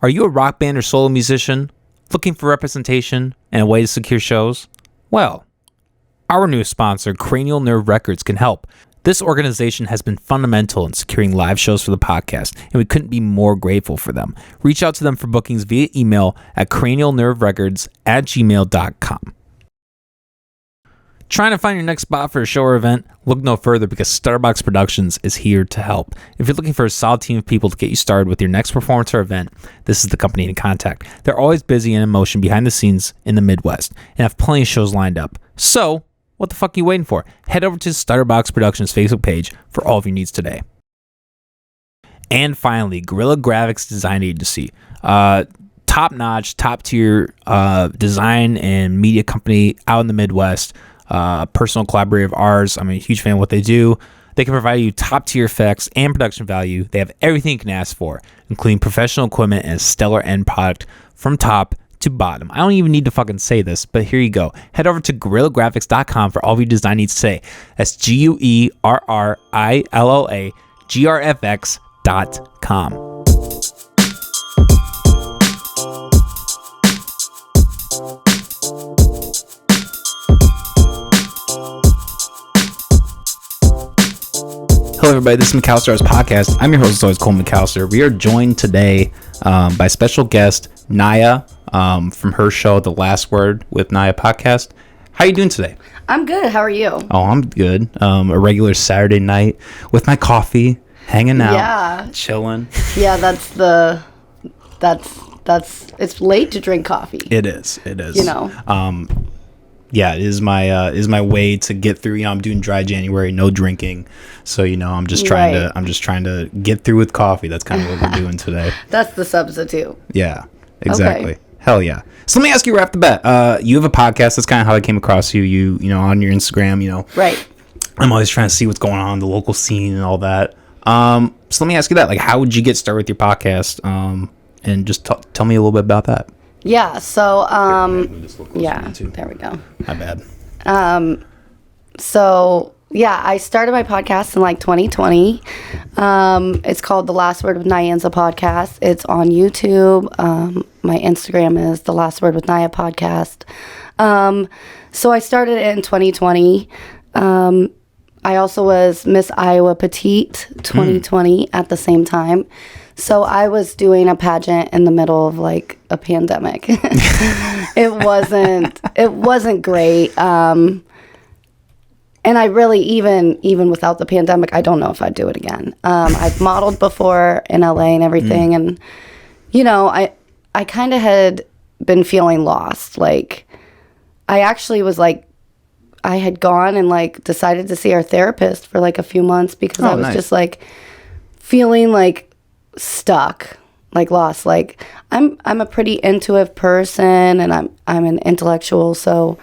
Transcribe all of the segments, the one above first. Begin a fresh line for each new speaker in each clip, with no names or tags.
Are you a rock band or solo musician looking for representation and a way to secure shows? Well, our newest sponsor, Cranial Nerve Records, can help. This organization has been fundamental in securing live shows for the podcast, and we couldn't be more grateful for them. Reach out to them for bookings via email at cranialnerverecords@gmail.com. Trying to find your next spot for a show or event? Look no further, because Starbucks Productions is here to help. If you're looking for a solid team of people to get you started with your next performance or event, this is the company to contact. They're always busy and in motion behind the scenes in the Midwest and have plenty of shows lined up. So, what the fuck are you waiting for? Head over to Starbucks Productions Facebook page for all of your needs today. And finally, Guerrilla Graphics Design Agency. Top-notch, top-tier design and media company out in the Midwest. Personal collaborator of ours. I'm a huge fan of what they do. They can provide you top-tier effects and production value. They have everything you can ask for, including professional equipment and a stellar end product from top to bottom. I don't even need to fucking say this, but here you go. Head over to GuerrillaGraphics.com for all of your design needs today. That's GuerrillaGraphics.com. Hello, everybody. This is McAllister's podcast. I'm your host, as always, Cole McAllister. We are joined today by special guest Nya from her show, The Last Word with Nya podcast. How are you doing today?
I'm good. How are you?
Oh, I'm good. A regular Saturday night with my coffee, hanging out, chilling.
Yeah, it's late to drink coffee.
It is.
You know.
Yeah, it is my way to get through. I'm doing dry January, no drinking. So, I'm just trying to get through with coffee. That's kind of what we're doing today.
That's the substitute.
Yeah, exactly.
Okay.
Hell yeah. So let me ask you right off the bat. You have a podcast. That's kind of how I came across you. You on your Instagram,
Right.
I'm always trying to see what's going on in the local scene and all that. So let me ask you that. Like, how would you get started with your podcast? And just tell me a little bit about that.
Yeah, so, there we go.
My bad.
I started my podcast in 2020. It's called The Last Word with Nya podcast. It's on YouTube. My Instagram is The Last Word with Nya podcast. So I started it in 2020. I also was Miss Iowa Petite 2020 at the same time. So I was doing a pageant in the middle of a pandemic. It wasn't great. And I really, even without the pandemic, I don't know if I'd do it again. I've modeled before in LA and everything. And, I kind of had been feeling lost. I actually was I had gone and decided to see our therapist for a few months because I was just feeling stuck, lost. I'm a pretty intuitive person, and I'm an intellectual, so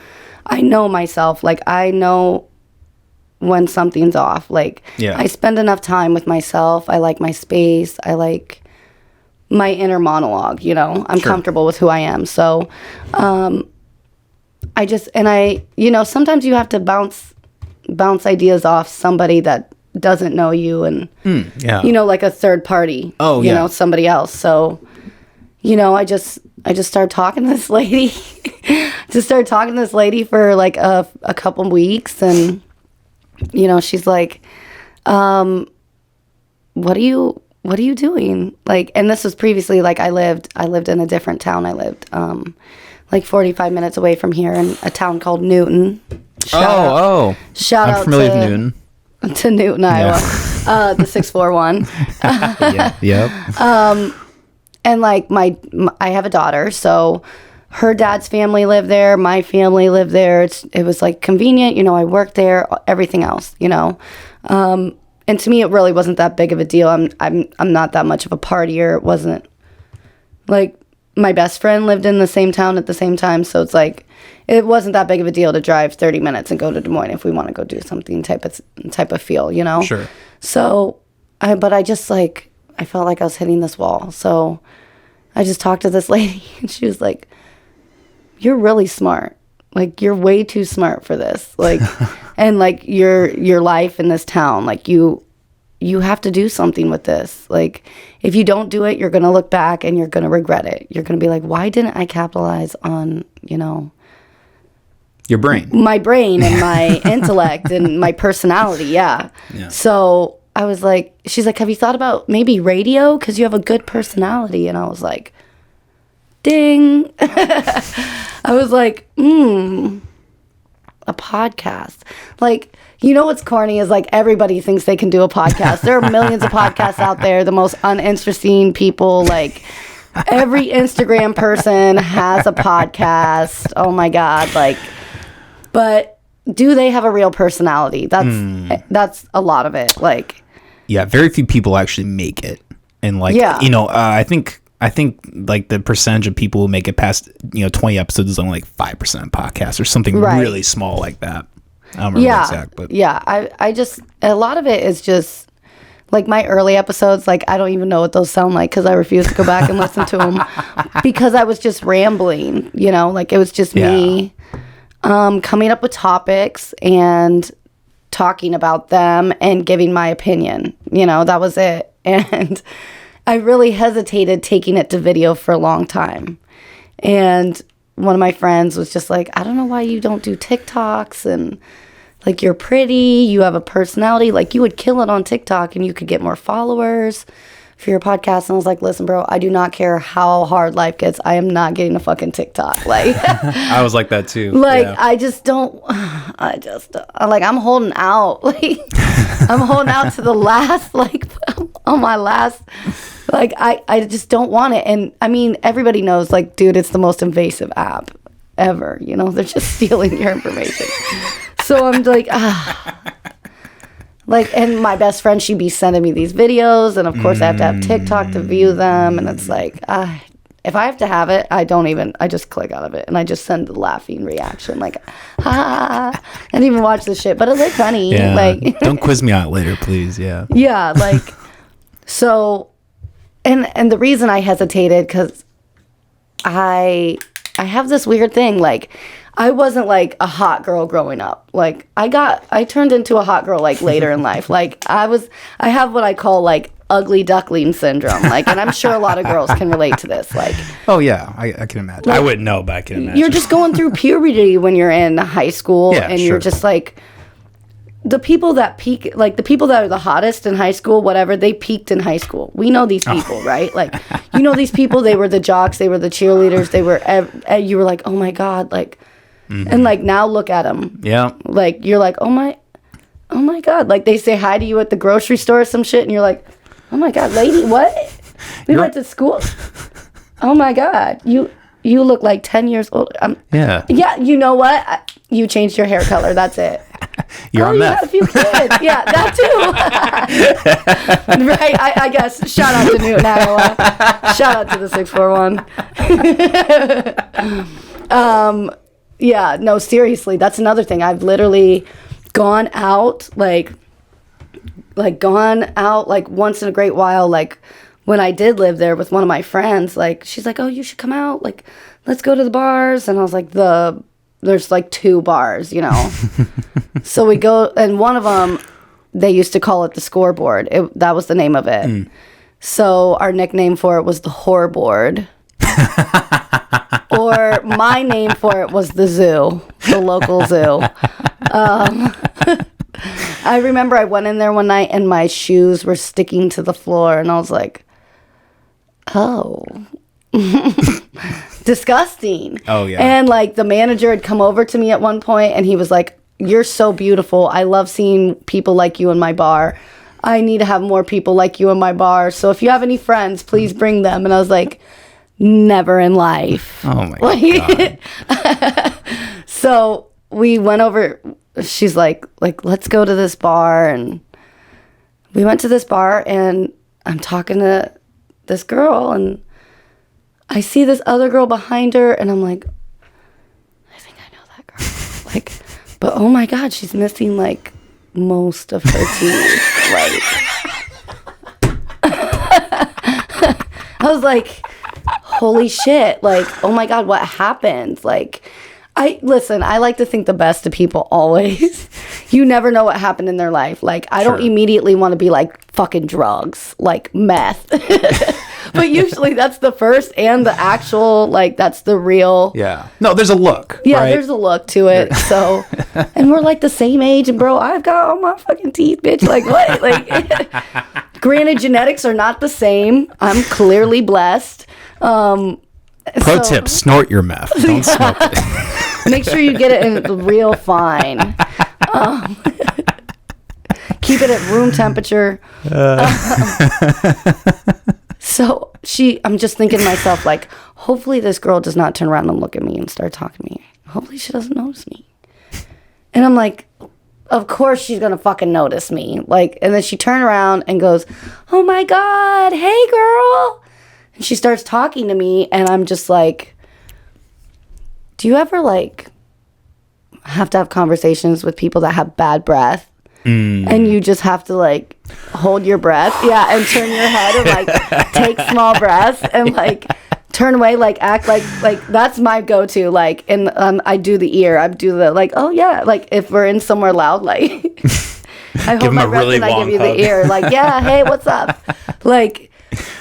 I know myself. I know when something's off. I spend enough time with myself. I like my space. I like my inner monologue. I'm comfortable with who I am. So sometimes you have to bounce ideas off somebody that doesn't know you, and a third party. Somebody else. So I just started talking to this lady. For a couple weeks, and she's like, what are you doing? And this was previously I lived in a different town. I lived 45 minutes away from here in a town called Newton. Shout
I'm
out
familiar with Newton.
To Newton, Iowa, the 641.
Yep.
And I have a daughter, so her dad's family lived there, my family lived there. It was convenient, I worked there, everything else, and to me it really wasn't that big of a deal. I'm not that much of a partier. It wasn't my best friend lived in the same town at the same time, so it's it wasn't that big of a deal to drive 30 minutes and go to Des Moines if we want to go do something type of feel,
Sure.
So, I felt like I was hitting this wall. So I just talked to this lady, and she was like, "You're really smart. You're way too smart for this. And your life in this town, you have to do something with this. Like, if you don't do it, you're going to look back and you're going to regret it. You're going to be like, why didn't I capitalize on,
your brain,
my brain and my intellect and my personality? Yeah. So I was like, she's like, have you thought about maybe radio? Because you have a good personality. And I was like, ding. I was like, a podcast. Like, what's corny is like everybody thinks they can do a podcast. There are millions of podcasts out there. The most uninteresting people, like every Instagram person has a podcast. Oh my God. Like, but do they have a real personality? That's a lot of it. Like,
yeah, very few people actually make it. And like, I think like the percentage of people who make it past, 20 episodes is only like 5% podcasts or something really small like that. I don't remember the exact, but
I just, a lot of it is just like my early episodes. Like, I don't even know what those sound like because I refuse to go back and listen to them because I was just rambling, like it was just me coming up with topics and talking about them and giving my opinion. That was it. And I really hesitated taking it to video for a long time. And one of my friends was just like, I don't know why you don't do TikToks, and like, you're pretty, you have a personality, like you would kill it on TikTok and you could get more followers for your podcast. And I was like, listen, bro, I do not care how hard life gets. I am not getting a fucking TikTok. Like,
I was like that too.
Like, yeah. I'm holding out. Like, I'm holding out to the last, like, on my last, like, I just don't want it. And I mean, everybody knows, like, dude, it's the most invasive app ever. They're just stealing your information. So I'm like, like, and my best friend, she'd be sending me these videos, and of course I have to have TikTok to view them, and it's like, if I have to have it, I just click out of it, and I just send the laughing reaction, like, I didn't even watch the shit, but it looked funny.
Yeah.
Like,
don't quiz me out later, please. Yeah.
Yeah, like, so, and the reason I hesitated, because I have this weird thing, like, I wasn't like a hot girl growing up. Like, I turned into a hot girl like later in life. Like, I have what I call like ugly duckling syndrome. Like, and I'm sure a lot of girls can relate to this. Like,
oh yeah, I can imagine. Like, I wouldn't know, but I can imagine.
You're just going through puberty when you're in high school, and you're just like, the people that peak, like the people that are the hottest in high school, whatever, they peaked in high school. We know these people, right? Like, these people, they were the jocks, they were the cheerleaders, you were like, oh my God, like, and like, now look at them.
Yeah.
Like, you're like, oh my God. Like, they say hi to you at the grocery store or some shit, and you're like, oh my God, lady, what? We went to school. Oh my God. You look like 10 years old.
Yeah.
Yeah, you know what? You changed your hair color. That's it.
You're on meth.
You had a few kids. Yeah, that too. Right, I guess. Shout out to Newton, Iowa. Shout out to the 641. Yeah, no, seriously, that's another thing. I've literally gone out, like once in a great while, like when I did live there with one of my friends, like, she's like, oh, you should come out, like, let's go to the bars. And I was like, there's like 2 bars, So we go, and one of them, they used to call it the scoreboard. That was the name of it. So our nickname for it was the whore board. Or my name for it was the zoo, the local zoo. I remember I went in there one night and my shoes were sticking to the floor, and I was like, oh, disgusting.
Oh, yeah.
And like, the manager had come over to me at one point, and he was like, you're so beautiful. I love seeing people like you in my bar. I need to have more people like you in my bar. So if you have any friends, please bring them. And I was like, never in life.
Oh my God.
So we went over, she's like, let's go to this bar. And we went to this bar, and I'm talking to this girl, and I see this other girl behind her, and I'm like, I think I know that girl. Like, but oh my God, she's missing like most of her teeth. Like, I was like, holy shit. Like, oh my God, what happened? Like, Listen, I like to think the best of people always. You never know what happened in their life. Like, I don't immediately want to be like fucking drugs, like meth. But usually that's the first and the actual, like, that's the real.
Yeah. No, there's a look.
Yeah,
right?
there's a look to it. So, and we're like the same age, and bro, I've got all my fucking teeth, bitch. Like, what? Like, granted, genetics are not the same. I'm clearly blessed.
Pro tip, snort your meth. Don't smoke it.
Make sure you get it in real fine. Keep it at room temperature. So I'm just thinking to myself, like, hopefully this girl does not turn around and look at me and start talking to me. Hopefully she doesn't notice me. And I'm like, of course she's going to fucking notice me. Like, and then she turned around and goes, oh my God, hey girl. And she starts talking to me, and I'm just like, do you ever like have to have conversations with people that have bad breath? And you just have to like hold your breath, and turn your head and like take small breaths and like turn away, like act like that's my go-to. Like, and I do the ear, I do the like, oh yeah, like if we're in somewhere loud, like I hold my breath and I give you the ear, like, yeah, hey, what's up? Like,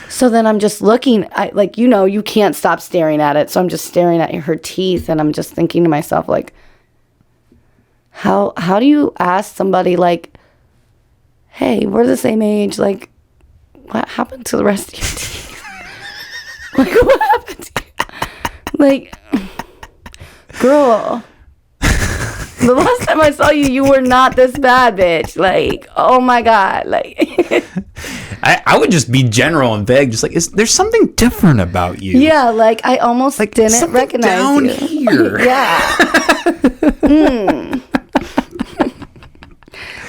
so then I'm just looking, like, you know, you can't stop staring at it, so I'm just staring at her teeth, and I'm just thinking to myself, like, How do you ask somebody, like, hey, we're the same age, like, what happened to the rest of your teeth? Like, what happened to you? Like, girl, the last time I saw you, you were not this bad, bitch. Like, oh my God. Like,
I would just be general and vague, just like, there's something different about you.
Yeah, like, I almost like didn't recognize
down
you.
Here.
Yeah.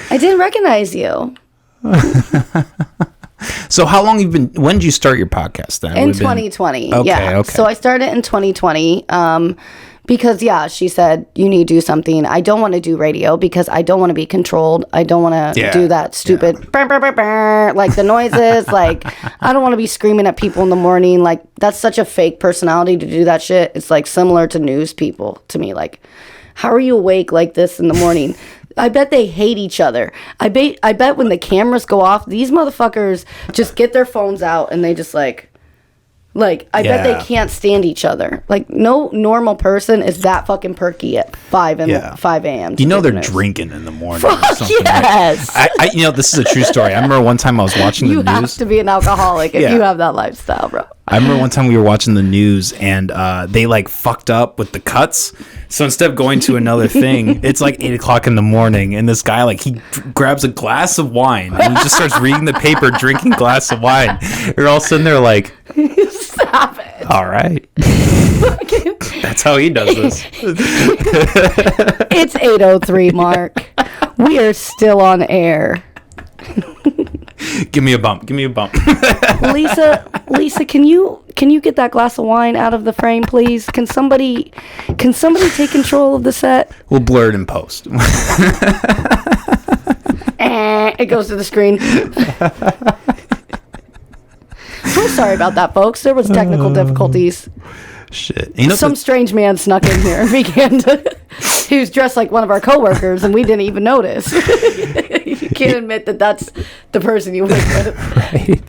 I didn't recognize you.
So how long when did you start your podcast then?
In 2020.
Okay.
So I started in 2020 because, she said, you need to do something. I don't want to do radio because I don't want to be controlled. I don't want to do that stupid, burr, burr, burr, burr, like the noises. Like, I don't want to be screaming at people in the morning. Like, that's such a fake personality to do that shit. It's like similar to news people to me. Like, how are you awake like this in the morning? I bet they hate each other. I bet when the cameras go off, these motherfuckers just get their phones out and they just like I bet they can't stand each other. Like, no normal person is that fucking perky at 5 a.m.
You know they're drinking in the morning.
Fuck
or something.
yes.
I this is a true story. I remember one time I was watching the news.
You have to be an alcoholic if you have that lifestyle, bro.
I remember one time we were watching the news and they like fucked up with the cuts. So instead of going to another thing, it's like 8 o'clock in the morning, and this guy, like, he grabs a glass of wine and he just starts reading the paper, drinking glass of wine. We're all sitting there like,
stop it.
All right. That's how he does this.
It's 8:03, Mark. We are still on air.
Give me a bump.
Lisa, can you get that glass of wine out of the frame, please? Can somebody take control of the set?
We'll blur it in post.
It goes to the screen. I'm sorry about that, folks. There was technical difficulties.
Shit.
Some strange man snuck in here and began to... He was dressed like one of our coworkers, and we didn't even notice. You can't admit that that's the person you work with.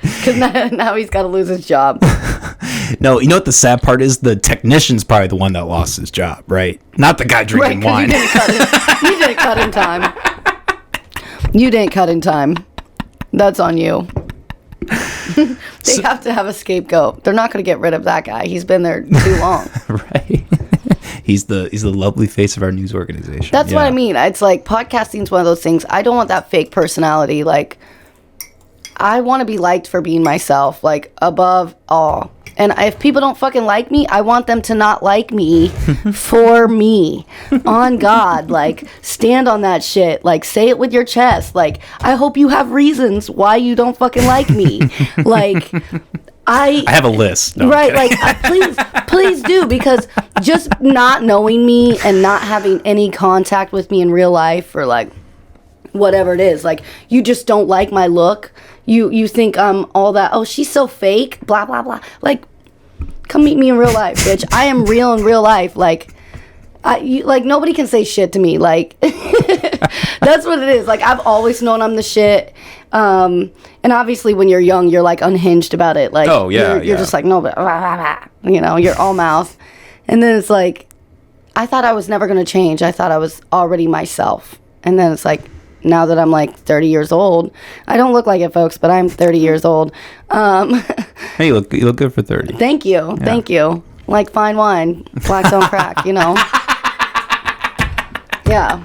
Because now he's got to lose his job.
No, you know what the sad part is? The technician's probably the one that lost his job, right? Not the guy drinking wine.
You didn't cut in time. You didn't cut in time. That's on you. They have to have a scapegoat. They're not going to get rid of that guy. He's been there too long.
Right. He's the lovely face of our news organization.
That's what I mean. It's like podcasting's one of those things. I don't want that fake personality. Like, I want to be liked for being myself, like, above all. And if people don't fucking like me, I want them to not like me for me. On God, like, stand on that shit. Like, say it with your chest. Like, I hope you have reasons why you don't fucking like me. Like, I
have a list. No,
right, like, please do, because just not knowing me and not having any contact with me in real life, or like whatever it is, like, you just don't like my look. You think I'm all that, oh, she's so fake, blah blah blah. Like, come meet me in real life, bitch. I am real in real life. Like, Like, nobody can say shit to me. Like, that's what it is. Like, I've always known I'm the shit. And obviously when you're young, you're like unhinged about it. Like, you're just like, no, but you know, you're all mouth. And then it's like, I thought I was never going to change. I thought I was already myself. And then it's like, now that I'm like 30 years old, I don't look like it, folks, but I'm 30 years old.
Hey, you look good for 30.
Thank you. Yeah. Thank you. Like fine wine, black don't crack, you know. Yeah.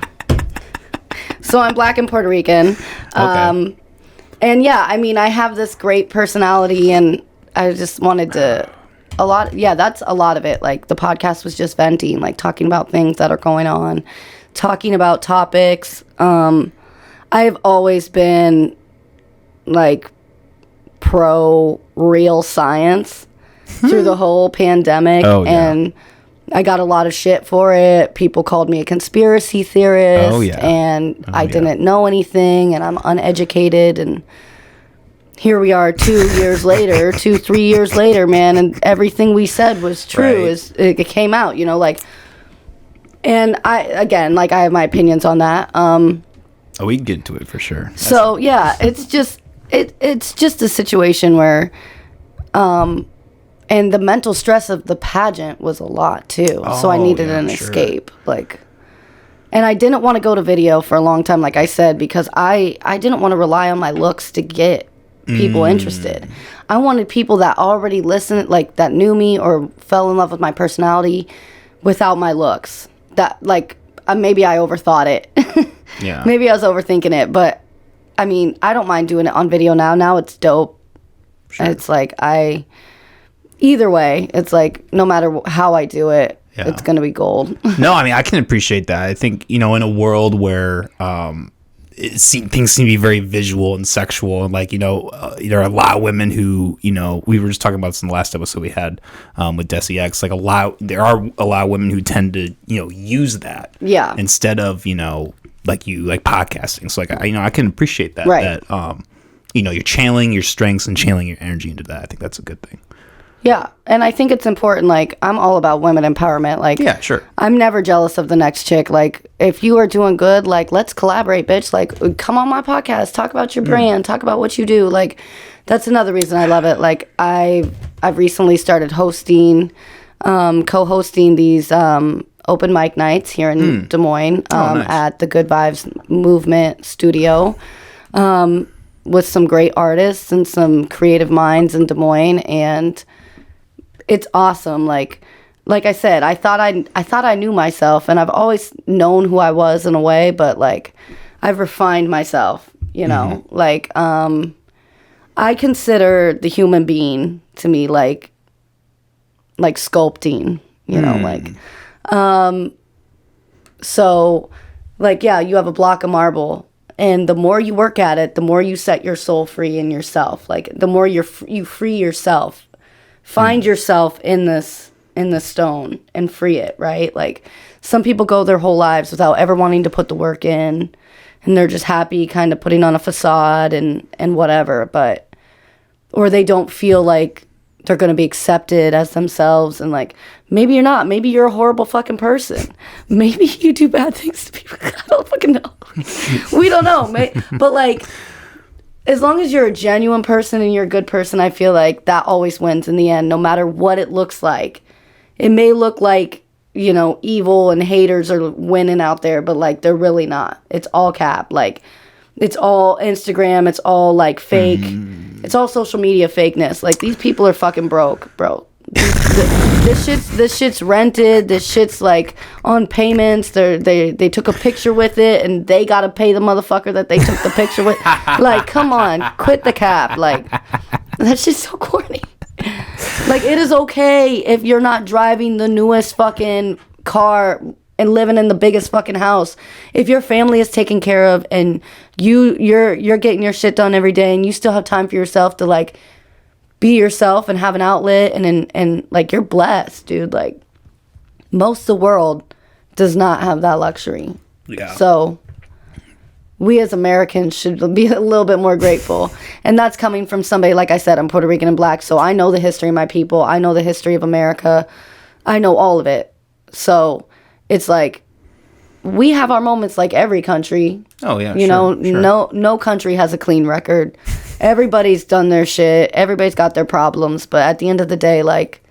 So I'm black and Puerto Rican. Okay. And yeah, I mean, I have this great personality, and I just wanted to, that's a lot of it. Like, the podcast was just venting, like talking about things that are going on, talking about topics. I've always been like pro real science through the whole pandemic. And I got a lot of shit for it. People called me a conspiracy theorist. And I didn't know anything, and I'm uneducated, and here we are 3 years later, man, and everything we said was true. It came out, you know, like, and I have my opinions on that.
We can get into it for sure.
So yeah, it's just a situation where and the mental stress of the pageant was a lot too. So I needed an escape. Like, and I didn't want to go to video for a long time, like I said, because I didn't want to rely on my looks to get people interested. I wanted people that already listened, like that knew me or fell in love with my personality without my looks. That, like, maybe I overthought it. Yeah. Maybe I was overthinking it, but I mean, I don't mind doing it on video now. Now it's dope. Sure. It's like either way, it's like no matter how I do it, it's going to be gold.
No, I mean, I can appreciate that. I think, you know, in a world where things seem to be very visual and sexual, and like, you know, there are a lot of women who, you know, we were just talking about this in the last episode we had with Desi X, like there are a lot of women who tend to, you know, use that instead of, you know, like podcasting. So like, I can appreciate that, that you know, you're channeling your strengths and channeling your energy into that. I think that's a good thing.
Yeah, and I think it's important. Like, I'm all about women empowerment. Like,
yeah, sure.
I'm never jealous of the next chick. Like, if you are doing good, like, let's collaborate, bitch. Like, come on my podcast, talk about your brand, talk about what you do. Like, that's another reason I love it. Like, I've recently started hosting, co-hosting these open mic nights here in Des Moines nice. At the Good Vibes Movement Studio. With some great artists and some creative minds in Des Moines, and it's awesome. Like I said, I thought I knew myself, and I've always known who I was in a way, but like, I've refined myself, you know. Like, I consider the human being to me like sculpting, you know, like, so like, yeah, you have a block of marble, and the more you work at it, the more you set your soul free in yourself. Like, the more you free yourself, find yourself in this stone and free it, right? Like, some people go their whole lives without ever wanting to put the work in, and they're just happy kind of putting on a facade and whatever, but, or they don't feel like they're going to be accepted as themselves, and like, maybe you're not. Maybe you're a horrible fucking person. Maybe you do bad things to people. I don't fucking know. We don't know. But like, as long as you're a genuine person and you're a good person, I feel like that always wins in the end, no matter what it looks like. It may look like, you know, evil and haters are winning out there, but like, they're really not. It's all cap. Like, it's all Instagram. It's all like fake. It's all social media fakeness. Like, these people are fucking broke, bro. This shit's rented. This shit's like on payments. They took a picture with it, and they gotta pay the motherfucker that they took the picture with. Like, come on, quit the cap. Like, that's just so corny. Like, it is okay if you're not driving the newest fucking car and living in the biggest fucking house. If your family is taken care of, and you're getting your shit done every day, and you still have time for yourself to like be yourself and have an outlet, and like, you're blessed, dude. Like, most of the world does not have that luxury. Yeah. So we as Americans should be a little bit more grateful. And that's coming from somebody, like I said, I'm Puerto Rican and black, so I know the history of my people. I know the history of America. I know all of it. So it's like we have our moments like every country.
Oh yeah,
you know, no country has a clean record. Everybody's done their shit. Everybody's got their problems. But at the end of the day, like,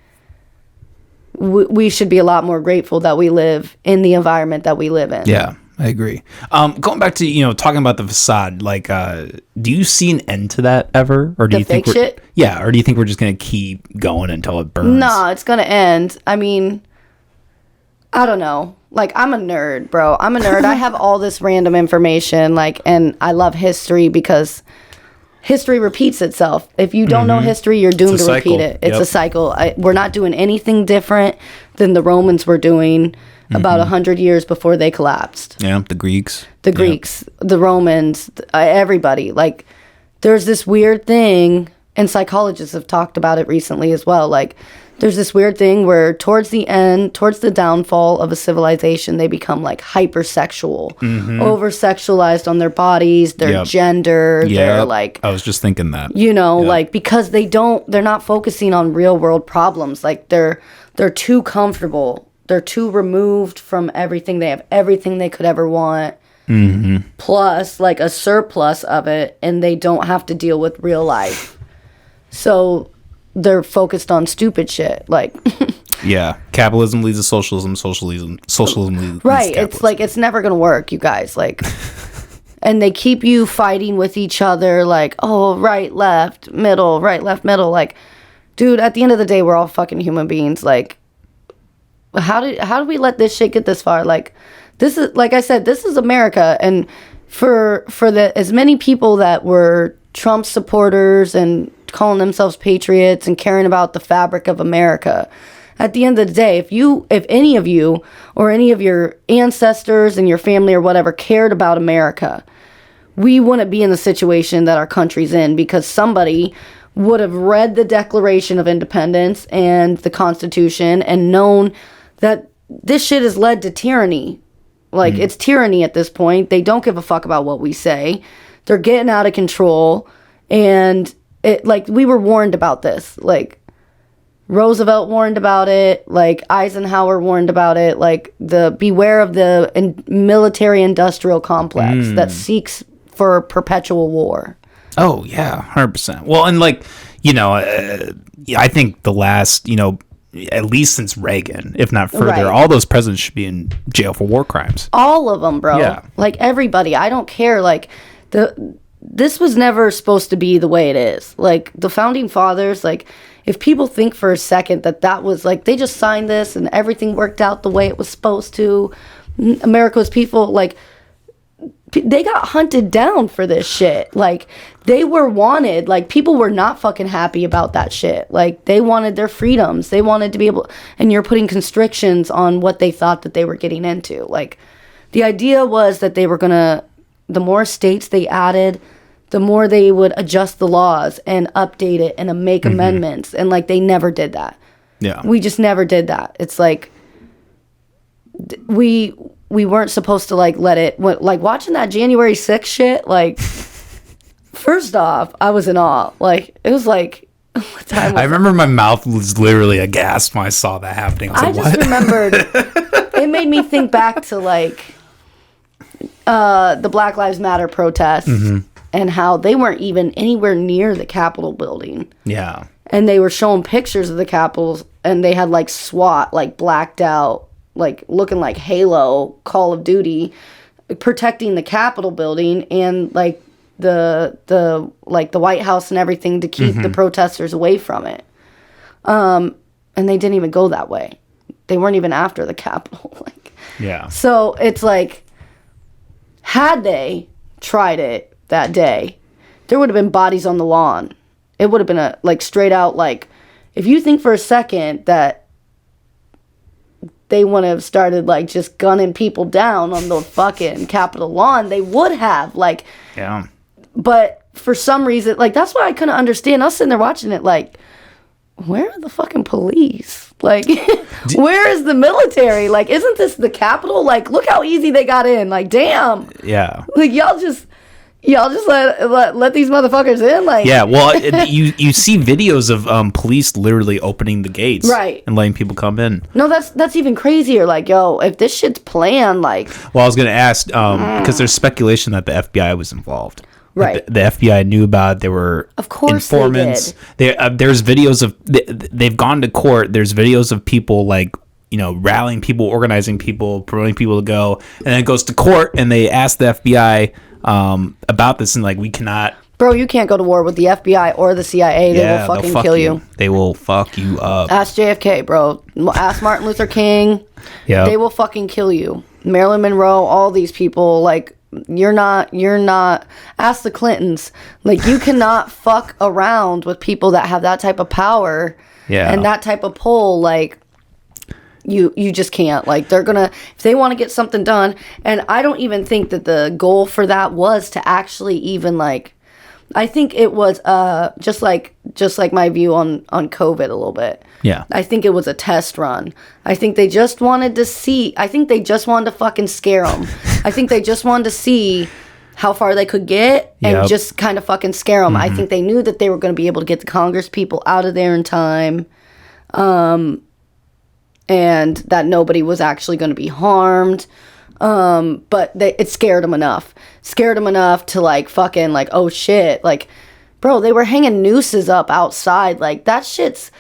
we should be a lot more grateful that we live in the environment that we live in.
Yeah, I agree. Going back to, talking about the facade, like, do you see an end to that ever? Or do you think
shit?
Yeah, or do you think we're just going to keep going until it burns?
No, it's going to end. I mean, I don't know. Like, I'm a nerd, bro. I'm a nerd. I have all this random information, like, and I love history because history repeats itself. If you don't know history, you're doomed to repeat it. It's a cycle. We're not doing anything different than the Romans were doing about 100 years before they collapsed.
Yeah, the Greeks.
The Romans, everybody. Like, there's this weird thing, and psychologists have talked about it recently as well. Like, there's this weird thing where towards the end, towards the downfall of a civilization, they become like hypersexual, over-sexualized on their bodies, their gender, their like...
I was just thinking that.
Like, because they're not focusing on real-world problems. Like, they're too comfortable. They're too removed from everything. They have everything they could ever want, plus like a surplus of it, and they don't have to deal with real life. So they're focused on stupid shit, like
yeah, capitalism leads to socialism, socialism leads to
right.
capitalism.
It's like, it's never gonna work, you guys, like and they keep you fighting with each other, like, oh, right, left, middle, right, left, middle. Like, dude, at the end of the day, we're all fucking human beings. Like, how did we let this shit get this far? Like, this is, like I said, this is America, and for the as many people that were Trump supporters and calling themselves patriots and caring about the fabric of America, at the end of the day, if any of you or any of your ancestors and your family or whatever cared about America, we wouldn't be in the situation that our country's in, because somebody would have read the Declaration of Independence and the Constitution and known that this shit has led to tyranny. Like, it's tyranny at this point. They don't give a fuck about what we say. They're getting out of control, and it, like, we were warned about this. Like, Roosevelt warned about it. Like, Eisenhower warned about it. Like, beware of the military industrial complex that seeks for perpetual war.
Oh yeah, 100%. Well, and like, I think the last, at least since Reagan, if not further,
Right.
all those presidents should be in jail for war crimes.
All of them, bro.
Yeah.
Like, everybody. I don't care. Like, this was never supposed to be the way it is. Like, the founding fathers, like, if people think for a second that was like, they just signed this and everything worked out the way it was supposed to, America's people, like, they got hunted down for this shit. Like, they were wanted. Like, people were not fucking happy about that shit. Like, they wanted their freedoms. They wanted to be able, and you're putting constrictions on what they thought that they were getting into. Like, the idea was that they were gonna, the more states they added, the more they would adjust the laws and update it and make amendments. And, like, they never did that.
Yeah.
We just never did that. It's like, we weren't supposed to, like, let it, like, watching that January 6th shit, like, first off, I was in awe. Like, it was like, what time was
I remember my mouth was literally aghast when I saw that happening. I was like,
just
what?
remembered, it made me think back to, like, the Black Lives Matter protests and how they weren't even anywhere near the Capitol building.
Yeah.
And they were showing pictures of the Capitol, and they had, like, SWAT, like, blacked out, like, looking like Halo, Call of Duty, protecting the Capitol building and, like, the White House and everything to keep the protesters away from it. And they didn't even go that way. They weren't even after the Capitol. Like,
Yeah.
so it's like, had they tried it that day, there would have been bodies on the lawn. It would have been a, like, straight out, like, if you think for a second that they would have started, like, just gunning people down on the fucking Capitol lawn, they would have, like,
Yeah.
but for some reason, like, that's why I couldn't understand. I was sitting there watching it, like, where are the fucking police? Like, where is the military? Like, isn't this the Capitol? Like, look how easy they got in. Like, damn.
Yeah.
Like, y'all just, y'all just let these motherfuckers in, like.
Yeah, well, you see videos of police literally opening the gates,
right,
and letting people come in.
No, that's even crazier. Like, yo, if this shit's planned, like.
Well, I was gonna ask because there's speculation that the FBI was involved.
Right.
Like the FBI knew about it. There were
of course
informants.
They did.
There's videos of they've gone to court. There's videos of people like rallying people, organizing people, promoting people to go, and then it goes to court and they ask the FBI about this and like we cannot.
Bro, you can't go to war with the FBI or the CIA. They will fucking kill you.
They will fuck you up.
Ask JFK, bro. Ask Martin Luther King. Yeah. They will fucking kill you. Marilyn Monroe, all these people, like. You're not ask the Clintons, like you cannot fuck around with people that have that type of power and that type of pull, like you just can't. Like they're gonna, if they want to get something done, and I don't even think that the goal for that was to actually even like, I think it was just like my view on COVID a little bit.
Yeah.
I think it was a test run. I think they just wanted to see. I think they just wanted to fucking scare them. I think they just wanted to see how far they could get and just kind of fucking scare them. I think they knew that they were going to be able to get the Congress people out of there in time, and that nobody was actually going to be harmed. But it scared them enough. Scared them enough to like fucking like, oh shit, like, bro, they were hanging nooses up outside. Like that shit's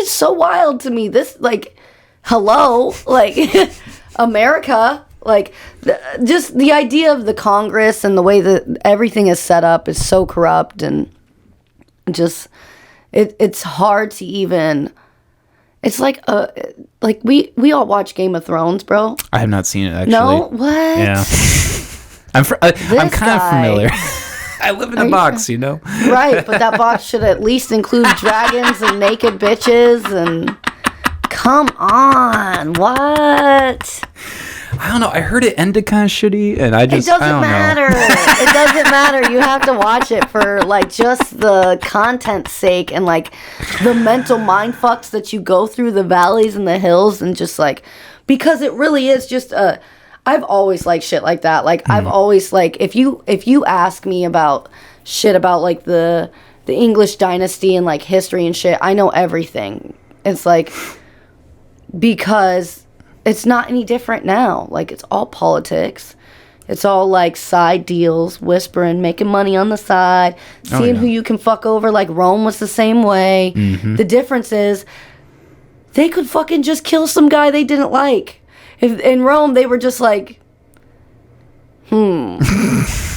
so wild to me. This like, hello, like America, like just the idea of the Congress and the way that everything is set up is so corrupt and just it's hard to even. It's like we all watch Game of Thrones, bro.
I have not seen it actually.
No, what?
Yeah, I'm kind of familiar. I live in a box,
Right, but that box should at least include dragons and naked bitches and. Come on, what?
I don't know. I heard it ended kind of shitty, and I don't
matter. It doesn't matter. You have to watch it for like just the content's sake and like the mental mind fucks that you go through the valleys and the hills and just like because it really is just a. I've always liked shit like that. Like I've always like if you ask me about shit about like the English dynasty and like history and shit, I know everything. It's like because it's not any different now. Like it's all politics. It's all like side deals, whispering, making money on the side, seeing who you can fuck over. Like Rome was the same way. Mm-hmm. The difference is they could fucking just kill some guy they didn't like. If in Rome they were just like, I'm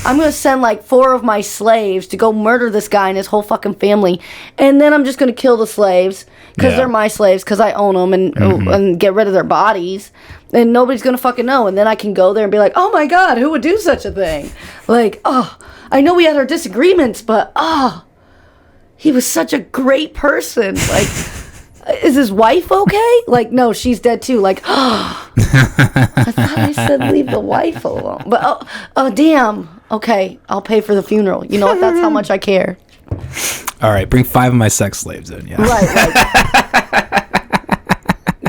gonna send like 4 of my slaves to go murder this guy and his whole fucking family, and then I'm just gonna kill the slaves because they're my slaves because I own them and get rid of their bodies, and nobody's gonna fucking know. And then I can go there and be like, oh my god, who would do such a thing? Like, oh, I know we had our disagreements, but he was such a great person. Like. Is his wife okay? Like, no, she's dead too. Like, I thought I said leave the wife alone. But, oh, damn. Okay, I'll pay for the funeral. You know what? That's how much I care.
All right, bring 5 of my sex slaves in, yeah.
Right.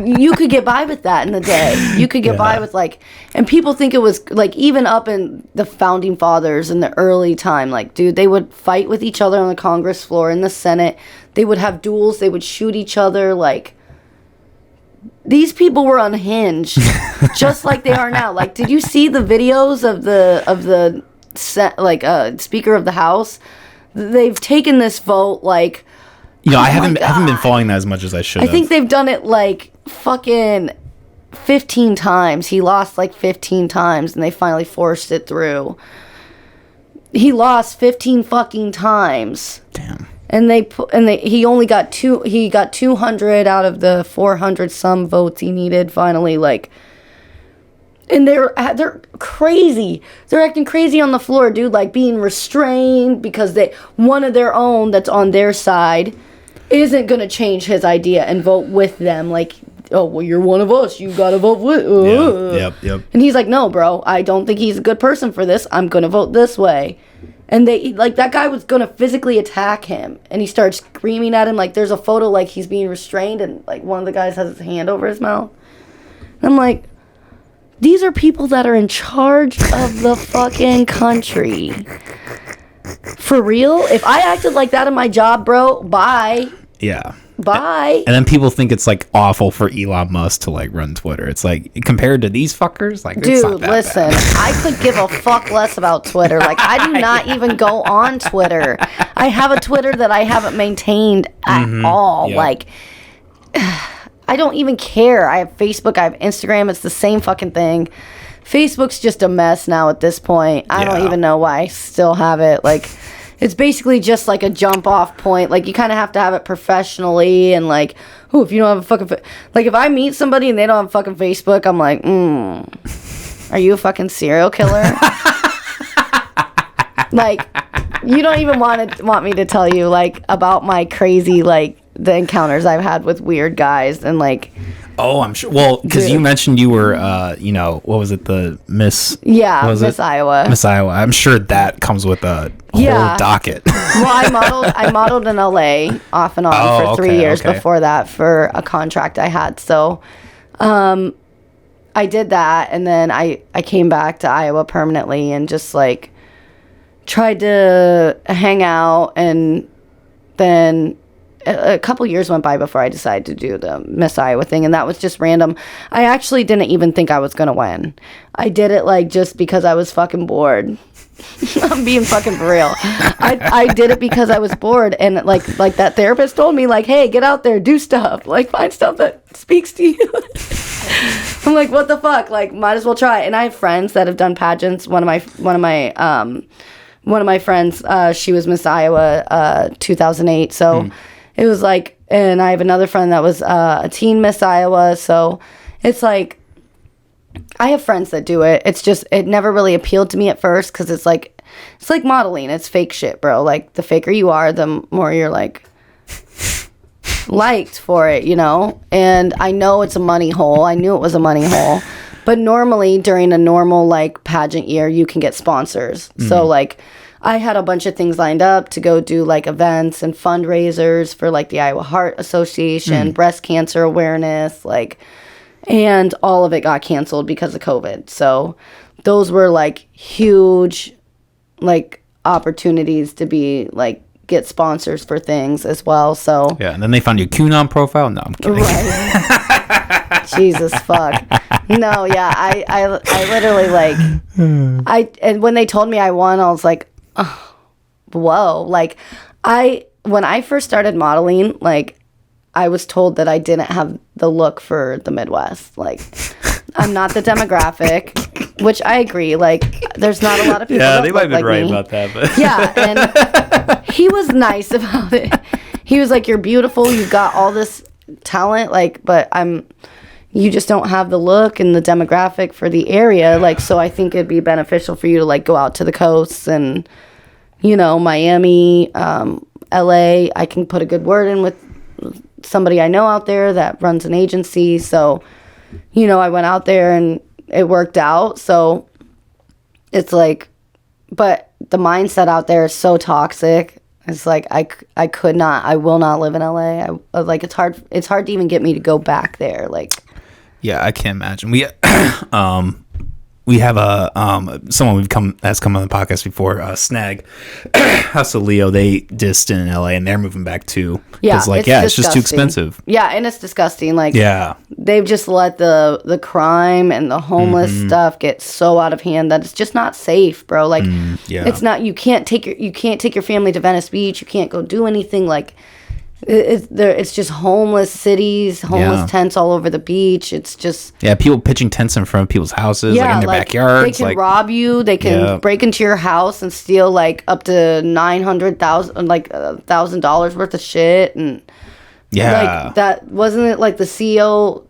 You could get by with that in the day. You could get by with, like, and people think it was, like, even up in the founding fathers in the early time, like, dude, they would fight with each other on the Congress floor, in the Senate. They would have duels. They would shoot each other. Like, these people were unhinged, just like they are now. Like, did you see the videos of the Speaker of the House? They've taken this vote, like,
I haven't been following that as much as I should.
I think they've done it like fucking 15 times. He lost like 15 times, and they finally forced it through. He lost 15 fucking times.
Damn.
And he only got 200 out of the 400 some votes he needed finally, like. And they're crazy. They're acting crazy on the floor, dude, like being restrained because one of their own that's on their side isn't going to change his idea and vote with them. Like, oh, well, you're one of us. You got to vote with. Yep. And he's like, no, bro, I don't think he's a good person for this. I'm going to vote this way. And that guy was going to physically attack him. And he starts screaming at him. Like, there's a photo, like, he's being restrained. And, like, one of the guys has his hand over his mouth. And I'm like, These are people that are in charge of the fucking country. For real? If I acted like that in my job, bro, bye.
Yeah.
Bye.
And then people think it's like awful for Elon Musk to like run Twitter. It's like compared to these fuckers, like it's not
Dude,
that
listen,
bad.
I could give a fuck less about Twitter. Like, I do not even go on Twitter. I have a Twitter that I haven't maintained at all.
Yep.
Like, I don't even care. I have Facebook, I have Instagram. It's the same fucking thing. Facebook's just a mess now at this point. I don't even know why I still have it. Like, it's basically just like a jump off point. Like, you kind of have to have it professionally, and like, oh, if you don't have a fucking like, if I meet somebody and they don't have fucking Facebook, I'm like, are you a fucking serial killer? Like, you don't even want me to tell you like about my crazy, like, the encounters I've had with weird guys, and like,
Oh, I'm sure. Well, because you mentioned you were, what was it, the Miss?
yeah,
was
Miss
it?
Iowa.
Miss Iowa. I'm sure that comes with a whole docket.
Well, I modeled in LA off and on for 3 years before that for a contract I had. So, I did that, and then I came back to Iowa permanently and just like tried to hang out, and then a couple years went by before I decided to do the Miss Iowa thing, and that was just random. I actually didn't even think I was gonna win. I did it like just because I was fucking bored. I'm being fucking for real. I did it because I was bored, and like that therapist told me, like, hey, get out there, do stuff, like find stuff that speaks to you. I'm like, what the fuck? Like, might as well try. And I have friends that have done pageants. One of my friends, she was Miss Iowa 2008. So it was like, and I have another friend that was a teen Miss Iowa. So it's like, I have friends that do it. It's just, it never really appealed to me at first, because it's like modeling. It's fake shit, bro. Like, the faker you are, the more you're like liked for it, you know? And I know it's a money hole. I knew it was a money hole. But normally during a normal like pageant year, you can get sponsors. So like, I had a bunch of things lined up to go do like events and fundraisers for like the Iowa Heart Association, breast cancer awareness, like, and all of it got canceled because of COVID. So those were like huge like opportunities to be like get sponsors for things as well. So
Yeah, and then they found your QAnon profile. No, I'm kidding.
right. Jesus fuck. No, yeah, I literally like and when they told me I won, I was like, oh, whoa. Like, when I first started modeling, like, I was told that I didn't have the look for the Midwest. Like, I'm not the demographic, which I agree. Like, there's not a lot of people
Yeah,
that
they
look
might have been
like
right
me.
about that. But
Yeah, and he was nice about it. He was like, you're beautiful, you've got all this talent, like, but you just don't have the look and the demographic for the area. Like, so I think it'd be beneficial for you to like go out to the coasts and, you know, Miami, LA. I can put a good word in with somebody I know out there that runs an agency. So, you know, I went out there and it worked out. So it's like, but the mindset out there is so toxic. It's like, I will not live in LA. Like, it's hard to even get me to go back there. Like,
yeah, I can't imagine. We have someone has come on the podcast before, Snag, House of Leo. They did stint in LA, and they're moving back too.
yeah,
It's just too expensive.
Yeah, and it's disgusting. Like,
Yeah,
they've just let the crime and the homeless stuff get so out of hand that it's just not safe, bro. Like,
yeah.
it's not. You can't take your family to Venice Beach. You can't go do anything. Like, it's just homeless cities, homeless tents all over the beach. It's just
people pitching tents in front of people's houses, like in their backyards.
They can rob you. They can break into your house and steal like up to $900,000, like $1,000 worth of shit. And like, that wasn't it. Like, the CEO,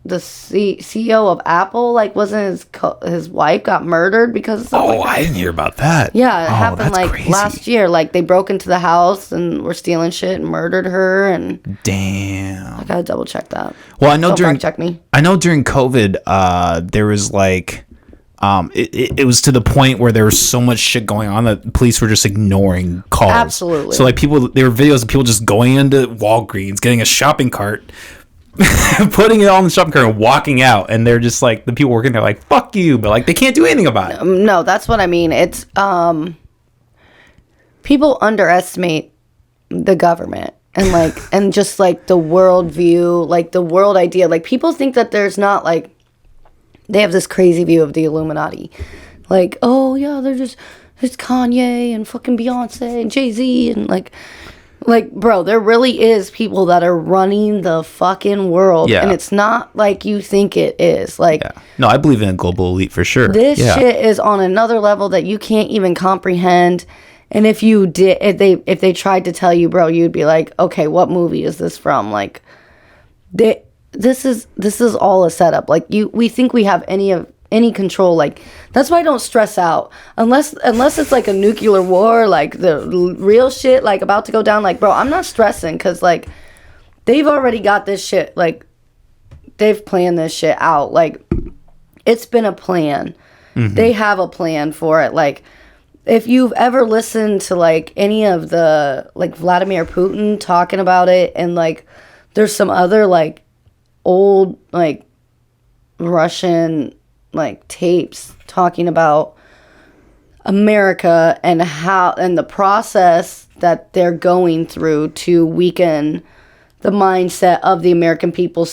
the CEO of Apple, like, wasn't his wife got murdered because of something like that?
I didn't hear about that.
Yeah, it happened like
crazy.
last year. Like, they broke into the house and were stealing shit and murdered her. And
Damn.
I gotta double check that.
Well, I know
Don't
during
fact check me.
I know during COVID, there was like, it was to the point where there was so much shit going on that police were just ignoring calls.
Absolutely.
So like, there were videos of people just going into Walgreens, getting a shopping cart, putting it all in the shopping cart and walking out, and they're just like, the people working there like, fuck you, but like they can't do anything about it.
No, that's what I mean. It's people underestimate the government and like and just like the world view, like the world idea. Like people think that there's not like, they have this crazy view of the Illuminati. Like, oh yeah, it's Kanye and fucking Beyonce and Jay-Z and like bro, there really is people that are running the fucking world, and it's not like you think it is. Like,
no, I believe in a global elite for sure.
This shit is on another level that you can't even comprehend. And if they tried to tell you, bro, you'd be like, okay, what movie is this from? Like, this is all a setup. Like, we think we have any control. Like, that's why I don't stress out unless it's like a nuclear war, like the real shit, like about to go down. Like, bro, I'm not stressing because like they've already got this shit. Like, they've planned this shit out. Like, it's been a plan. Mm-hmm. They have a plan for it. Like, if you've ever listened to like any of the like Vladimir Putin talking about it, and like there's some other like old like Russian like tapes talking about America and the process that they're going through to weaken the mindset of the American people.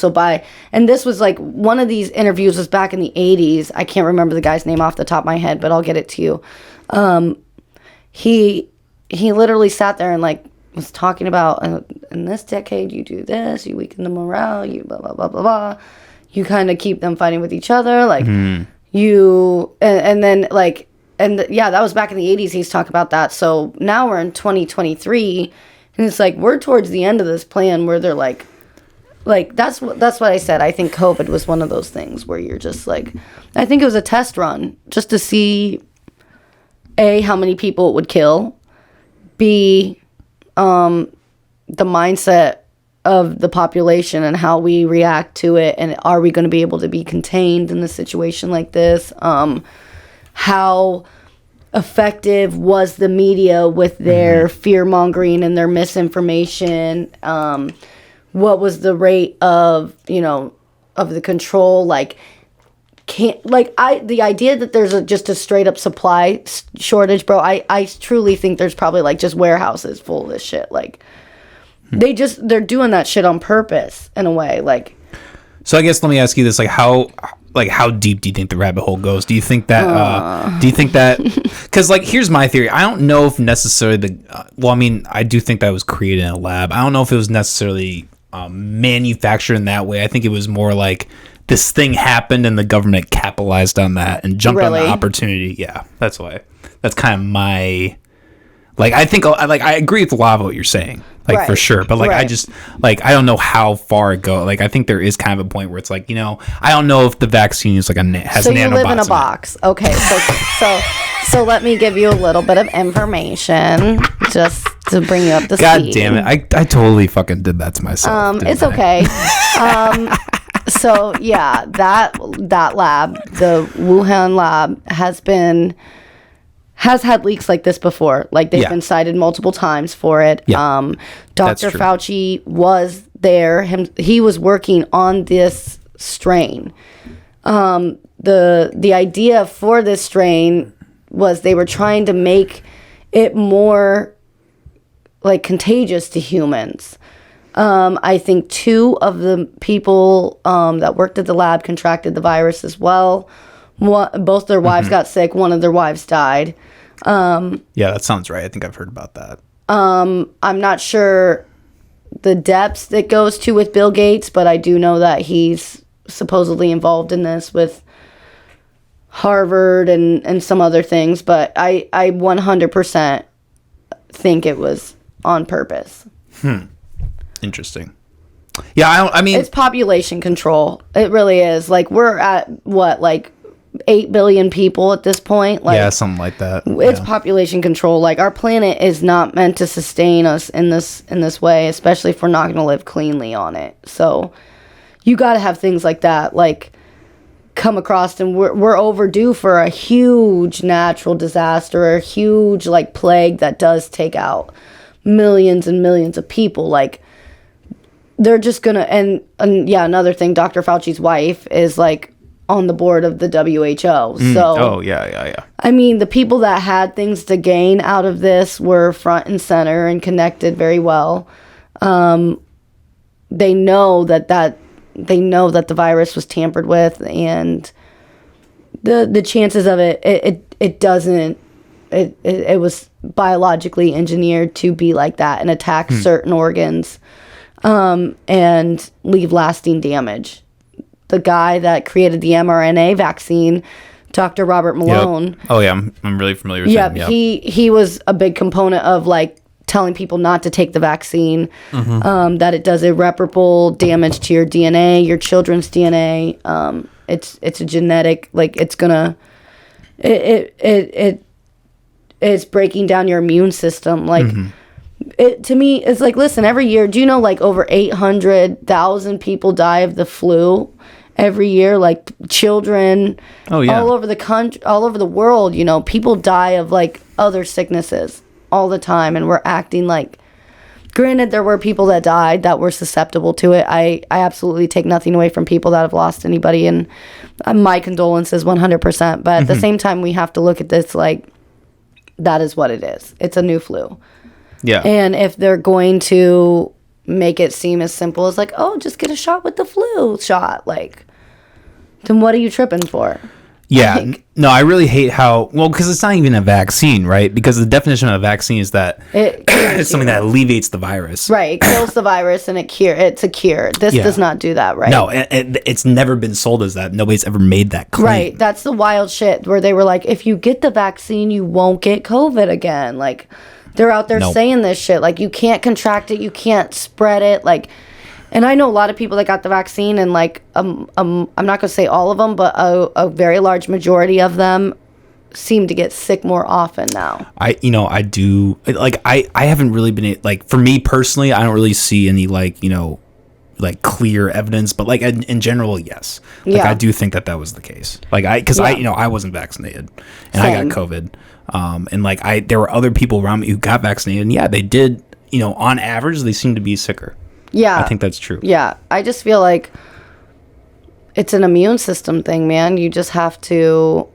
And this was like, one of these interviews was back in the 80s. I can't remember the guy's name off the top of my head, but I'll get it to you. He literally sat there and like was talking about, in this decade you do this, you weaken the morale, you blah blah blah blah blah, you kind of keep them fighting with each other, like you and then like, and yeah, that was back in the 80s. He's talking about that. So now we're in 2023, and it's like we're towards the end of this plan where they're like that's what I said. I think COVID was one of those things where you're just like, I think it was a test run just to see A, how many people it would kill, B, the mindset of the population and how we react to it, and are we going to be able to be contained in a situation like this? How effective was the media with their fear-mongering and their misinformation? What was the rate of, of the control? Like, the idea that there's just a straight up supply shortage, bro, I truly think there's probably like just warehouses full of this shit. Like, they're doing that shit on purpose in a way. Like,
so I guess let me ask you this: how deep do you think the rabbit hole goes? Do you think that? Because like, here's my theory. I don't know if necessarily I do think that was created in a lab. I don't know if it was necessarily manufactured in that way. I think it was more like this thing happened and the government capitalized on that and jumped on the opportunity. Yeah, that's why. That's kind of my. Like, I think, like, I agree with a lot of what you're saying, like, for sure. But, like, I just, like, I don't know how far it goes. Like, I think there is kind of a point where it's like, I don't know if the vaccine is, like, has nanobots. So you live in a
box. Okay. So let me give you a little bit of information just to bring you up to speed.
God damn it. I totally fucking did that to myself.
It's okay. So, yeah, that lab, the Wuhan lab, has had leaks like this before. Like, they've been cited multiple times for it. Yeah. Dr. Fauci was there. He was working on this strain. The idea for this strain was they were trying to make it more like contagious to humans. I think 2 of the people that worked at the lab contracted the virus as well. Both their wives got sick. One of their wives died.
Yeah, that sounds right. I think I've heard about that.
I'm not sure the depths it goes to with Bill Gates, but I do know that he's supposedly involved in this with Harvard and some other things. But I 100% think it was on purpose.
Interesting. Yeah, I mean...
It's population control. It really is. Like, we're at, what, like 8 billion people at this point? Like,
yeah, something like that.
It's population control. Like, our planet is not meant to sustain us in this way, especially if we're not going to live cleanly on it. So, you got to have things like that, like, come across, and we're overdue for a huge natural disaster, or a huge, like, plague that does take out millions and millions of people. Like, they're just gonna, and yeah, another thing, Dr. Fauci's wife is like on the board of the WHO. So
yeah.
I mean, the people that had things to gain out of this were front and center and connected very well. They know that the virus was tampered with, and the chances of it was biologically engineered to be like that and attack certain organs, and leave lasting damage. The guy that created the mRNA vaccine, Dr. Robert Malone.
Yep. Oh yeah, I'm really familiar with him.
Yeah, he was a big component of like telling people not to take the vaccine, that it does irreparable damage to your DNA, your children's DNA. It's a genetic, like it's gonna, it's breaking down your immune system. Like it, to me, it's like, listen, every year, do you know like over 800,000 people die of the flu every year? Like children, all over the country, all over the world, you know, people die of like other sicknesses all the time, and we're acting like, granted, there were people that died that were susceptible to it. I absolutely take nothing away from people that have lost anybody, and my condolences 100%. But at the same time, we have to look at this like, that is what it is. It's a new flu.
Yeah.
And if they're going to make it seem as simple as like, oh, just get a shot with the flu shot, like, then what are you tripping for?
Yeah, no, I really hate how, well, because it's not even a vaccine, right? Because the definition of a vaccine is that it's something that alleviates the virus.
Right, it kills the virus and it's a cure. This does not do that, right?
No, it's never been sold as that. Nobody's ever made that claim.
Right, that's the wild shit where they were like, if you get the vaccine, you won't get COVID again. Like, they're out there saying this shit. Like, you can't contract it, you can't spread it, like... And I know a lot of people that got the vaccine, and like, I'm not going to say all of them, but a very large majority of them seem to get sick more often now. I
do, like, I haven't really been, like, for me personally, I don't really see any, like, like clear evidence, but like in general, yes. Like, I do think that was the case. Like, I wasn't vaccinated, and I got COVID. And like, there were other people around me who got vaccinated, and yeah, they did, on average, they seem to be sicker.
Yeah.
I think that's true.
Yeah. I just feel like it's an immune system thing, man. You just have to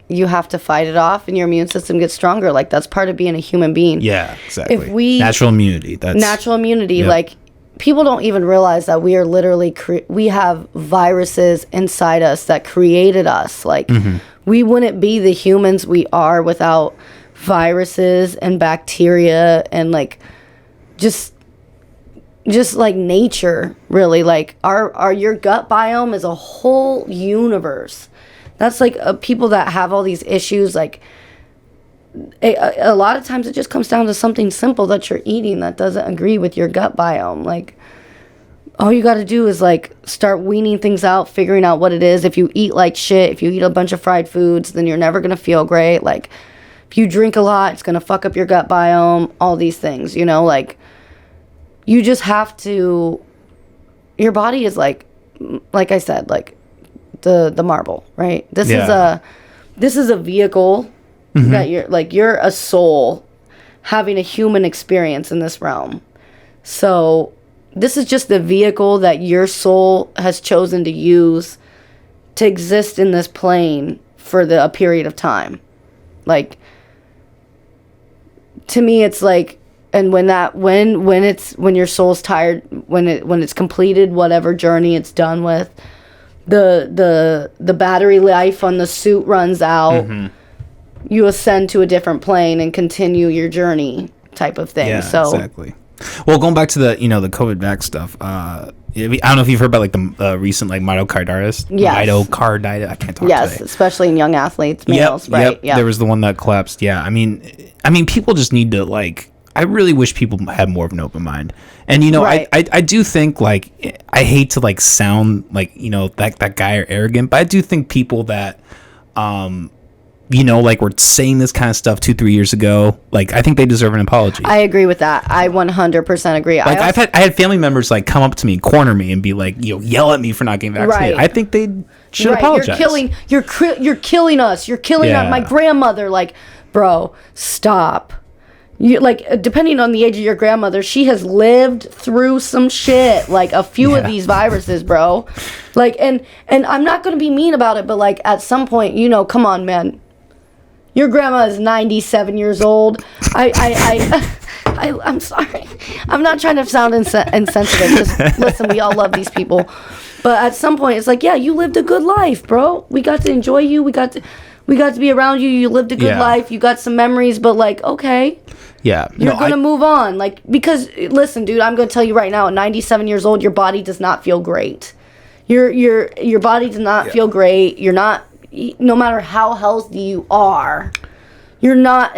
fight it off, and your immune system gets stronger. Like, that's part of being a human being.
Yeah, exactly.
Natural immunity.
Yep.
Like, people don't even realize that we are literally, we have viruses inside us that created us. Like, we wouldn't be the humans we are without viruses and bacteria and like, just like nature, really. Like your gut biome is a whole universe. That's like people that have all these issues, like a lot of times it just comes down to something simple that you're eating that doesn't agree with your gut biome. Like, all you got to do is like start weaning things out, figuring out what it is. If you eat like shit, if you eat a bunch of fried foods, then you're never going to feel great. Like, if you drink a lot, it's going to fuck up your gut biome, all these things, like, you just have to, your body is like I said, like the marble, right? This is a vehicle that you're a soul having a human experience in this realm. So this is just the vehicle that your soul has chosen to use to exist in this plane for a period of time. Like, to me, it's like, and when your soul's tired, when it's completed whatever journey it's done with, the battery life on the suit runs out, you ascend to a different plane and continue your journey, type of thing.
Yeah,
so
exactly. Well, going back to the the COVID vax stuff, I don't know if you've heard about like the recent like myocarditis.
Yes.
Myocarditis. I can't talk today.
Especially in young athletes, males, right?
Yep. Yeah. There was the one that collapsed. Yeah. I mean, people just need to like. I really wish people had more of an open mind. And, right. I do think, like, I hate to, like, sound like, that guy are arrogant, but I do think people that, like, were saying this kind of stuff 2-3 years ago, like, I think they deserve an apology.
I agree with that. I 100% agree.
Like, I had family members, like, come up to me and corner me and be like, yell at me for not getting vaccinated. Right. I think they should apologize.
You're killing us. You're killing my grandmother. Like, bro, stop. You like, depending on the age of your grandmother, she has lived through some shit, like a few of these viruses, bro. Like, and I'm not gonna be mean about it, but like at some point, you know, come on, man. Your grandma is 97 years old. I'm sorry. I'm not trying to sound insensitive. Just listen, we all love these people, but at some point, it's like, yeah, you lived a good life, bro. We got to enjoy you. We got to be around you. You lived a good life. You got some memories, but like, okay.
Yeah.
You're going to move on. Like, because listen, dude, I'm going to tell you right now, at 97 years old, your body does not feel great. Your body does not feel great. You're not, no matter how healthy you are, you're not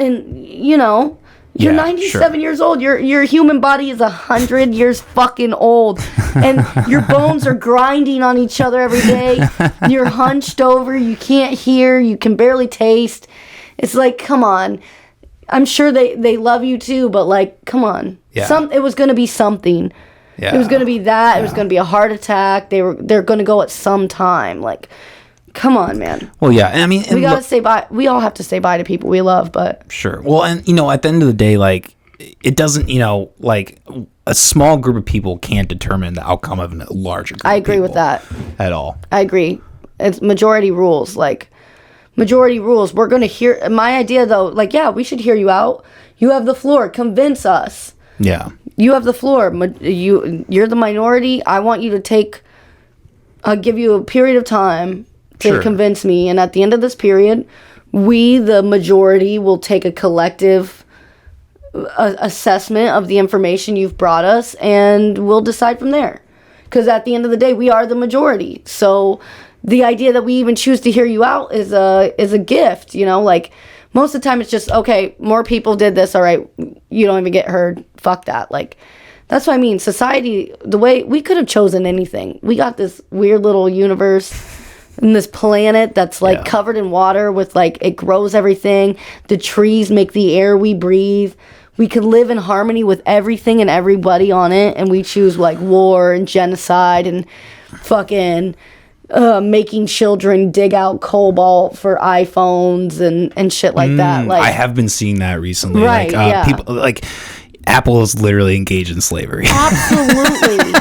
you're 97 years old. Your human body is 100 years fucking old. And your bones are grinding on each other every day. You're hunched over. You can't hear. You can barely taste. It's like, come on. I'm sure they love you too, but like, come on. Yeah. It was going to be something. Yeah. It was going to be that. Yeah. It was going to be a heart attack. They're going to go at some time. Like, come on, man.
Well, yeah. I mean,
we got to say bye. We all have to say bye to people we love, but.
Sure. Well, and, at the end of the day, like, it doesn't, like, a small group of people can't determine the outcome of a larger group
I agree with that.
At all.
I agree. It's majority rules. Like, majority rules. We're going to hear. My idea, though, like, yeah, we should hear you out. You have the floor. Convince us.
Yeah.
You have the floor. You're the minority. I want you to I'll give you a period of time to convince me. And at the end of this period, we, the majority, will take a collective assessment of the information you've brought us, and we'll decide from there. Because at the end of the day, we are the majority. So the idea that we even choose to hear you out is a gift, like most of the time it's just, okay, more people did this. All right. You don't even get heard. Fuck that. Like, that's what I mean. Society, the way we could have chosen anything. We got this weird little universe and this planet that's like covered in water with like, it grows everything. The trees make the air we breathe. We could live in harmony with everything and everybody on it. And we choose like war and genocide and fucking making children dig out cobalt for iPhones and shit like that. Like,
I have been seeing that recently.
Right,
people like Apple is literally engaged in slavery.
Absolutely.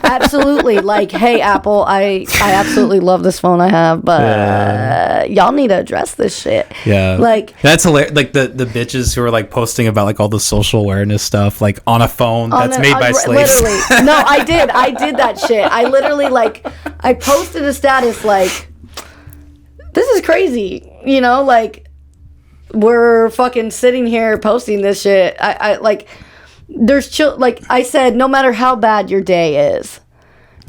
Absolutely. Like, hey, Apple, I absolutely love this phone I have, but y'all need to address this shit.
Yeah.
Like,
that's hilarious. Like the bitches who are like posting about like all the social awareness stuff, like on a phone that's made by slaves.
Literally. No, I did that shit. I literally I posted a status like, this is crazy. Like, we're fucking sitting here posting this shit. I like, there's like I said, no matter how bad your day is,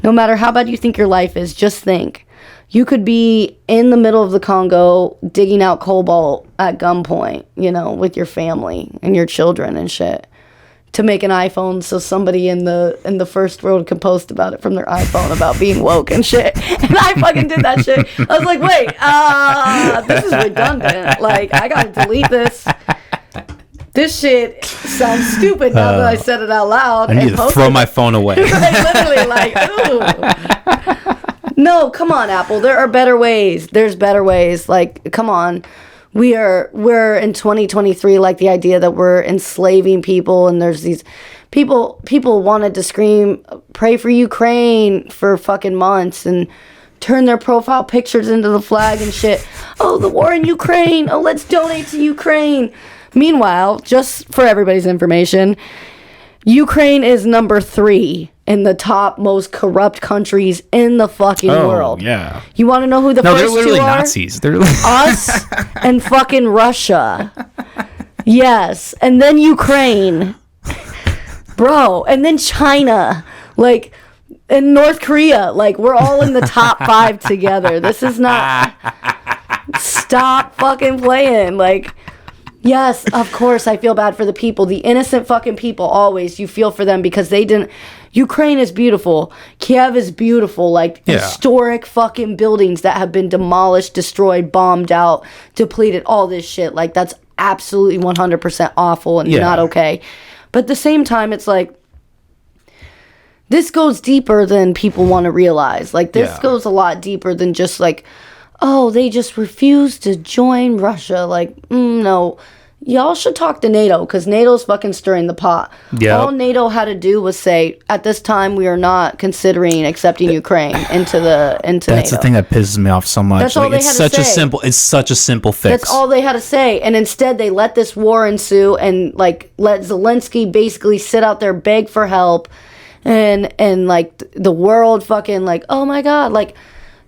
no matter how bad you think your life is, just think you could be in the middle of the Congo digging out cobalt at gunpoint, with your family and your children and shit, to make an iPhone so somebody in the first world can post about it from their iPhone about being woke and shit. And I fucking did that shit. I was like, wait, this is redundant. Like, I gotta delete this. This shit sounds stupid now that I said it out loud.
I need to throw my phone away.
Literally, like, ooh. No, come on, Apple. There are better ways. There's better ways. Like, come on. We're in 2023, like the idea that we're enslaving people, and there's these people wanted to scream, pray for Ukraine for fucking months, and turn their profile pictures into the flag and shit. Oh, the war in Ukraine. Oh, let's donate to Ukraine. Meanwhile, just for everybody's information, Ukraine is number 3 in the top most corrupt countries in the fucking world.
Yeah.
You want to know who the first two are?
No, they're literally Nazis. They're
us and fucking Russia. Yes. And then Ukraine. Bro. And then China. Like, and North Korea. Like, we're all in the top 5 together. This is not... Stop fucking playing. Like... Yes, of course, I feel bad for the people. The innocent fucking people, always. You feel for them because they didn't... Ukraine is beautiful. Kiev is beautiful. Like, historic fucking buildings that have been demolished, destroyed, bombed out, depleted, all this shit. Like, that's absolutely 100% awful and not okay. But at the same time, it's like... This goes deeper than people want to realize. Like, this goes a lot deeper than just like... Oh, they just refused to join Russia. Like, no. y'all should talk to NATO because NATO's fucking stirring the pot.
Yep.
All NATO had to do was say, at this time, we are not considering accepting Ukraine into NATO.
That's the thing that pisses me off so much.
That's all they
it's
had to
such
say.
it's such a simple fix.
That's all they had to say. And instead, they let this war ensue and, like, let Zelensky basically sit out there, beg for help. And like, the world fucking, like, oh my God. Like,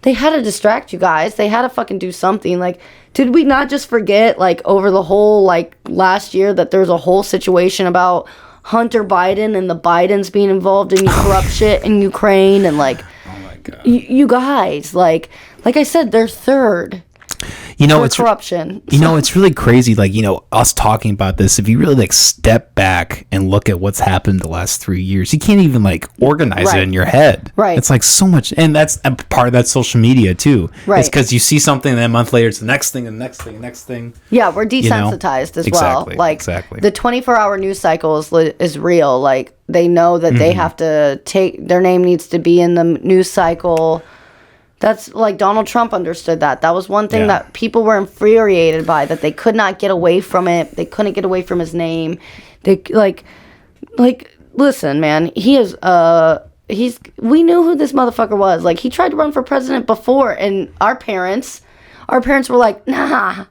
they had to distract you guys. They had to fucking do something. Like, did we not just forget, like, over the whole, like, last year that there's a whole situation about Hunter Biden and the Bidens being involved in corrupt shit in Ukraine and, like,
oh my God.
You guys, like I said, they're third.
It's
corruption.
It's really crazy. Like, us talking about this, if you really like step back and look at what's happened the last 3 years, you can't even like organize it in your head.
Right.
It's like so much. And that's a part of that social media too.
Right.
It's because you see something and then a month later it's the next thing and the next thing and next thing.
Yeah, we're desensitized as
Exactly,
well. Like,
exactly.
the 24-hour news cycle is real. Like, they know that they have to their name needs to be in the news cycle. That's like Donald Trump understood that. That was one thing that people were infuriated by, that they could not get away from it. They couldn't get away from his name. They like listen, man, he is we knew who this motherfucker was. Like, he tried to run for president before, and our parents were like, nah.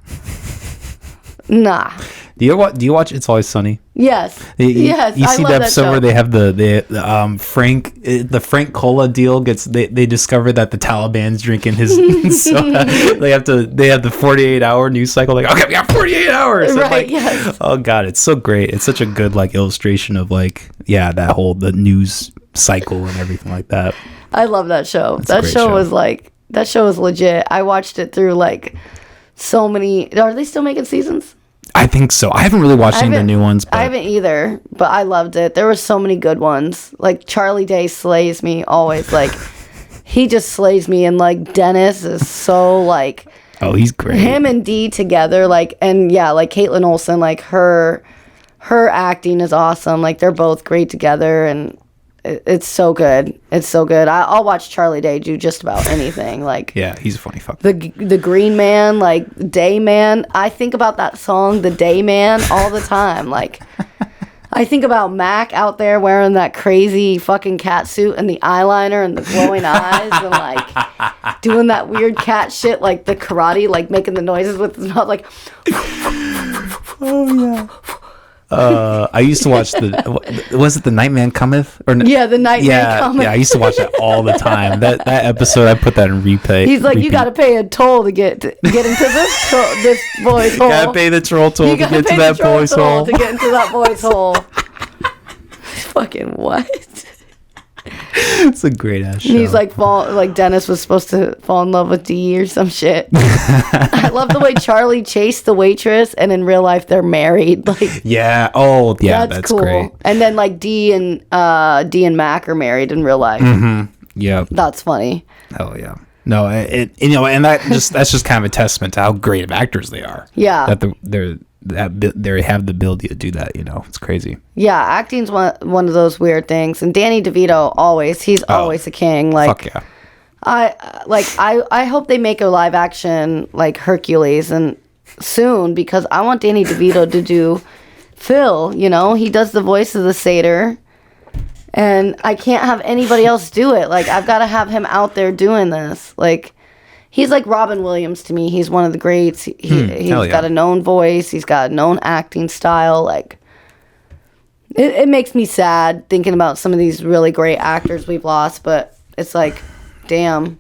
Do you watch It's Always Sunny?
Yes. Yes.
You
I
see
love
the
that
episode
show.
where they have the Frank Cola deal gets they discover that the Taliban's drinking his soda. They have the 48-hour news cycle. Like, okay, we got 48 hours.
Right.
Like,
yes.
oh God, it's so great. It's such a good like illustration of like that whole the news cycle and everything like that.
I love that show.
It's a
That
great
show
show.
was like, that show was legit. I watched it through like so many. Are they still making seasons?
I think so. I haven't really watched any of the new ones. But
I haven't either, but I loved it. There were so many good ones. Like, Charlie Day slays me always. Like, he just slays me. And like, Dennis is so like,
oh, he's great.
him and Dee together. Like, and yeah, like Caitlin Olsen, like her acting is awesome. Like, they're both great together, and it's so good. It's so good. I'll watch Charlie Day do just about anything. Like,
Yeah, he's a funny fuck.
the Green Man, like Day Man. I think about that song, The Day Man, all the time. Like, I think about Mac out there wearing that crazy fucking cat suit and the eyeliner and the glowing eyes and like doing that weird cat shit, like the karate, like making the noises with his mouth, like.
Oh yeah. I used to watch was it The Nightman Cometh?
Yeah, The Nightman Cometh.
Yeah, I used to watch that all the time. That episode, I put that in replay.
He's like, you got to pay a toll to get into this boy's hole.
Gotta pay the troll toll to
gotta
get to
pay
that
the troll
boy's
toll
hole.
to get into that boy's hole. Fucking what?
It's a great ass show.
And he's like, Dennis was supposed to fall in love with Dee or some shit. I love the way Charlie chased the waitress, and in real life they're married. Like,
yeah. Oh, yeah. That's
cool.
great.
And then like Dee and Mac are married in real life.
Yeah.
That's funny.
Hell yeah. No, and that's just kind of a testament to how great of actors they are.
Yeah.
That they have the ability to do that. It's crazy.
Yeah, acting's one of those weird things. And Danny DeVito he's always a king. Like,
Fuck yeah.
I hope they make a live action like Hercules and soon, because I want Danny DeVito to do Phil. He does the voice of the satyr, and I can't have anybody else do it. Like, I've got to have him out there doing this. Like, he's like Robin Williams to me. He's one of the greats. He's got a known voice. He's got a known acting style. Like, it makes me sad thinking about some of these really great actors we've lost, but it's like, damn.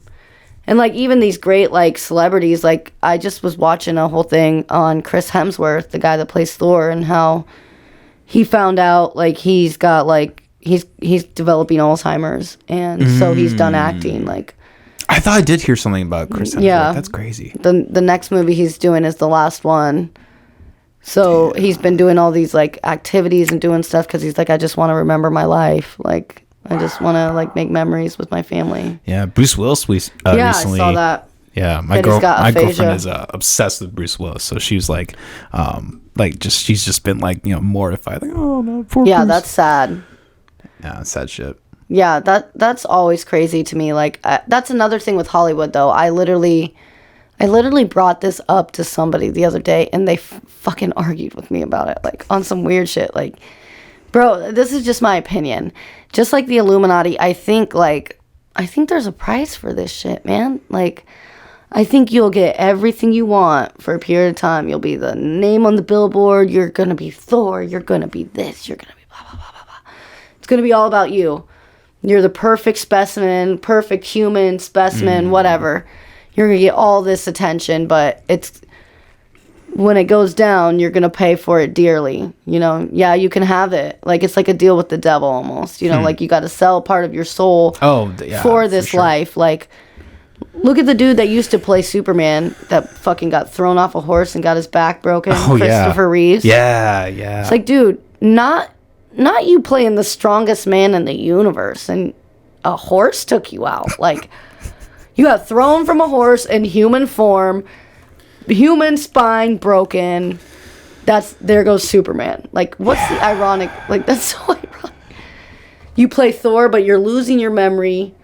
And like, even these great like celebrities, like I just was watching a whole thing on Chris Hemsworth, the guy that plays Thor, and how he found out like he's got like he's developing Alzheimer's, and so he's done acting. Like,
I thought I did hear something about Chris Hemsworth.
Yeah.
That's crazy.
the next movie he's doing is the last one. So he's been doing all these like activities and doing stuff because he's like, I just want to remember my life. Like, I just want to like make memories with my family.
Yeah, Bruce Willis recently.
I saw that.
Yeah, my
That he's got aphasia.
girlfriend is obsessed with Bruce Willis, so she was like she's just been like mortified, like, oh no, poor
Yeah,
Bruce.
that's sad.
Yeah, sad shit.
Yeah, that's always crazy to me. Like, that's another thing with Hollywood, though. I I literally brought this up to somebody the other day, and they fucking argued with me about it, like, on some weird shit. Like, bro, this is just my opinion. Just like the Illuminati, I think there's a price for this shit, man. Like, I think you'll get everything you want for a period of time. You'll be the name on the billboard. You're going to be Thor. You're going to be this. You're going to be blah, blah, blah, blah, blah. It's going to be all about you. You're the perfect specimen, perfect human specimen, whatever. You're going to get all this attention, but when it goes down, you're going to pay for it dearly. You know, yeah, you can have it. Like, it's like a deal with the devil almost. You know, like, you got to sell part of your soul for this life. Like, look at the dude that used to play Superman that fucking got thrown off a horse and got his back broken. Christopher Reeves.
Yeah.
It's like, dude, not you playing the strongest man in the universe and a horse took you out. Like, you got thrown from a horse in human form, human spine broken. There goes Superman. Like, what's the ironic? Like, that's so ironic. You play Thor, but you're losing your memory.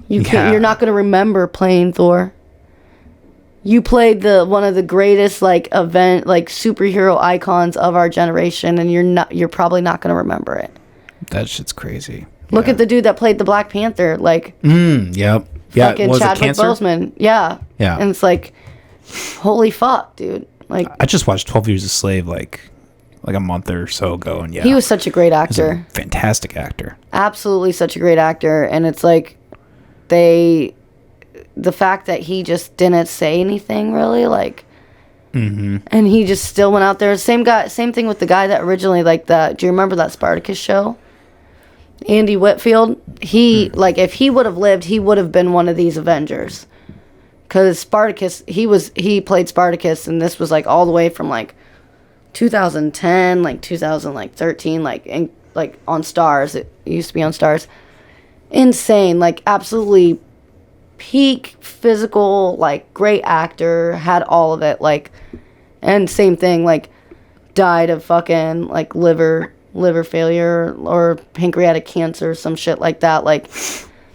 You're not going to remember playing Thor. You played one of the greatest superhero icons of our generation, and you're probably not going to remember it.
That shit's crazy.
Look at the dude that played the Black Panther, like
yep. Yeah,
fucking Chadwick Boseman. Yeah. And it's like, holy fuck, dude. Like,
I just watched 12 Years a Slave like a month or so ago, and
he was such a great actor.
Fantastic actor.
Absolutely such a great actor, and it's like the fact that he just didn't say anything really, like, and he just still went out there. Same thing with the guy that originally, like, do you remember that Spartacus show? Andy Whitfield. He like, if he would have lived, he would have been one of these Avengers. Because Spartacus, he played Spartacus, and this was like all the way from like 2010, like 2013, like on Stars. It used to be on Stars. Insane, like absolutely peak physical, like great actor, had all of it, like, and same thing, like died of fucking like liver failure or pancreatic cancer, some shit like that, like.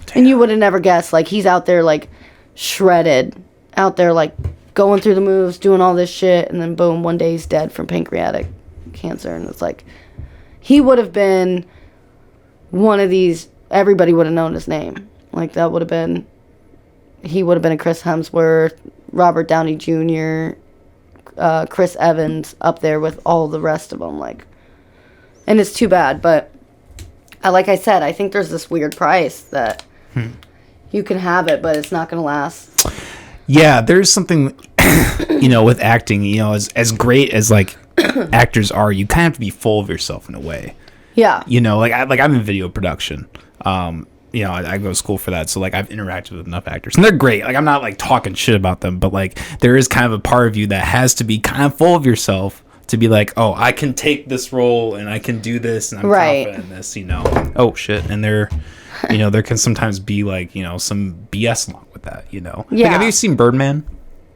Damn. And you would have never guessed, like, he's out there like shredded, out there like going through the moves, doing all this shit, and then boom, one day he's dead from pancreatic cancer. And it's like, he would have been one of these, everybody would have known his name. Like, that would have been, he would have been a Chris Hemsworth, Robert Downey Jr., Chris Evans, up there with all the rest of them, like. And it's too bad, but like I said, I think there's this weird price that you can have it, but it's not going to last.
Yeah, there's something, with acting, as great as like actors are, you kind of have to be full of yourself in a way.
Yeah.
I'm in video production. I go to school for that, so like I've interacted with enough actors, and they're great. Like, I'm not like talking shit about them, but like there is kind of a part of you that has to be kind of full of yourself to be like, oh, I can take this role and I can do this and I'm confident in this, Oh shit. And there can sometimes be like, some BS along with that, Yeah. Like, have you seen Birdman?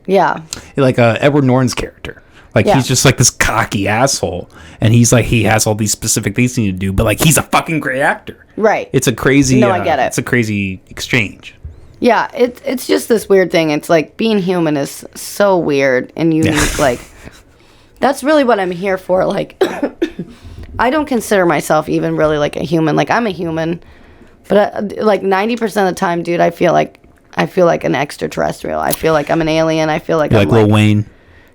Yeah.
Like Edward Norton's character. Like, he's just like this cocky asshole, and he's like, he has all these specific things he needs to do, but like, he's a fucking great actor.
Right.
It's a crazy,
I get it.
It's a crazy exchange.
Yeah. It's just this weird thing. It's like, being human is so weird and unique. Like, that's really what I'm here for. Like, I don't consider myself even really like a human. Like, I'm a human, but like 90% of the time, dude, I feel like an extraterrestrial. I feel like I'm an alien. I feel like
You're I'm like Lil Wayne.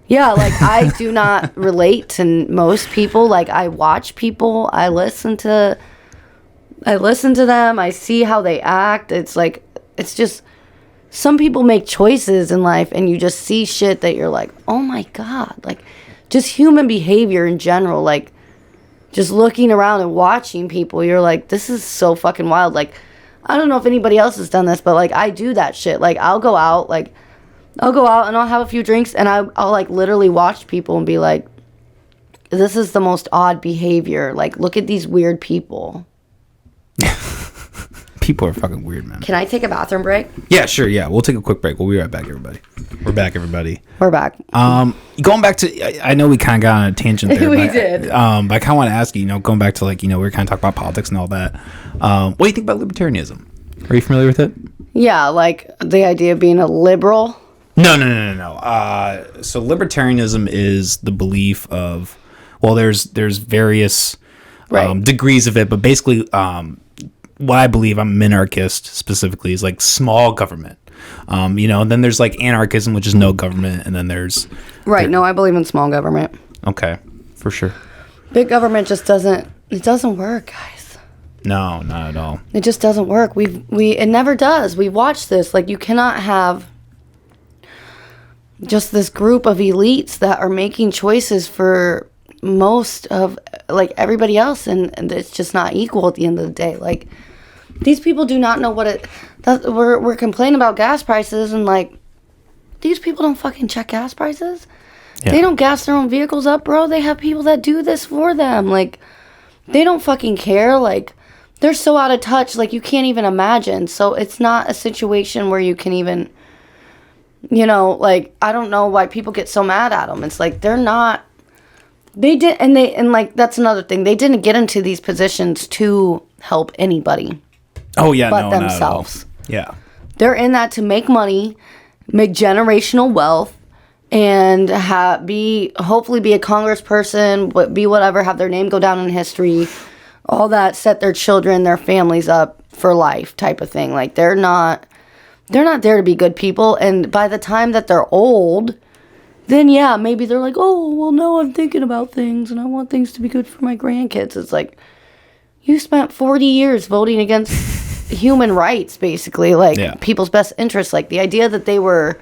Yeah, like, I do not relate to most people. Like, I watch people. I listen to them. I see how they act. It's like, it's just, some people make choices in life, and you just see shit that you're like, oh my God, like, just human behavior in general, like, just looking around and watching people, you're like, this is so fucking wild. Like, I don't know if anybody else has done this, but like, I do that shit. Like, I'll go out and I'll have a few drinks, and I'll like literally watch people and be like, this is the most odd behavior. Like, look at these weird people.
People are fucking weird, man.
Can I take a bathroom break?
Yeah, sure. Yeah, we'll take a quick break. We'll be right back, everybody. We're back, everybody.
We're back.
Going back to, I know we kind of got on a tangent there.
We did.
But I kind of want to ask you, going back to like, we were kind of talking about politics and all that. What do you think about libertarianism? Are you familiar with it?
Yeah, like the idea of being a liberal.
No. So libertarianism is the belief of, well, there's various degrees of it, but basically, what I believe, I'm a minarchist specifically, is like small government. And then there's like anarchism, which is no government, and then there's
No, I believe in small government.
Okay, for sure.
Big government just doesn't work, guys.
No, not at all.
It just doesn't work. It never does. We've watched this. Like, you cannot have just this group of elites that are making choices for most of like everybody else, and it's just not equal at the end of the day. Like, these people do not know what it. We're complaining about gas prices, and like, these people don't fucking check gas prices. Yeah. They don't gas their own vehicles up, bro. They have people that do this for them. Like, they don't fucking care. Like, they're so out of touch. Like, you can't even imagine. So it's not a situation where you can even, like, I don't know why people get so mad at them. It's like, they're not. And like, that's another thing. They didn't get into these positions to help anybody.
Oh yeah,
but themselves.
Yeah,
they're in that to make money, make generational wealth, and hopefully be a congressperson, be whatever, have their name go down in history, all that, set their children, their families up for life type of thing. Like, they're not there to be good people. And by the time that they're old, then yeah, maybe they're like, oh, well, no, I'm thinking about things and I want things to be good for my grandkids. It's like, you spent 40 years voting against human rights, basically, like people's best interests. Like, the idea that they were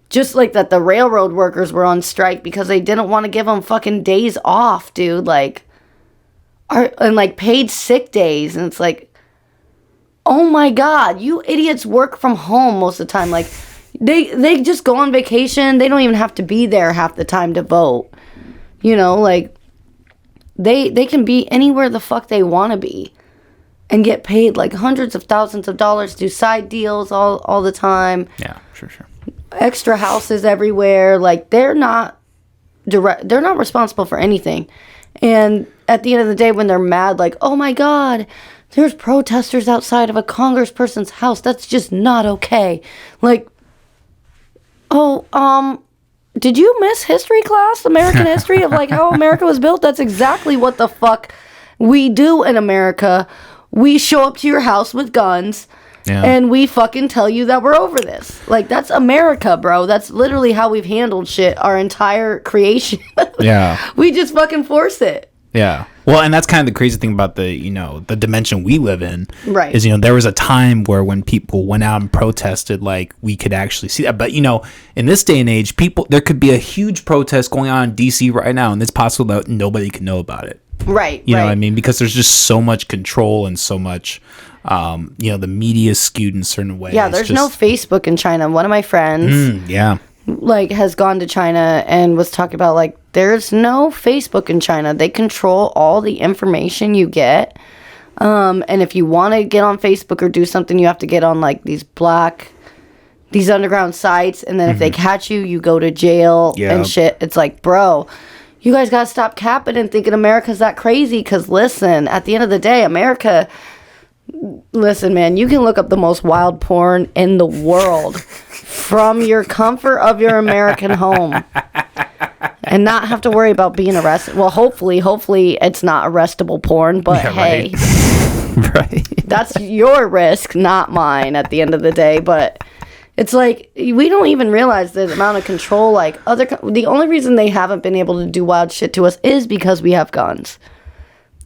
just like that, the railroad workers were on strike because they didn't want to give them fucking days off, dude. Like, and like paid sick days. And it's like, oh my God, you idiots work from home most of the time. Like, they just go on vacation. They don't even have to be there half the time to vote. Like, they can be anywhere the fuck they want to be and get paid like hundreds of thousands of dollars, do side deals all the time.
Yeah, sure.
Extra houses everywhere. Like, they're not responsible for anything. And at the end of the day, when they're mad, like, oh my God, there's protesters outside of a congressperson's house. That's just not okay. Like, did you miss history class? American history of like how America was built? That's exactly what the fuck we do in America. We show up to your house with guns. Yeah. And we fucking tell you that we're over this. Like, that's America, bro. That's literally how we've handled shit our entire creation.
Yeah.
We just fucking force it.
Yeah. Well, and that's kind of the crazy thing about the dimension we live in.
Right.
Is, there was a time where when people went out and protested, like, we could actually see that. But, in this day and age, there could be a huge protest going on in D.C. right now, and it's possible that nobody can know about it.
Right.
You know what I mean? Because there's just so much control and so much, the media is skewed in a certain way.
Yeah, there's no Facebook in China. One of my friends, has gone to China and was talking about, like, there's no Facebook in China. They control all the information you get. And if you want to get on Facebook or do something, you have to get on, like, these underground sites. And then if they catch you, you go to jail and shit. It's like, bro, you guys got to stop capping and thinking America's that crazy. Because, listen, at the end of the day, listen, man, you can look up the most wild porn in the world from your comfort of your American home and not have to worry about being arrested. Well, hopefully it's not arrestable porn, but hey,
right.
That's your risk, not mine at the end of the day. But it's like, we don't even realize the amount of control, like, the only reason they haven't been able to do wild shit to us is because we have guns.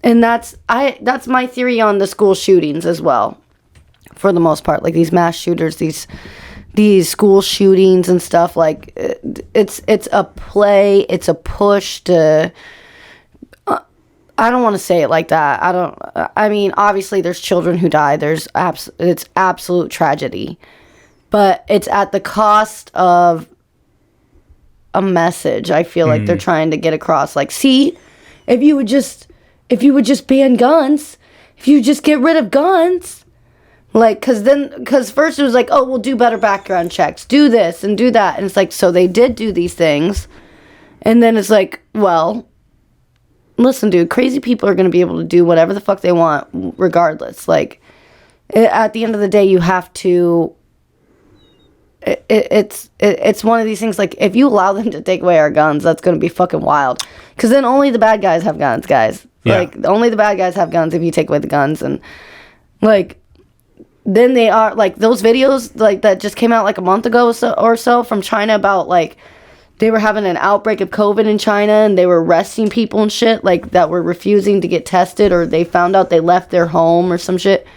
And that's my theory on the school shootings as well, for the most part. Like, these mass shooters, these school shootings and stuff, like, it's a play, it's a push to, I don't want to say it like that. I mean, obviously there's children who die. It's absolute tragedy. But it's at the cost of a message. I feel like they're trying to get across. Like, see, if you would just ban guns, if you just get rid of guns, like, because first it was like, oh, we'll do better background checks, do this and do that. And it's like, so they did do these things. And then it's like, well, listen, dude, crazy people are going to be able to do whatever the fuck they want regardless. Like, at the end of the day, you have to, it's one of these things, like, if you allow them to take away our guns, that's going to be fucking wild. Because then only the bad guys have guns, guys.
Yeah.
Like, only the bad guys have guns if you take away the guns. And, like, then they are, like, those videos, like, that just came out, like, a month ago or so from China about, like, they were having an outbreak of COVID in China, and they were arresting people and shit, like, that were refusing to get tested, or they found out they left their home or some shit.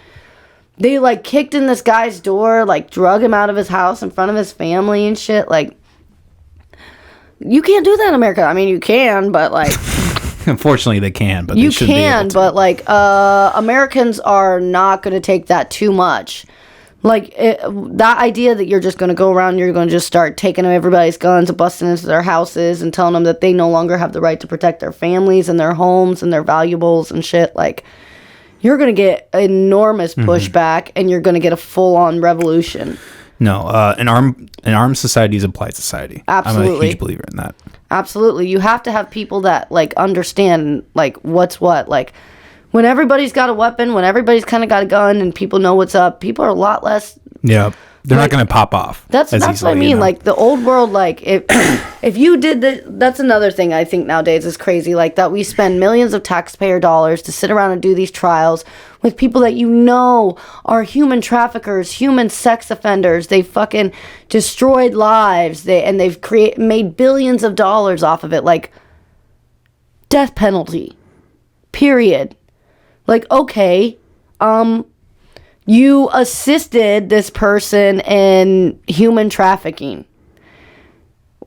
They, like, kicked in this guy's door, like, drug him out of his house in front of his family and shit. Like, you can't do that in America. I mean, you can, but, like...
Unfortunately, they can, but
you
they shouldn't be
can,
able to.
but, like, Americans are not going to take that too much. Like, that idea that you're just going to go around, you're going to just start taking everybody's guns and busting into their houses and telling them that they no longer have the right to protect their families and their homes and their valuables and shit, like... You're going to get enormous pushback, and you're going to get a full-on revolution.
No, an armed society is a polite society.
Absolutely.
I'm a huge believer in that.
Absolutely. You have to have people that, like, understand, like, what's what. Like, when everybody's got a weapon, when everybody's kind of got a gun, and people know what's up, people are a lot less...
Yeah. They're
like,
not going to pop off.
That's what I mean. You know? Like, the old world, like, if you did that's another thing I think nowadays is crazy. Like, that we spend millions of taxpayer dollars to sit around and do these trials with people that you know are human traffickers, human sex offenders. They fucking destroyed lives. They've made billions of dollars off of it. Like, death penalty. Period. Like, okay, you assisted this person in human trafficking.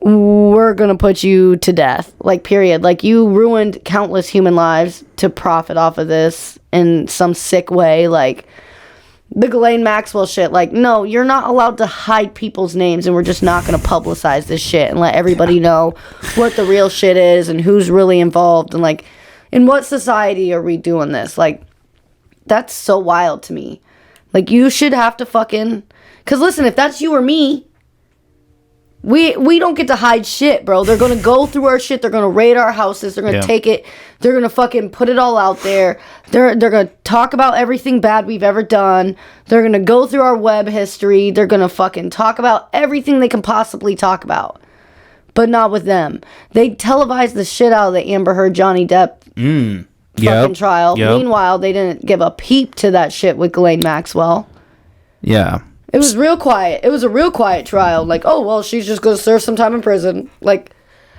We're going to put you to death. Like, period. Like, you ruined countless human lives to profit off of this in some sick way. Like, the Ghislaine Maxwell shit. Like, no, you're not allowed to hide people's names, and we're just not going to publicize this shit and let everybody know what the real shit is and who's really involved. And, like, in what society are we doing this? Like, that's so wild to me. Like, you should have to fucking... Because, listen, if that's you or me, we don't get to hide shit, bro. They're going to go through our shit. They're going to raid our houses. They're going to take it. They're going to fucking put it all out there. They're going to talk about everything bad we've ever done. They're going to go through our web history. They're going to fucking talk about everything they can possibly talk about. But not with them. They televised the shit out of the Amber Heard, Johnny Depp fucking trial.
Yep.
Meanwhile, they didn't give a peep to that shit with Ghislaine Maxwell.
Yeah.
It was real quiet. It was a real quiet trial. Like, oh, well, she's just going to serve some time in prison. Like,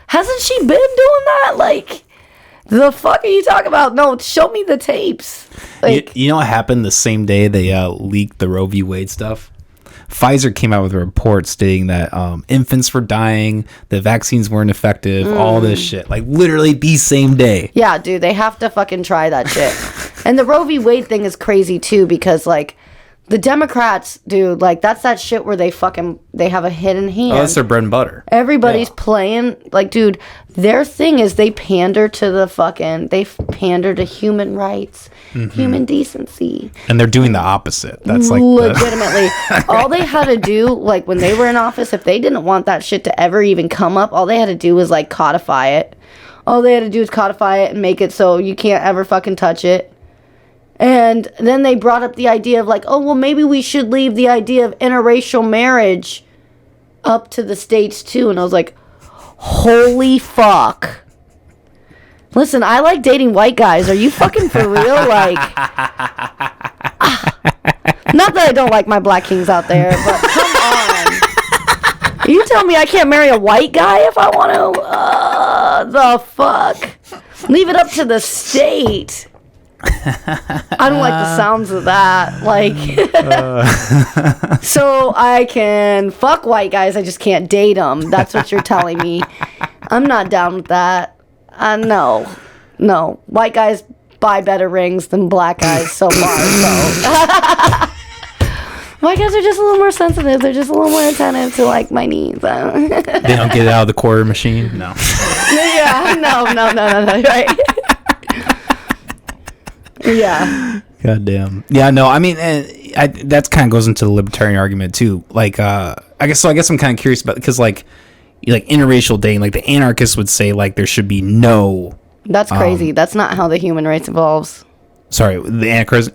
hasn't she been doing that? Like, the fuck are you talking about? No, show me the tapes. Like,
you know what happened the same day they leaked the Roe v. Wade stuff? Pfizer came out with a report stating that infants were dying, the vaccines weren't effective, all this shit. Like, literally the same day.
Yeah, dude, they have to fucking try that shit. And the Roe v. Wade thing is crazy, too, because, like, the Democrats, dude, like, that's that shit where they have a hidden hand.
Oh, that's their bread and butter.
Everybody's playing, like, dude, their thing is they pander to human rights, human decency.
And they're doing the opposite. That's like
legitimately. All they had to do, like, when they were in office, if they didn't want that shit to ever even come up, all they had to do was, like, codify it. All they had to do is codify it and make it so you can't ever fucking touch it. And then they brought up the idea of, like, oh, well, maybe we should leave the idea of interracial marriage up to the states, too. And I was like, holy fuck. Listen, I like dating white guys. Are you fucking for real? Like, not that I don't like my black kings out there, but come on. You tell me I can't marry a white guy if I want to? The fuck? Leave it up to the state. I don't like the sounds of that. Like, so I can fuck white guys, I just can't date them. That's what you're telling me. I'm not down with that. No. White guys buy better rings than black guys so far. So white guys are just a little more sensitive. They're just a little more attentive to, like, my needs.
they don't get it out of the quarter machine. No.
Yeah. No. Right. Yeah.
Goddamn. Yeah. No. I mean, that kind of goes into the libertarian argument too. Like, I guess I'm kind of curious about, because like interracial dating, like the anarchists would say, like, there should be no.
That's crazy. That's not how the human race evolves.
Sorry, the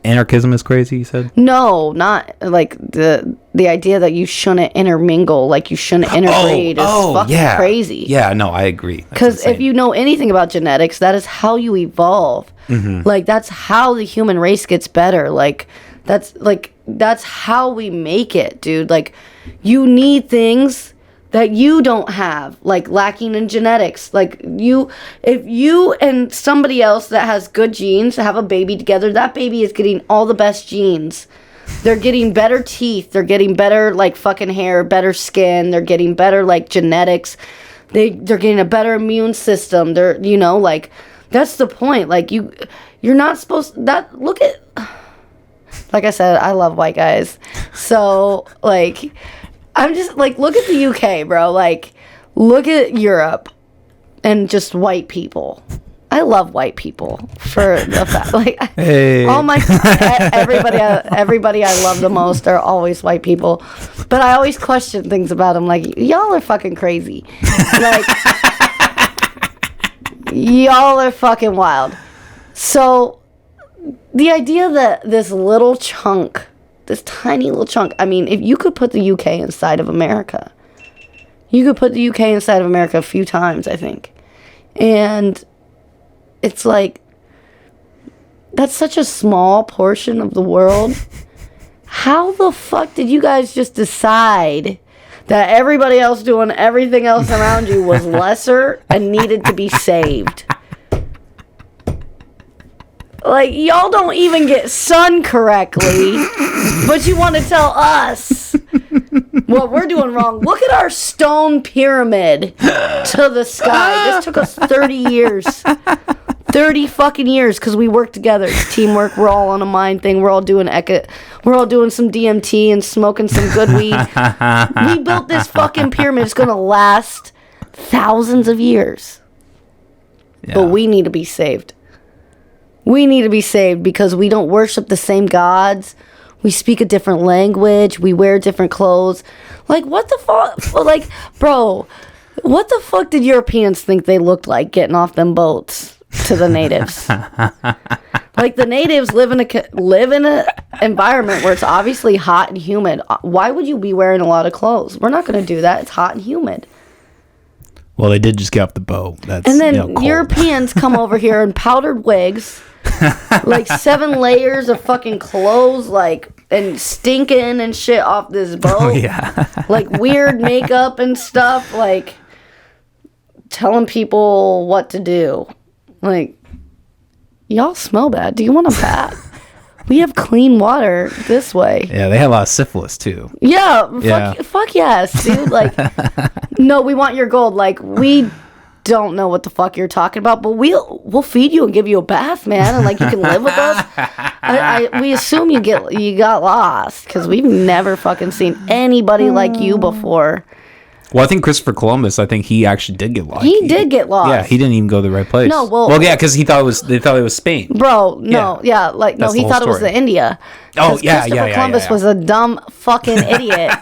anarchism is crazy, you said?
No, not like the idea that you shouldn't intermingle, like you shouldn't interbreed is fucking crazy.
Yeah, no, I agree.
Because if you know anything about genetics, that is how you evolve. Like, that's how the human race gets better. That's how we make it, dude. Like, you need things that you don't have, like lacking in genetics. Like, if you and somebody else that has good genes have a baby together, that baby is getting all the best genes. They're getting better teeth. They're getting better, like, fucking hair, better skin. They're getting better, like, genetics. They're getting a better immune system. They're, like, that's the point. Like, you're not supposed look at, like I said, I love white guys. So, like, I'm just, like, look at the UK, bro. Like, look at Europe and just white people. I love white people for the fact, like,
hey.
all my, everybody I love the most are always white people. But I always question things about them. Like, y'all are fucking crazy. Like, y'all are fucking wild. So, the idea that this little chunk, this tiny little chunk, I mean, if you could put the UK inside of America, you could put the UK inside of America a few times, I think. And it's like, that's such a small portion of the world. How the fuck did you guys just decide that everybody else doing everything else around you was lesser and needed to be saved? Like, y'all don't even get sun correctly, but you want to tell us what we're doing wrong. Look at our stone pyramid to the sky. This took us 30 years. 30 fucking years, because we work together. It's teamwork. We're all on a mind thing. We're all doing we're all doing some DMT and smoking some good weed. We built this fucking pyramid. It's going to last thousands of years. Yeah. But we need to be saved. We need to be saved because we don't worship the same gods. We speak a different language. We wear different clothes. Like, what the fuck? Like, bro, what the fuck did Europeans think they looked like getting off them boats to the natives? Like, the natives live in a environment where it's obviously hot and humid. Why would you be wearing a lot of clothes? We're not going to do that. It's hot and humid.
Well, they did just get off the boat. That's,
and then Europeans come over here in powdered wigs, like 7 layers of fucking clothes, like, and stinking and shit off this boat.
Oh, yeah.
Like, weird makeup and stuff, like, telling people what to do. Like, y'all smell bad. Do you want a bath? We have clean water this way.
Yeah, they had a lot of syphilis, too.
Yeah. Fuck yes, dude. Like, no, we want your gold. Like, we don't know what the fuck you're talking about, but we'll feed you and give you a bath, man, and, like, you can live with us. We assume you got lost, because we've never fucking seen anybody like you before.
Well, I think Christopher Columbus, I think he actually did get lost.
He did get lost.
Yeah, he didn't even go to the right place.
No,
yeah, because they thought it was Spain.
Bro, no, yeah, like, no, he thought it was the India.
Oh, yeah,
Christopher Columbus was a dumb fucking idiot.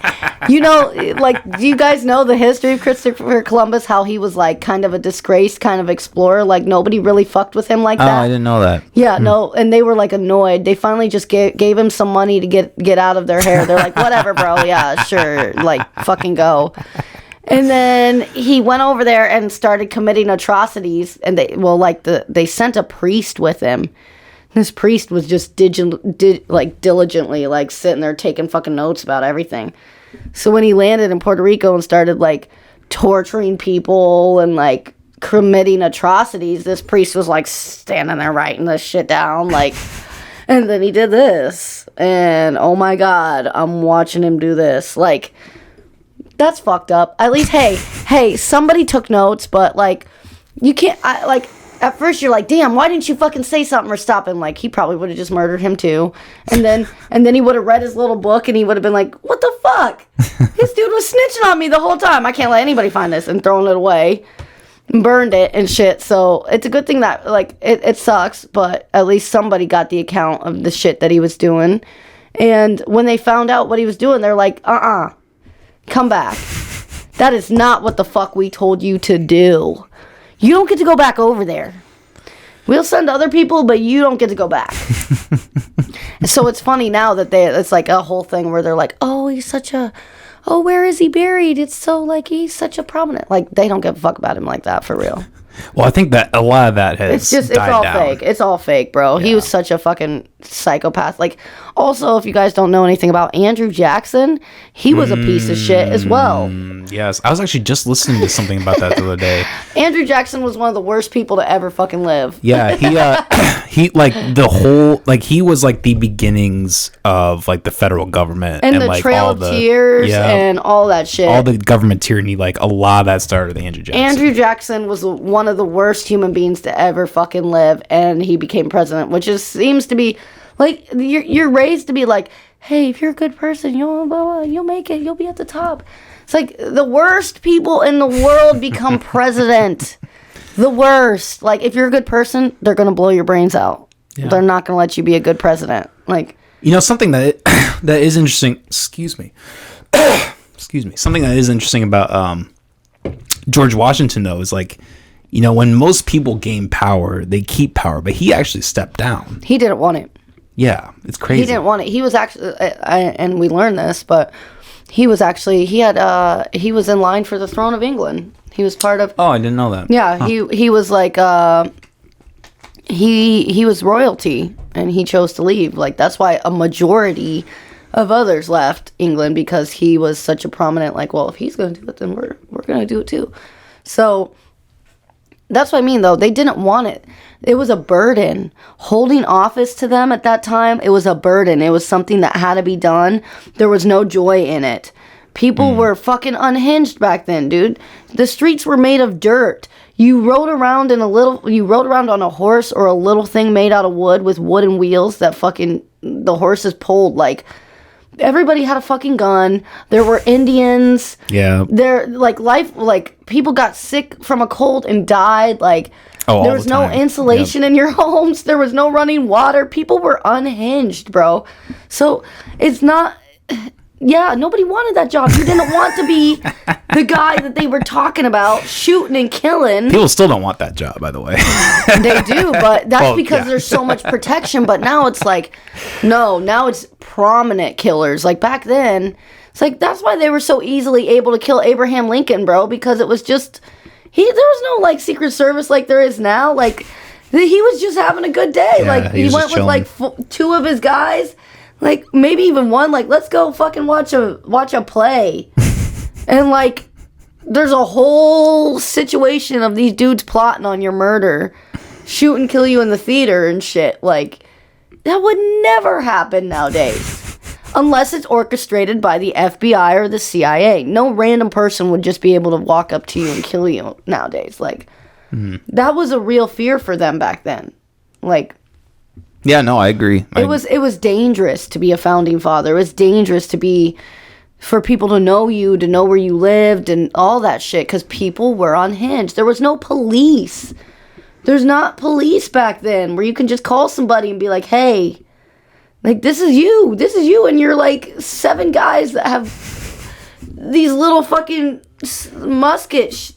You know, like, do you guys know the history of Christopher Columbus? How he was, like, kind of a disgraced kind of explorer. Like, nobody really fucked with him like that.
Oh, I didn't know that.
Yeah, no, and they were, like, annoyed. They finally just gave him some money to get out of their hair. They're like, whatever, bro, yeah, sure, like, fucking go. And then he went over there and started committing atrocities. And they sent a priest with him. This priest was just diligently, like, sitting there taking fucking notes about everything. So when he landed in Puerto Rico and started, like, torturing people and, like, committing atrocities, this priest was, like, standing there writing this shit down, like, and then he did this. And, oh my God, I'm watching him do this. Like, that's fucked up. At least, hey, somebody took notes, but, like, you can't, at first you're like, damn, why didn't you fucking say something or stop him? Like, he probably would have just murdered him too. And then he would have read his little book and he would have been like, what the fuck? This dude was snitching on me the whole time. I can't let anybody find this, and throwing it away. And burned it and shit. So it's a good thing that, like, it sucks, but at least somebody got the account of the shit that he was doing. And when they found out what he was doing, they're like, come back. That is not what the fuck we told you to do. You don't get to go back over there. We'll send other people, but you don't get to go back. So it's funny now that it's like a whole thing where they're like, oh, where is he buried? It's so like, he's such a prominent, like they don't give a fuck about him like that for real.
Well, I think that a lot of that has
It's all fake. It's all fake, bro. Yeah. He was such a fucking psychopath. Like, also, if you guys don't know anything about Andrew Jackson, he was a piece of shit as well.
Yes. I was actually just listening to something about that the other day.
Andrew Jackson was one of the worst people to ever fucking live.
Yeah, he like the whole, like he was like the beginnings of like the federal government.
And the
like
Trail of Tears and all that shit.
All the government tyranny, like a lot of that started with Andrew Jackson.
Andrew Jackson was one of the worst human beings to ever fucking live, and he became president, which seems to be like you're raised to be like, hey, if you're a good person, you'll make it, you'll be at the top. It's like the worst people in the world become president. The worst. Like, if you're a good person, they're gonna blow your brains out. Yeah. They're not gonna let you be a good president. Like,
something that is interesting. Excuse me. Something that is interesting about George Washington, though, is like, when most people gain power, they keep power, but he actually stepped down.
He didn't want it.
Yeah, it's crazy.
He didn't want it. He was actually, and we learned this, but he was actually, he was in line for the throne of England. He was part of.
Oh, I didn't know that.
Yeah, huh. He was like, he was royalty, and he chose to leave. Like, that's why a majority of others left England, because he was such a prominent, like, well, if he's going to do it, then we're going to do it too. So that's what I mean, though. They didn't want it. It was a burden. Holding office to them at that time, it was a burden. It was something that had to be done. There was no joy in it. People were fucking unhinged back then, dude. The streets were made of dirt. You rode around on a horse or a little thing made out of wood with wooden wheels that fucking the horses pulled. Like, everybody had a fucking gun. There were Indians.
Yeah.
People got sick from a cold and died. Like, there was no insulation in your homes. There was no running water. People were unhinged, bro. So it's not. Yeah, nobody wanted that job. You didn't want to be the guy that they were talking about, shooting and killing.
People still don't want that job, by the way.
They do, but that's because there's so much protection. But now it's like, no, now it's prominent killers. Like, back then, it's like, that's why they were so easily able to kill Abraham Lincoln, bro, because it was just, there was no, like, Secret Service like there is now. Like, he was just having a good day.
Yeah,
like, he went with, like, two of his guys. Like, maybe even one, like, let's go fucking watch a play. And, like, there's a whole situation of these dudes plotting on your murder, shoot and kill you in the theater and shit. Like, that would never happen nowadays. Unless it's orchestrated by the FBI or the CIA. No random person would just be able to walk up to you and kill you nowadays. Like, that was a real fear for them back then. Like,
yeah, no, I agree.
It was dangerous to be a founding father. It was dangerous for people to know you, to know where you lived and all that shit, because people were unhinged. There was no police. There's not police back then where you can just call somebody and be like, hey, like, this is you, and you're like 7 guys that have these little fucking muskets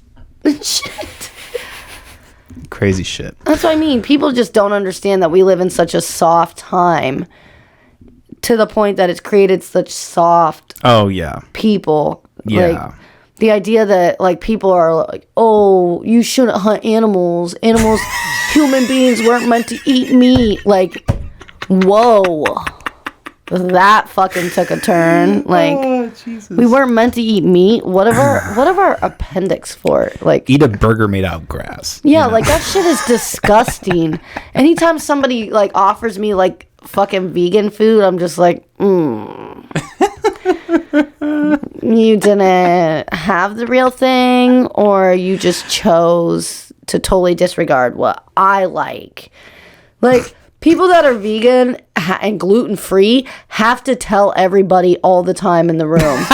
shit.
Crazy shit.
That's what I mean. People just don't understand that we live in such a soft time, to the point that it's created such soft people.
Yeah.
Like, the idea that, like, people are like, oh, you shouldn't hunt animals. Human beings weren't meant to eat meat. Like, whoa. That fucking took a turn. Like, we weren't meant to eat meat. What of our appendix for? Like,
eat a burger made out of grass.
Yeah, like, that shit is disgusting. Anytime somebody, like, offers me, like, fucking vegan food, I'm just like, you didn't have the real thing, or you just chose to totally disregard what I like. Like, people that are vegan and gluten-free have to tell everybody all the time in the room.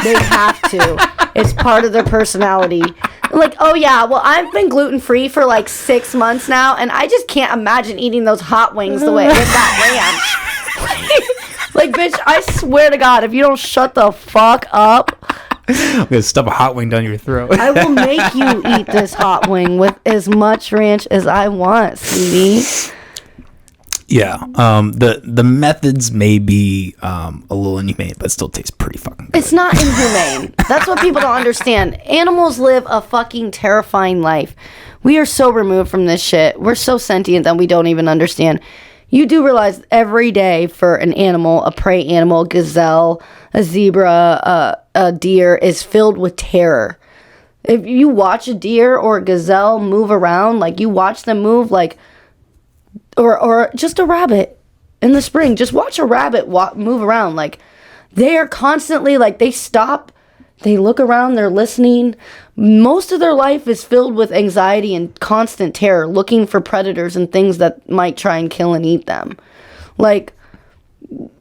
They have to. It's part of their personality. Like, oh yeah, well, I've been gluten-free for like 6 months now, and I just can't imagine eating those hot wings the way with that ranch. Like, bitch, I swear to God, if you don't shut the fuck up,
I'm gonna stuff a hot wing down your throat.
I will make you eat this hot wing with as much ranch as I want, sweetie.
Yeah. The methods may be a little inhumane, but it still tastes pretty fucking good.
It's not inhumane. That's what people don't understand. Animals live a fucking terrifying life. We are so removed from this shit. We're so sentient that we don't even understand. You do realize every day for an animal, a prey animal, gazelle, a zebra, a deer, is filled with terror. If you watch a deer or a gazelle move around, like you watch them move, like, or just a rabbit in the spring, just watch a rabbit move around. Like, they are constantly, like, they stop, they look around, they're listening. Most of their life is filled with anxiety and constant terror, looking for predators and things that might try and kill and eat them. Like,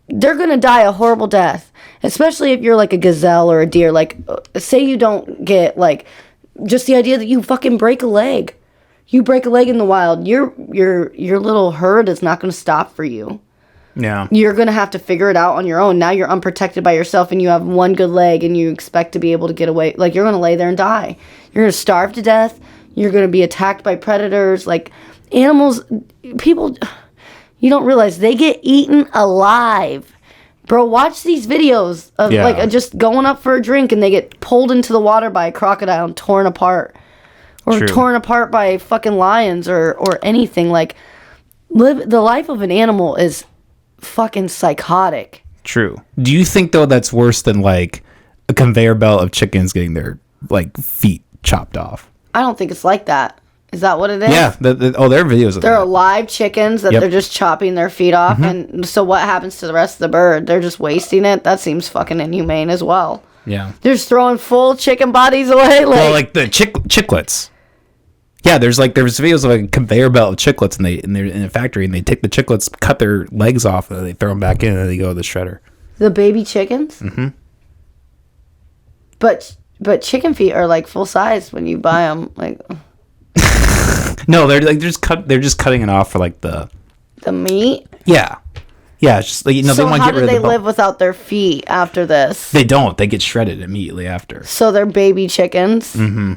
they're gonna die a horrible death, especially if you're like a gazelle or a deer. Like, say you don't get, like, just the idea that you fucking break a leg. You break a leg in the wild, your little herd is not gonna stop for you.
Yeah.
You're going to have to figure it out on your own. Now you're unprotected by yourself and you have one good leg and you expect to be able to get away. Like, you're going to lay there and die. You're going to starve to death. You're going to be attacked by predators. Like, animals, people, you don't realize they get eaten alive. Bro, watch these videos of, like, just going up for a drink and they get pulled into the water by a crocodile and torn apart. Or
True.
Torn apart by fucking lions or anything. Like, the life of an animal is fucking psychotic.
True. Do you think though that's worse than like a conveyor belt of chickens getting their like feet chopped off?
I don't think it's like that. Is that what it is?
Yeah. There are videos of
They're
that.
alive chickens that they're just chopping their feet off, and so what happens to the rest of the bird? They're just wasting it. That seems fucking inhumane as well.
Yeah.
They're just throwing full chicken bodies away. Like,
Well, like the chiclets. Yeah, there's videos of like a conveyor belt of chiclets, and they're in a factory, and they take the chiclets, cut their legs off, and they throw them back in, and they go to the shredder.
the baby chickens. Mm-hmm. But chicken feet are like full size when you buy them. Like,
no, they're like they're just cutting it off for like the
meat.
Yeah. It's just like,
So
they want to
how
get
do
rid
they
of the
live without their feet after this?
They don't. They get shredded immediately after.
So they're baby chickens. Mm-hmm.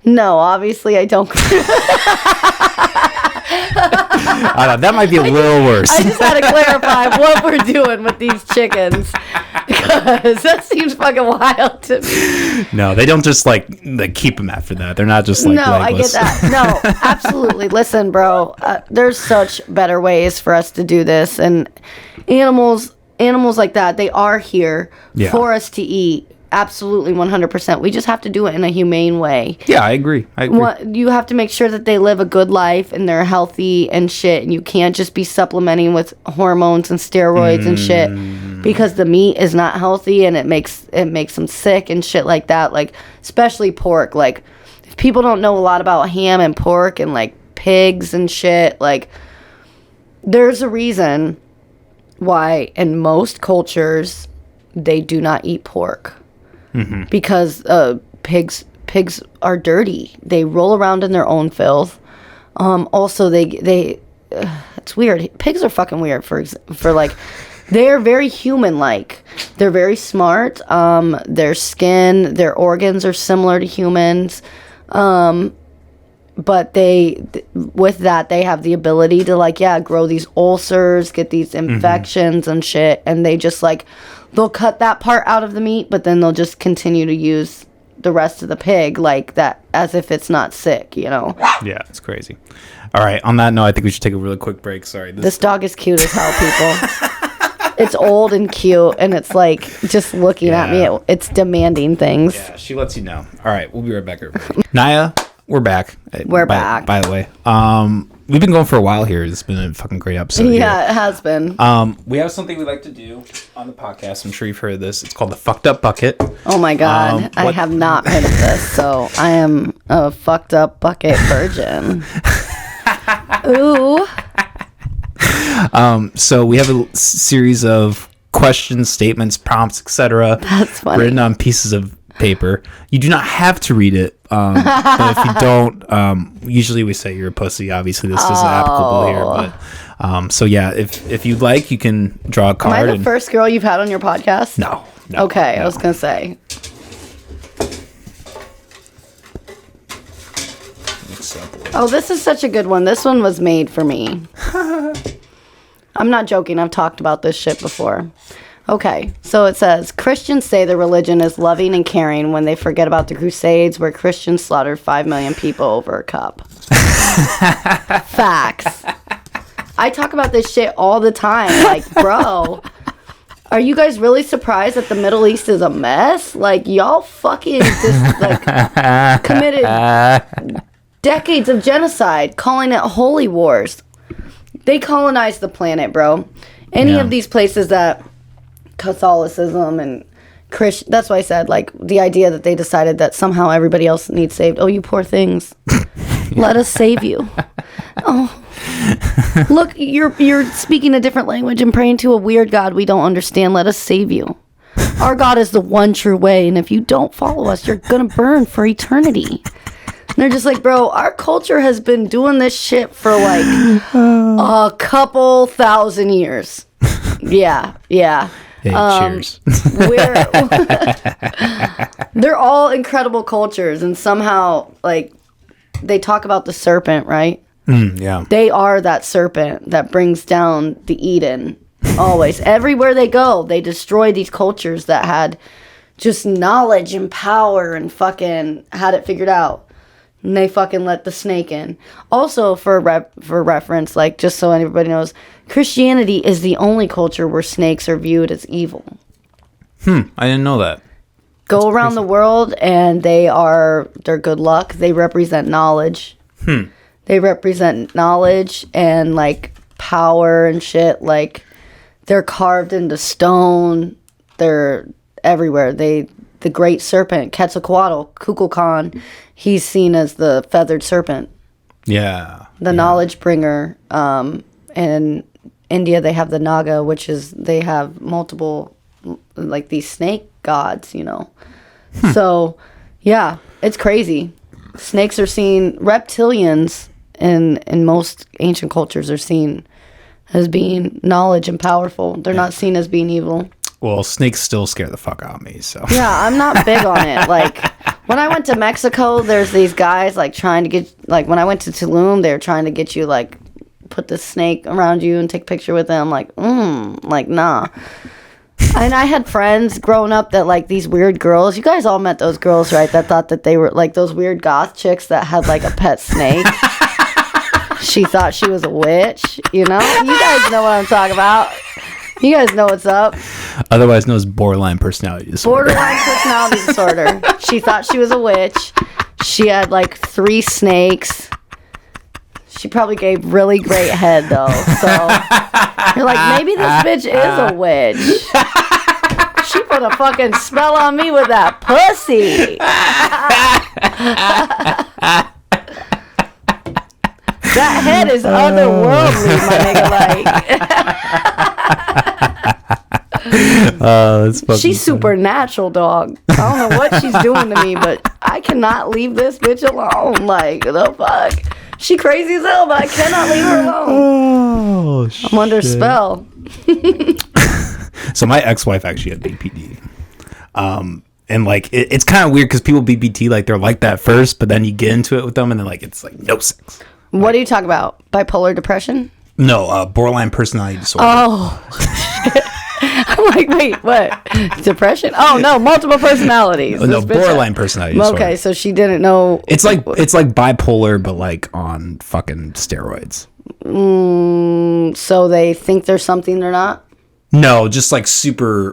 No, obviously I don't.
That might be a little worse.
I just had to clarify what we're doing with these chickens, because that seems fucking wild to me.
No, they don't just like keep them after that. They're not just like
No,
legless.
I get that. No, absolutely. Listen, bro, there's such better ways for us to do this, and animals like that, they are here for us to eat. Absolutely, 100%. We just have to do it in a humane way.
Yeah, I agree.
You have to make sure that they live a good life and they're healthy and shit, and you can't just be supplementing with hormones and steroids and shit, because the meat is not healthy and it makes them sick and shit like that. Like, especially pork. Like, if people don't know a lot about ham and pork and like pigs and shit, like, there's a reason why in most cultures they do not eat pork. Mm-hmm. Because pigs are dirty. They roll around in their own filth. Also, they it's weird. Pigs are fucking weird. For like, they're very human-like. They're very smart. Their skin, their organs are similar to humans. But with that, they have the ability to grow these ulcers, get these infections and shit, and they just they'll cut that part out of the meat, but then they'll just continue to use the rest of the pig like that as if it's not sick, you know?
Yeah, it's crazy. All right, on that note, I think we should take a really quick break. Sorry.
This dog is cute as hell, people. It's old and cute, and it's just looking at me, it's demanding things.
Yeah, she lets you know. All right, we'll be right back. Nya, we're back.
We're back.
By the way, we've been going for a while here. It's been a fucking great episode.
Yeah,
here.
it has been.
We have something we like to do on the podcast. I'm sure you've heard of this. It's called the Fucked Up Bucket.
Oh my God. I have not heard of this, so I am a fucked up bucket virgin. Ooh.
So we have a series of questions, statements, prompts, etc.
That's funny.
Written on pieces of paper. You do not have to read it, but if you don't, usually we say you're a pussy. Obviously, this isn't applicable here, but so yeah, if you'd like, you can draw a card.
Am I the first girl you've had on your podcast?
No.
Okay,
no.
I was gonna say.
Subway.
Oh, this is such a good one. This one was made for me. I'm not joking. I've talked about this shit before. Okay, so it says, Christians say their religion is loving and caring when they forget about the Crusades where Christians slaughtered 5 million people over a cup. Facts. I talk about this shit all the time. Like, bro, are you guys really surprised that the Middle East is a mess? Like, y'all fucking just, like, committed decades of genocide, calling it holy wars. They colonized the planet, bro. Any of these places that Catholicism and Christian, that's why I said, like, the idea that they decided that somehow everybody else needs saved. Oh, you poor things. Let us save you. Oh. Look, you're speaking a different language and praying to a weird God we don't understand. Let us save you. Our God is the one true way, and if you don't follow us, you're gonna burn for eternity. And they're just like, bro, our culture has been doing this shit for like a couple thousand years. Yeah.
Hey, cheers.
They're all incredible cultures, and somehow, like, they talk about the serpent, right?
Yeah.
They are that serpent that brings down the Eden. Always. Everywhere they go, they destroy these cultures that had just knowledge and power and fucking had it figured out. And they fucking let the snake in. Also, for reference, like, just so everybody knows, Christianity is the only culture where snakes are viewed as evil.
I didn't know that.
Go around the world, and they're good luck. They represent knowledge. They represent knowledge and, like, power and shit. Like, they're carved into stone. They're everywhere. The great serpent, Quetzalcoatl, Kukulkan, he's seen as the feathered serpent.
Yeah.
The knowledge bringer. In India, they have the Naga, which is, they have multiple, like, these snake gods, you know. So, yeah, it's crazy. Snakes are seen, reptilians in most ancient cultures are seen as being knowledge and powerful. They're not seen as being evil.
Well, snakes still scare the fuck out of me, so.
Yeah, I'm not big on it. Like, when I went to Mexico, there's these guys, like, trying to get, like, when I went to Tulum, they were trying to get you, like, put the snake around you and take a picture with them. Like, like, nah. And I had friends growing up that, like, these weird girls, you guys all met those girls, right, that thought that they were, like, those weird goth chicks that had, like, a pet snake. She thought she was a witch, you know? You guys know what I'm talking about. You guys know what's up.
Otherwise known as borderline personality disorder.
Borderline personality disorder. She thought she was a witch. She had, like, 3 snakes. She probably gave really great head, though. So you're like, maybe this bitch is a witch. She put a fucking spell on me with that pussy. That head is otherworldly, my nigga. Like, she's supernatural, dog. I don't know what she's doing to me, but I cannot leave this bitch alone. Like, the fuck? She crazy as hell, but I cannot leave her alone.
Oh, shit.
I'm under spell.
So my ex-wife actually had BPD. And, like, it's kind of weird because people BPD, like, they're like that first, but then you get into it with them and then, like, it's like no sex.
What do you talk about? Bipolar depression?
No, borderline personality disorder.
Oh, I'm like, wait, what? Depression? Oh, no, multiple personalities.
No, borderline personality disorder.
Okay, so she didn't know.
It's like bipolar, but, like, on fucking steroids.
So they think there's something they're not?
No, just like super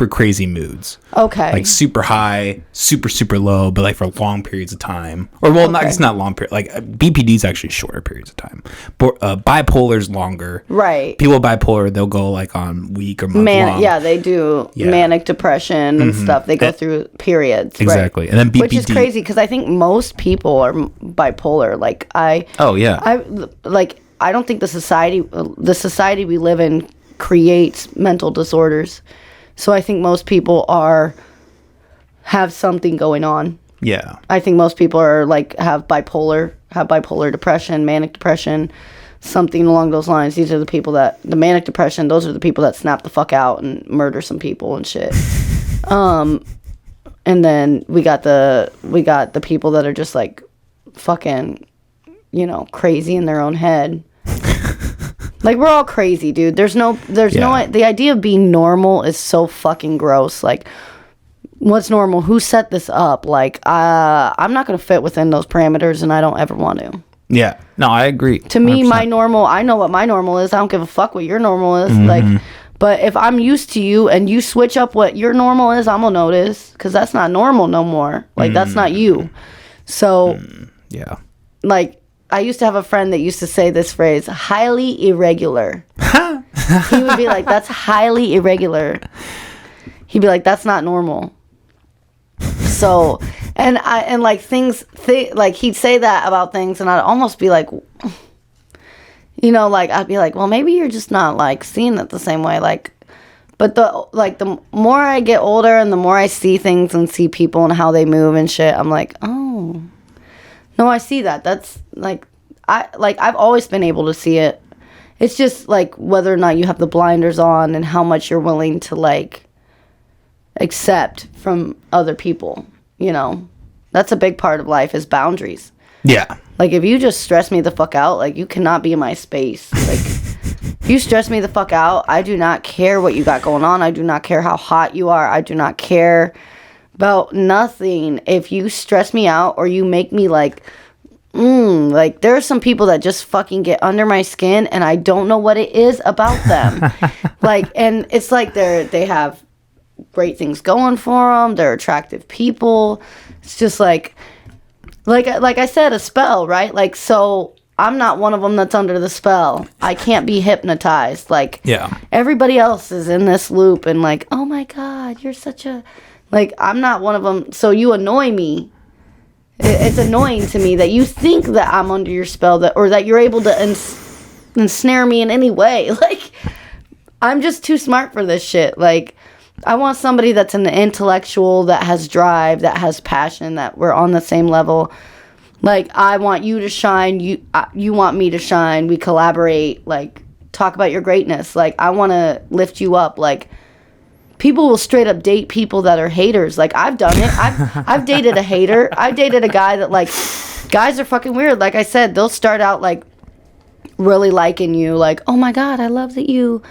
crazy moods.
Okay.
Like super high, super low, but like for long periods of time. Or well, it's not long period. Like BPD is actually shorter periods of time. Bipolar's longer.
Right.
People bipolar, they'll go like on week or month long.
Yeah, they do manic depression and stuff. They go through periods.
Exactly.
Right?
And then BPD,
which is crazy because I think most people are bipolar. Like I don't think the society we live in creates mental disorders. So I think most people have something going on.
Yeah.
I think most people are like have bipolar depression, manic depression, something along those lines. These are the people the manic depression, those are the people that snap the fuck out and murder some people and shit. And then we got the people that are just like fucking, crazy in their own head. Like, we're all crazy, dude. There's no, the idea of being normal is so fucking gross. Like, what's normal? Who set this up? Like, I'm not going to fit within those parameters, and I don't ever want to.
Yeah. No, I agree.
To me, 100%. My normal, I know what my normal is. I don't give a fuck what your normal is.
Mm-hmm.
Like, but if I'm used to you and you switch up what your normal is, I'm going to notice, because that's not normal no more. Like, that's not you. So,
yeah.
Like, I used to have a friend that used to say this phrase, highly irregular. He would be like, that's highly irregular. He'd be like, that's not normal. So, and like like he'd say that about things, and I'd almost be like, like, I'd be like, well, maybe you're just not like seeing it the same way. Like, but the more I get older and the more I see things and see people and how they move and shit, I'm like, oh. No, I see that. That's like, I've always been able to see it. It's just like whether or not you have the blinders on and how much you're willing to like accept from other people. That's a big part of life, is boundaries.
Yeah.
Like, if you just stress me the fuck out, like, you cannot be in my space. Like, if you stress me the fuck out, I do not care what you got going on. I do not care how hot you are. I do not care about nothing. If you stress me out or you make me like there are some people that just fucking get under my skin, and I don't know what it is about them. Like, and it's like they have great things going for them. They're attractive people. It's just like I said, a spell, right? Like, so I'm not one of them that's under the spell. I can't be hypnotized. Like,
yeah,
everybody else is in this loop and like, oh my God, you're such a, like, I'm not one of them. So you annoy me. It's annoying to me that you think that I'm under your spell, or that you're able to ensnare me in any way. Like, I'm just too smart for this shit. Like, I want somebody that's an intellectual, that has drive, that has passion, that we're on the same level. Like, I want you to shine. You want me to shine. We collaborate. Like, talk about your greatness. Like, I want to lift you up. Like, people will straight up date people that are haters. Like, I've done it. I've dated a hater. I've dated a guy that, like, guys are fucking weird. Like I said, they'll start out, like, really liking you. Like, oh my God, I love that you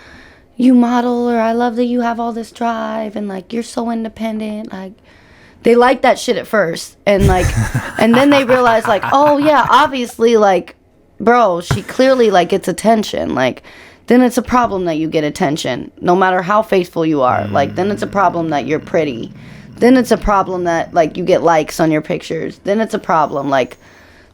model, or I love that you have all this drive, and, like, you're so independent. Like, they like that shit at first. And, like, and then they realize, like, oh yeah, obviously, like, bro, she clearly, like, gets attention. Like, then it's a problem that you get attention, no matter how faithful you are. Like, then it's a problem that you're pretty. Then it's a problem that, like, you get likes on your pictures. Then it's a problem. Like,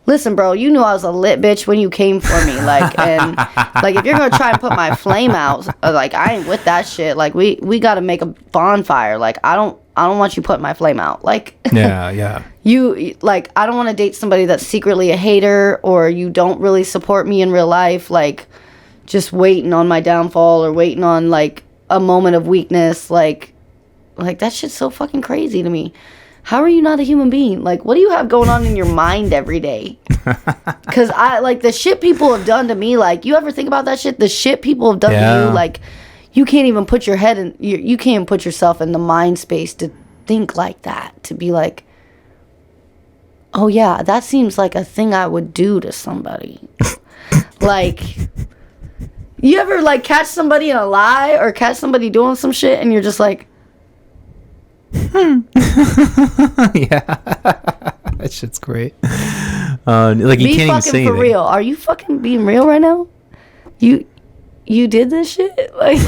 listen, bro, you knew I was a lit bitch when you came for me. Like, and, like, if you're going to try and put my flame out, like, I ain't with that shit. Like, we got to make a bonfire. Like, I don't want you putting my flame out. Like,
yeah.
You, like, I don't want to date somebody that's secretly a hater, or you don't really support me in real life. Like, just waiting on my downfall, or waiting on, like, a moment of weakness. Like that shit's so fucking crazy to me. How are you not a human being? Like, what do you have going on in your mind every day? Because like, the shit people have done to me, like, you ever think about that shit? The shit people have done to you, like, you can't even put your head in, you can't even put yourself in the mind space to think like that, to be like, oh yeah, that seems like a thing I would do to somebody. Like, you ever, like, catch somebody in a lie, or catch somebody doing some shit, and you're just like,
yeah, that shit's great. Like, you
be
can't even
fucking
say
for
anything.
real. Are you fucking being real right now? You did this shit? Like,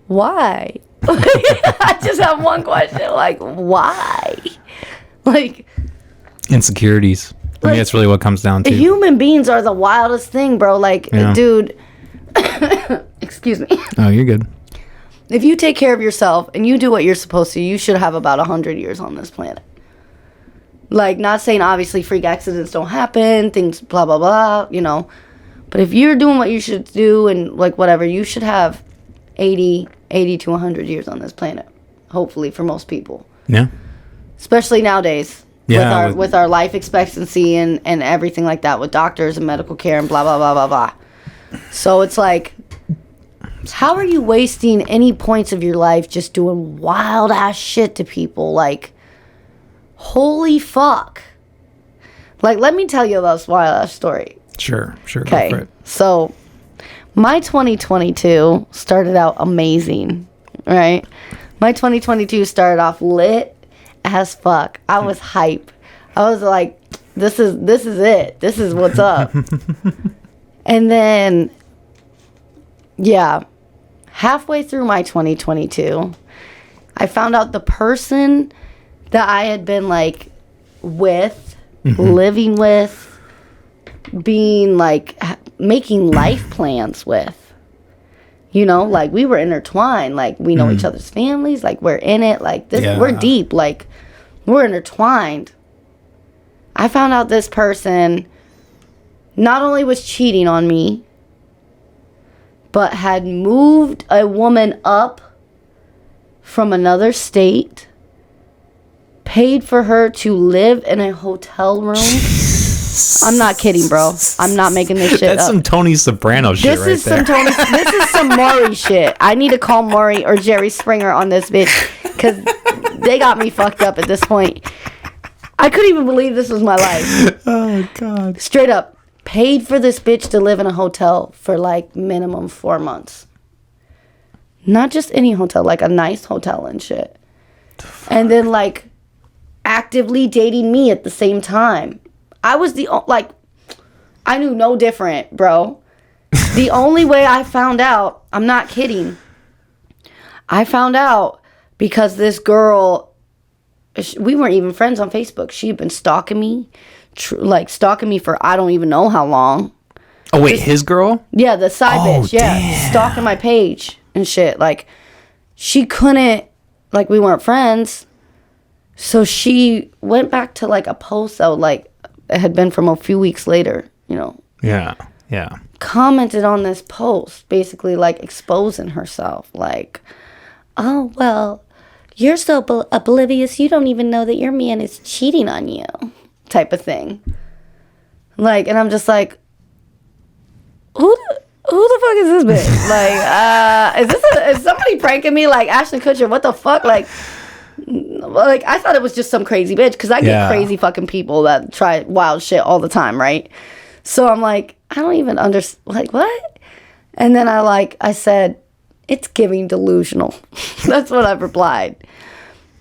why? I just have one question. Like, why? Like,
Insecurities. I mean, that's really what it comes down to.
Human beings are the wildest thing, bro. Like, dude, excuse me.
Oh, you're good.
If you take care of yourself and you do what you're supposed to, you should have about 100 years on this planet. Like, not saying obviously freak accidents don't happen, things blah, blah, blah, But if you're doing what you should do and, like, whatever, you should have 80 to 100 years on this planet. Hopefully, for most people.
Yeah.
Especially nowadays.
Yeah,
with our life expectancy and everything like that, with doctors and medical care and blah, blah, blah, blah, blah. So it's like, how are you wasting any points of your life just doing wild ass shit to people? Like, holy fuck. Like, let me tell you this wild ass story.
Sure. Go for
Okay,
it.
so my 2022 started out amazing, right? My 2022 started off lit as fuck. I was hype. I was like, this is it. This is what's up. And then, yeah, halfway through my 2022, I found out the person that I had been like with, living with, being like making life plans with, you know, like we were intertwined, like we know each other's families, like we're in it, like this, we're deep, like we're intertwined. I found out this person not only was cheating on me, but had moved a woman up from another state, paid for her to live in a hotel room. I'm not kidding, bro. I'm not making this shit
That's
up.
some Tony Soprano shit
This
right
is
there.
this is some Maury shit. I need to call Maury or Jerry Springer on this bitch because they got me fucked up at this point. I couldn't even believe this was my life.
Oh, God.
Straight up, paid for this bitch to live in a hotel for like minimum 4 months. Not just any hotel, like a nice hotel and shit. And then like actively dating me at the same time. I was I knew no different, bro. The only way I found out, I'm not kidding. I found out because this girl, we weren't even friends on Facebook. She'd been stalking me, stalking me for I don't even know how long.
Oh, wait, his girl?
Yeah, the side bitch. Yeah,
damn.
stalking my page and shit. Like, she couldn't, like, we weren't friends. So she went back to, like, a post that, like, it had been from a few weeks later, you know.
Yeah.
Commented on this post, basically, like, exposing herself. Like, oh, well, you're so oblivious, you don't even know that your man is cheating on you, type of thing. Like, and I'm just like, who the fuck is this bitch? Like, is somebody pranking me? Like, Ashton Kutcher, what the fuck? Like, I thought it was just some crazy bitch because I get crazy fucking people that try wild shit all the time, right? So I'm like, I don't even understand. Like, what? And then I said, it's giving delusional. That's what I've replied.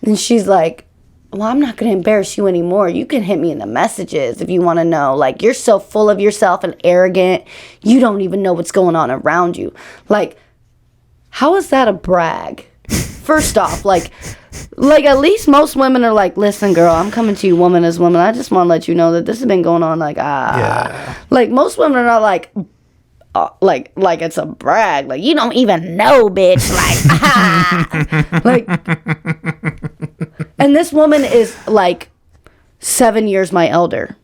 And she's like, well, I'm not going to embarrass you anymore. You can hit me in the messages if you want to know. Like, you're so full of yourself and arrogant. You don't even know what's going on around you. Like, how is that a brag? First off, like at least most women are like, listen, girl, I'm coming to you woman as woman. I just want to let you know that this has been going on. Like, like most women are not like it's a brag. Like, you don't even know, bitch. Like, and this woman is like 7 years my elder.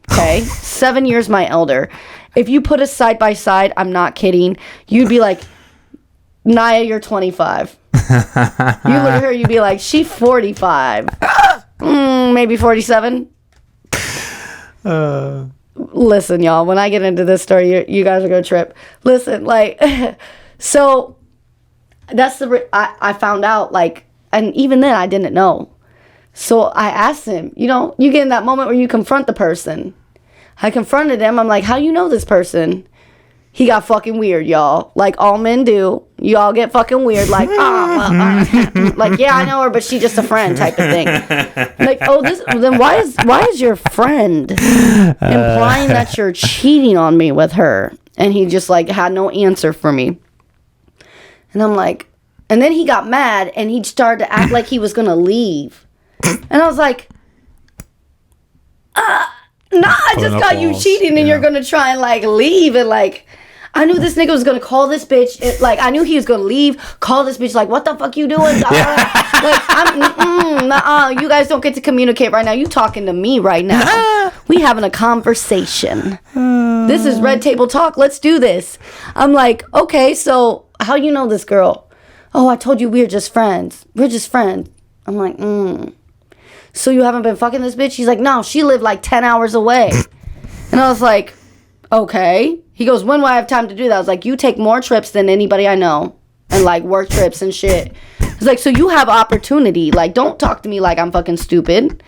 Okay, 7 years my elder. If you put us side by side, I'm not kidding. You'd be like, Nya, you're 25. You look at her, you'd be like, she 45. Maybe 47. Listen, y'all, when I get into this story, you guys are going to trip. Listen, like, so that's I found out, like, and even then I didn't know. So I asked him, you know, you get in that moment where you confront the person. I confronted him. I'm like, how you know this person? He got fucking weird, y'all. Like all men do. You all get fucking weird. Like, like, yeah, I know her, but she's just a friend type of thing. Like, then why is your friend implying that you're cheating on me with her? And he just like had no answer for me. And I'm like, and then he got mad and he started to act like he was gonna leave. And I was like, nah, I just got you cheating and you're gonna try and like leave and like. I knew this nigga was gonna call this bitch. Like, I knew he was gonna leave, call this bitch, like, what the fuck you doing? Like, you guys don't get to communicate right now. You talking to me right now. We having a conversation. This is Red Table Talk. Let's do this. I'm like, okay, so how you know this girl? Oh, I told you we're just friends. We're just friends. I'm like, So you haven't been fucking this bitch? He's like, no, she lived like 10 hours away. And I was like, okay. He goes, when will I have time to do that? I was like, you take more trips than anybody I know. And like work trips and shit. It's like, so you have opportunity. Like, don't talk to me like I'm fucking stupid.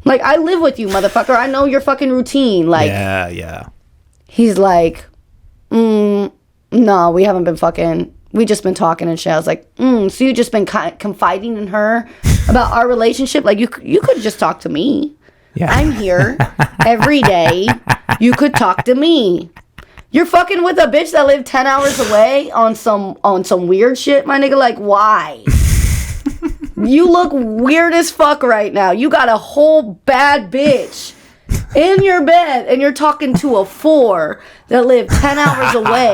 Like, I live with you, motherfucker. I know your fucking routine. Like,
yeah.
He's like, no, we haven't been fucking. We just been talking and shit. I was like, so you just been confiding in her about our relationship? Like, you could just talk to me.
Yeah.
I'm here every day. You could talk to me. You're fucking with a bitch that lived 10 hours away on some weird shit, my nigga. Like, why? You look weird as fuck right now. You got a whole bad bitch in your bed, and you're talking to a 4 that lived 10 hours away.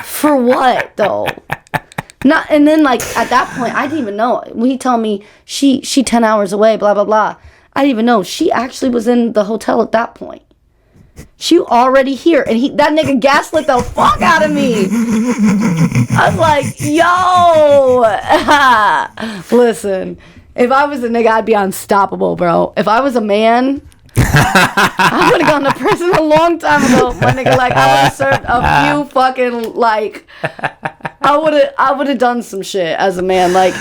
For what, though? Not, and then, like, at that point, I didn't even know. When he told me she 10 hours away, blah, blah, blah, I didn't even know. She actually was in the hotel at that point. She already here, and that nigga gaslit the fuck out of me. I was like, yo, listen, if I was a nigga, I'd be unstoppable, bro. If I was a man, I would have gone to prison a long time ago, my nigga. Like, I would have served a few fucking, like, I would have done some shit as a man. Like,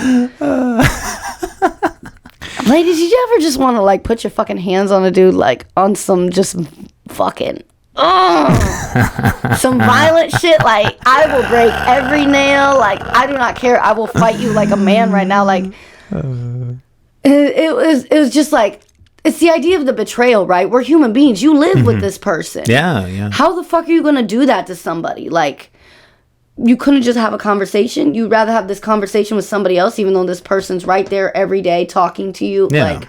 ladies, did you ever just want to, like, put your fucking hands on a dude, like, on some just fucking some violent shit? Like, I will break every nail. Like, I do not care. I will fight you like a man right now. Like, it was just like, it's the idea of the betrayal, right? We're human beings. You live with this person.
Yeah.
How the fuck are you gonna do that to somebody? Like, you couldn't just have a conversation. You'd rather have this conversation with somebody else, even though this person's right there every day talking to you.
Yeah.
Like,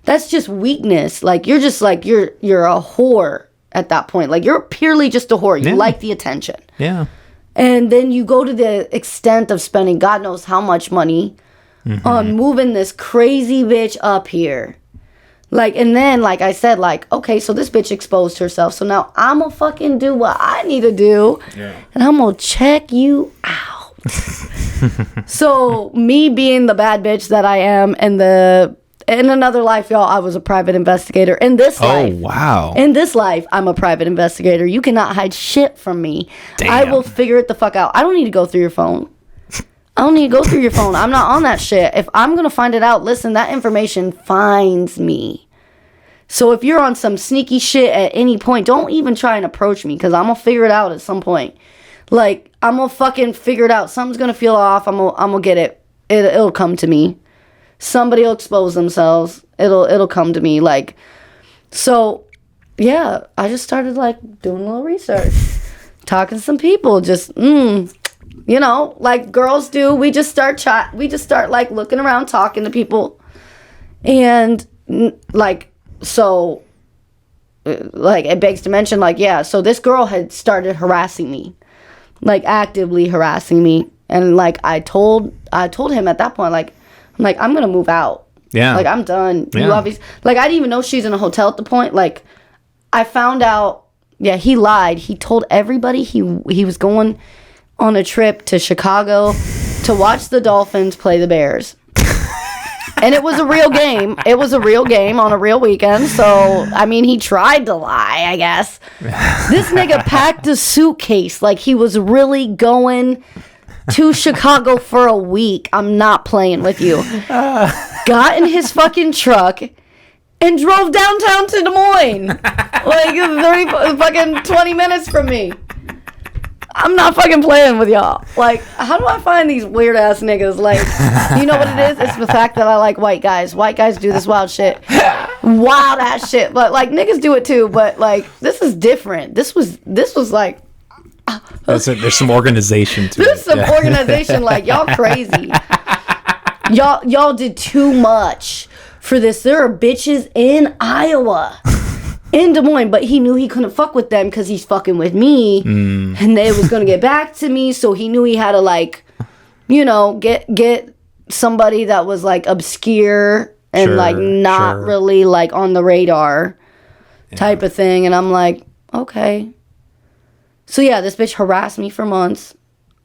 that's just weakness. Like, you're just like, you're a whore at that point. Like, you're purely just a whore. You like the attention.
Yeah.
And then you go to the extent of spending God knows how much money on moving this crazy bitch up here. Like, and then, like I said, like, okay, so this bitch exposed herself. So now I'm gonna fucking do what I need to do. Yeah. And I'm gonna check you out. So me being the bad bitch that I am, and in another life, y'all, I was a private investigator. In this life.
Oh, wow.
In this life, I'm a private investigator. You cannot hide shit from me.
Damn.
I will figure it the fuck out. I don't need to go through your phone. I don't need to go through your phone. I'm not on that shit. If I'm going to find it out, listen, that information finds me. So if you're on some sneaky shit at any point, don't even try and approach me, because I'm going to figure it out at some point. Like, I'm going to fucking figure it out. Something's going to feel off. I'm going to get it. It'll come to me. Somebody will expose themselves. It'll come to me. Like, so, yeah, I just started, like, doing a little research. Talking to some people. Just, you know, like girls do. We just start like looking around, talking to people, and like, so like, it begs to mention, like, yeah, so this girl had started harassing me, like actively harassing me, and like I told him at that point, like, I'm like, I'm gonna move out.
Yeah.
Like, I'm done.
Yeah.
You obviously, like, I didn't even know she's in a hotel at the point. Like, I found out, yeah, he lied. He told everybody he was going on a trip to Chicago to watch the Dolphins play the Bears. And it was a real game. It was a real game on a real weekend. So, I mean, he tried to lie, I guess. This nigga packed a suitcase like he was really going to Chicago for a week. I'm not playing with you. Got in his fucking truck and drove downtown to Des Moines. Like, 20 minutes from me. I'm not fucking playing with y'all. Like, how do I find these weird ass niggas? Like, you know what it is? It's the fact that I like white guys. White guys do this wild shit. Wild ass shit. But, like, niggas do it too. But, like, this is different. This was like,
There's some organization to it.
there's some organization. Like, y'all crazy. Y'all did too much for this. There are bitches in Iowa, in Des Moines, but he knew he couldn't fuck with them because he's fucking with me, and they was gonna get back to me. So he knew he had to, like, you know, get somebody that was like obscure and like not really like on the radar type of thing. And I'm like, okay. So yeah, this bitch harassed me for months.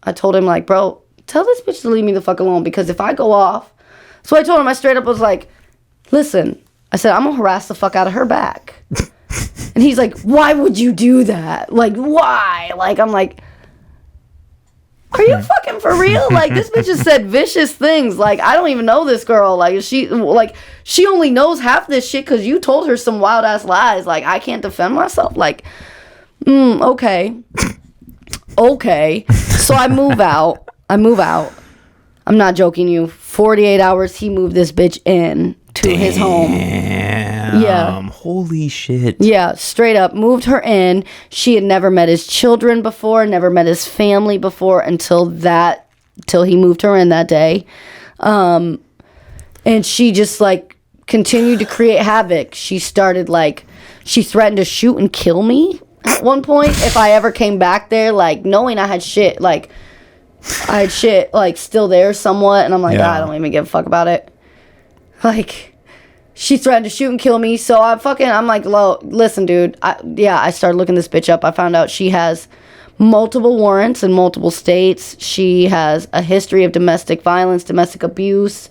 I told him, like, bro, tell this bitch to leave me the fuck alone, because if I go off. So I told him, I straight up was like, listen, I said, I'm gonna harass the fuck out of her back. And he's like, why would you do that? Like, why? Like, I'm like, Are you fucking for real? Like, this bitch has said vicious things. Like, I don't even know this girl. Like, she only knows half this shit because you told her some wild ass lies. Like, I can't defend myself. Like, okay. Okay. So I move out. I'm not joking you. 48 hours, he moved this bitch in to his home. Yeah.
Holy shit.
Yeah, straight up moved her in. She had never met his children before, never met his family before till he moved her in that day. And she just like continued to create havoc. She started she threatened to shoot and kill me at one point if I ever came back there, like knowing I had shit like still there somewhat, and I'm like, I don't even give a fuck about it. Like, she threatened to shoot and kill me, so I'm like, listen, dude. I started looking this bitch up. I found out she has multiple warrants in multiple states. She has a history of domestic violence, domestic abuse.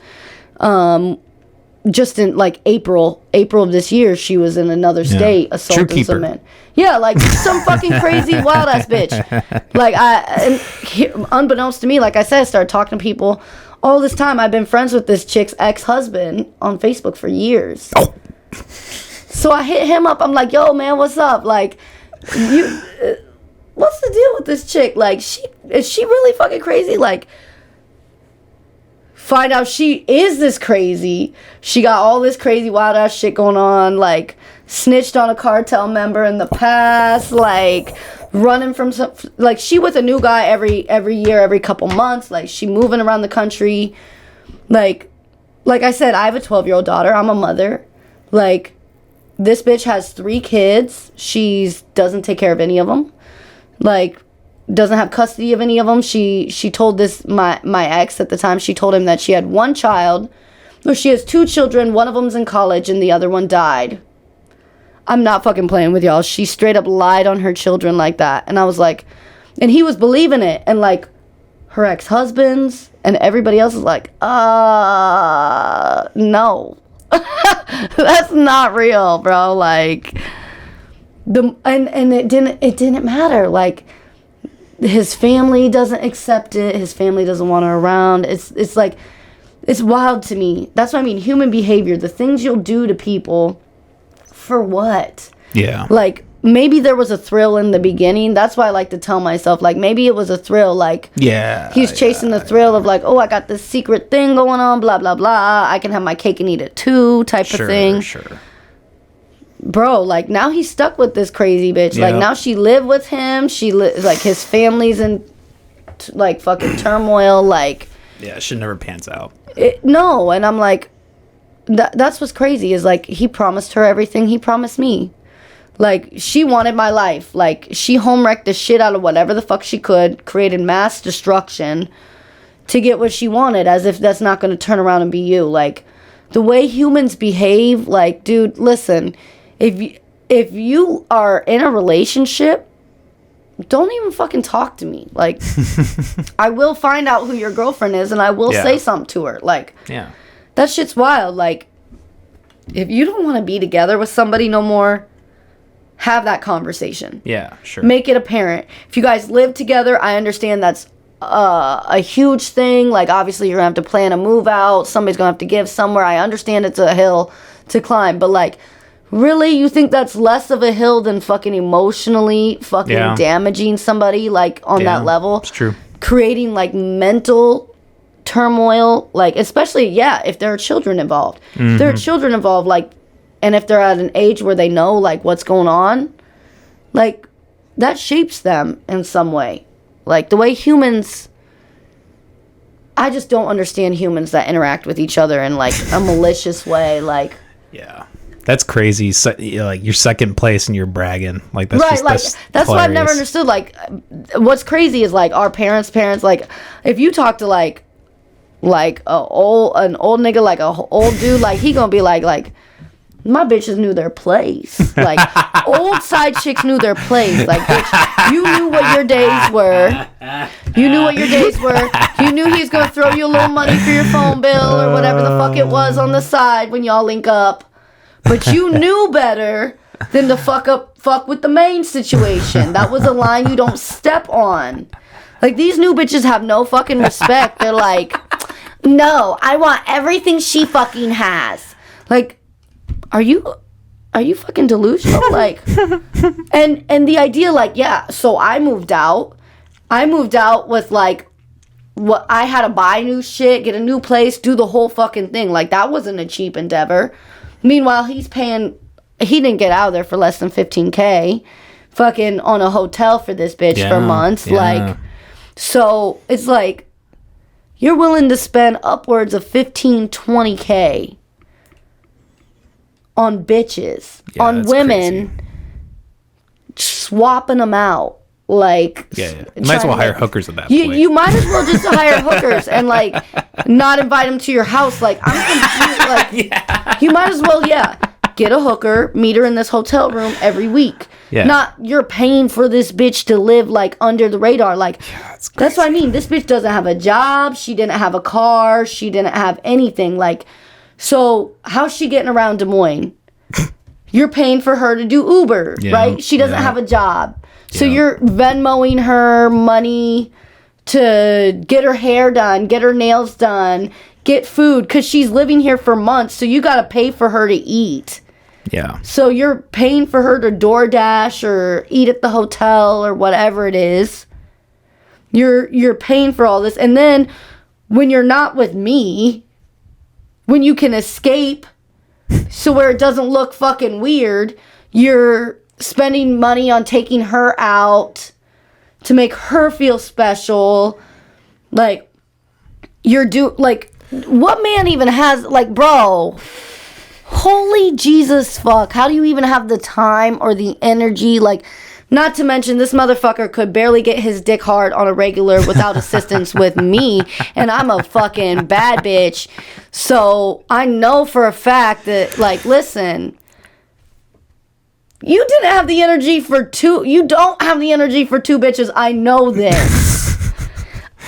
Just in like April of this year, she was in another state assaulting some men. Yeah, like some fucking crazy wild ass bitch. Like unbeknownst to me, like I said, I started talking to people. All this time, I've been friends with this chick's ex-husband on Facebook for years. Oh. So I hit him up. I'm like, yo, man, what's up? Like, what's the deal with this chick? Like, is she really fucking crazy? Like, find out she is this crazy. She got all this crazy wild ass shit going on. Like, snitched on a cartel member in the past. Like, running from some, like, she with a new guy every year, every couple months. Like, she moving around the country. Like I said, I have a 12-year-old daughter. I'm a mother. Like, this bitch has 3 kids. She doesn't take care of any of them. Like, doesn't have custody of any of them. She told my ex at the time, she told him that she had 1 child. No, she has 2 children. One of them's in college and the other one died. I'm not fucking playing with y'all. She straight up lied on her children like that. And I was like, and he was believing it. And like, her ex-husbands and everybody else is like, no. That's not real, bro. Like, and it didn't matter. Like, his family doesn't accept it. His family doesn't want her around. It's like, it's wild to me. That's what I mean. Human behavior, the things you'll do to people. For what?
Yeah.
Like, maybe there was a thrill in the beginning. That's why I like to tell myself, like, maybe it was a thrill. Like, he's chasing the thrill of, like, oh, I got this secret thing going on, blah, blah, blah. I can have my cake and eat it too, type of thing. Sure. Bro, like, now he's stuck with this crazy bitch. Like, now she lived with him. Like, his family's in, like, fucking turmoil. Like,
yeah, shit never pans out.
No, and I'm like, that's what's crazy is, like, he promised her everything he promised me. Like, she wanted my life. Like, she home wrecked the shit out of whatever the fuck she could, created mass destruction to get what she wanted, as if that's not going to turn around and be you. Like, the way humans behave, like, dude, listen, if you are in a relationship, don't even fucking talk to me. Like, I will find out who your girlfriend is, and I will say something to her. Like, that shit's wild. Like, if you don't want to be together with somebody no more, have that conversation.
Yeah, sure.
Make it apparent. If you guys live together, I understand that's a huge thing. Like, obviously, you're going to have to plan a move out. Somebody's going to have to give somewhere. I understand it's a hill to climb. But, like, really? You think that's less of a hill than fucking emotionally fucking damaging somebody, like, on that level?
It's true.
Creating, like, mental turmoil, like, especially if there are children involved. If there are children involved, like, and if they're at an age where they know, like, what's going on, like, that shapes them in some way. Like, the way humans, I just don't understand humans that interact with each other in, like, a malicious way. Like,
that's crazy. So, like, you're second place and you're bragging. Like, that's
right,
just,
like, that's what I've never
hilarious.
understood. Like, what's crazy is, like, our parents, like, if you talk to, like an old nigga, like a old dude, like, he gonna be like, my bitches knew their place. Like, old side chicks knew their place. Like, bitch, you knew what your days were. You knew what your days were. You knew he was gonna throw you a little money for your phone bill or whatever the fuck it was on the side when y'all link up. But you knew better than to fuck with the main situation. That was a line you don't step on. Like, these new bitches have no fucking respect. They're like, no, I want everything she fucking has. Like, are you fucking delusional? Like, and the idea, like, yeah, so I moved out with, like, what I had to buy new shit, get a new place, do the whole fucking thing. Like, that wasn't a cheap endeavor. Meanwhile, he didn't get out of there for less than $15K fucking on a hotel for this bitch for months.
Yeah.
Like, so it's like, you're willing to spend upwards of $15-20K on bitches, on women,
crazy.
swapping them out. Like,
You might as well hire hookers at that point.
You might as well just hire hookers and, like, not invite them to your house. Like, I'm confused. Like, you might as well, get a hooker, meet her in this hotel room every week.
Yeah.
Not you're paying for this bitch to live, like, under the radar. Like, that's what I mean. This bitch doesn't have a job. She didn't have a car. She didn't have anything. Like, so how's she getting around Des Moines? You're paying for her to do Uber, right? She doesn't have a job. So you're Venmoing her money to get her hair done, get her nails done, get food, because she's living here for months. So you got to pay for her to eat.
Yeah.
So you're paying for her to DoorDash or eat at the hotel or whatever it is. You're paying for all this. And then when you're not with me, when you can escape so where it doesn't look fucking weird, you're spending money on taking her out to make her feel special. Like, what man even has, like, bro, holy Jesus fuck, how do you even have the time or the energy? Like, not to mention, this motherfucker could barely get his dick hard on a regular without assistance with me, and I'm a fucking bad bitch. So I know for a fact that, like, listen, you didn't have the energy for two. You don't have the energy for two bitches. I know this.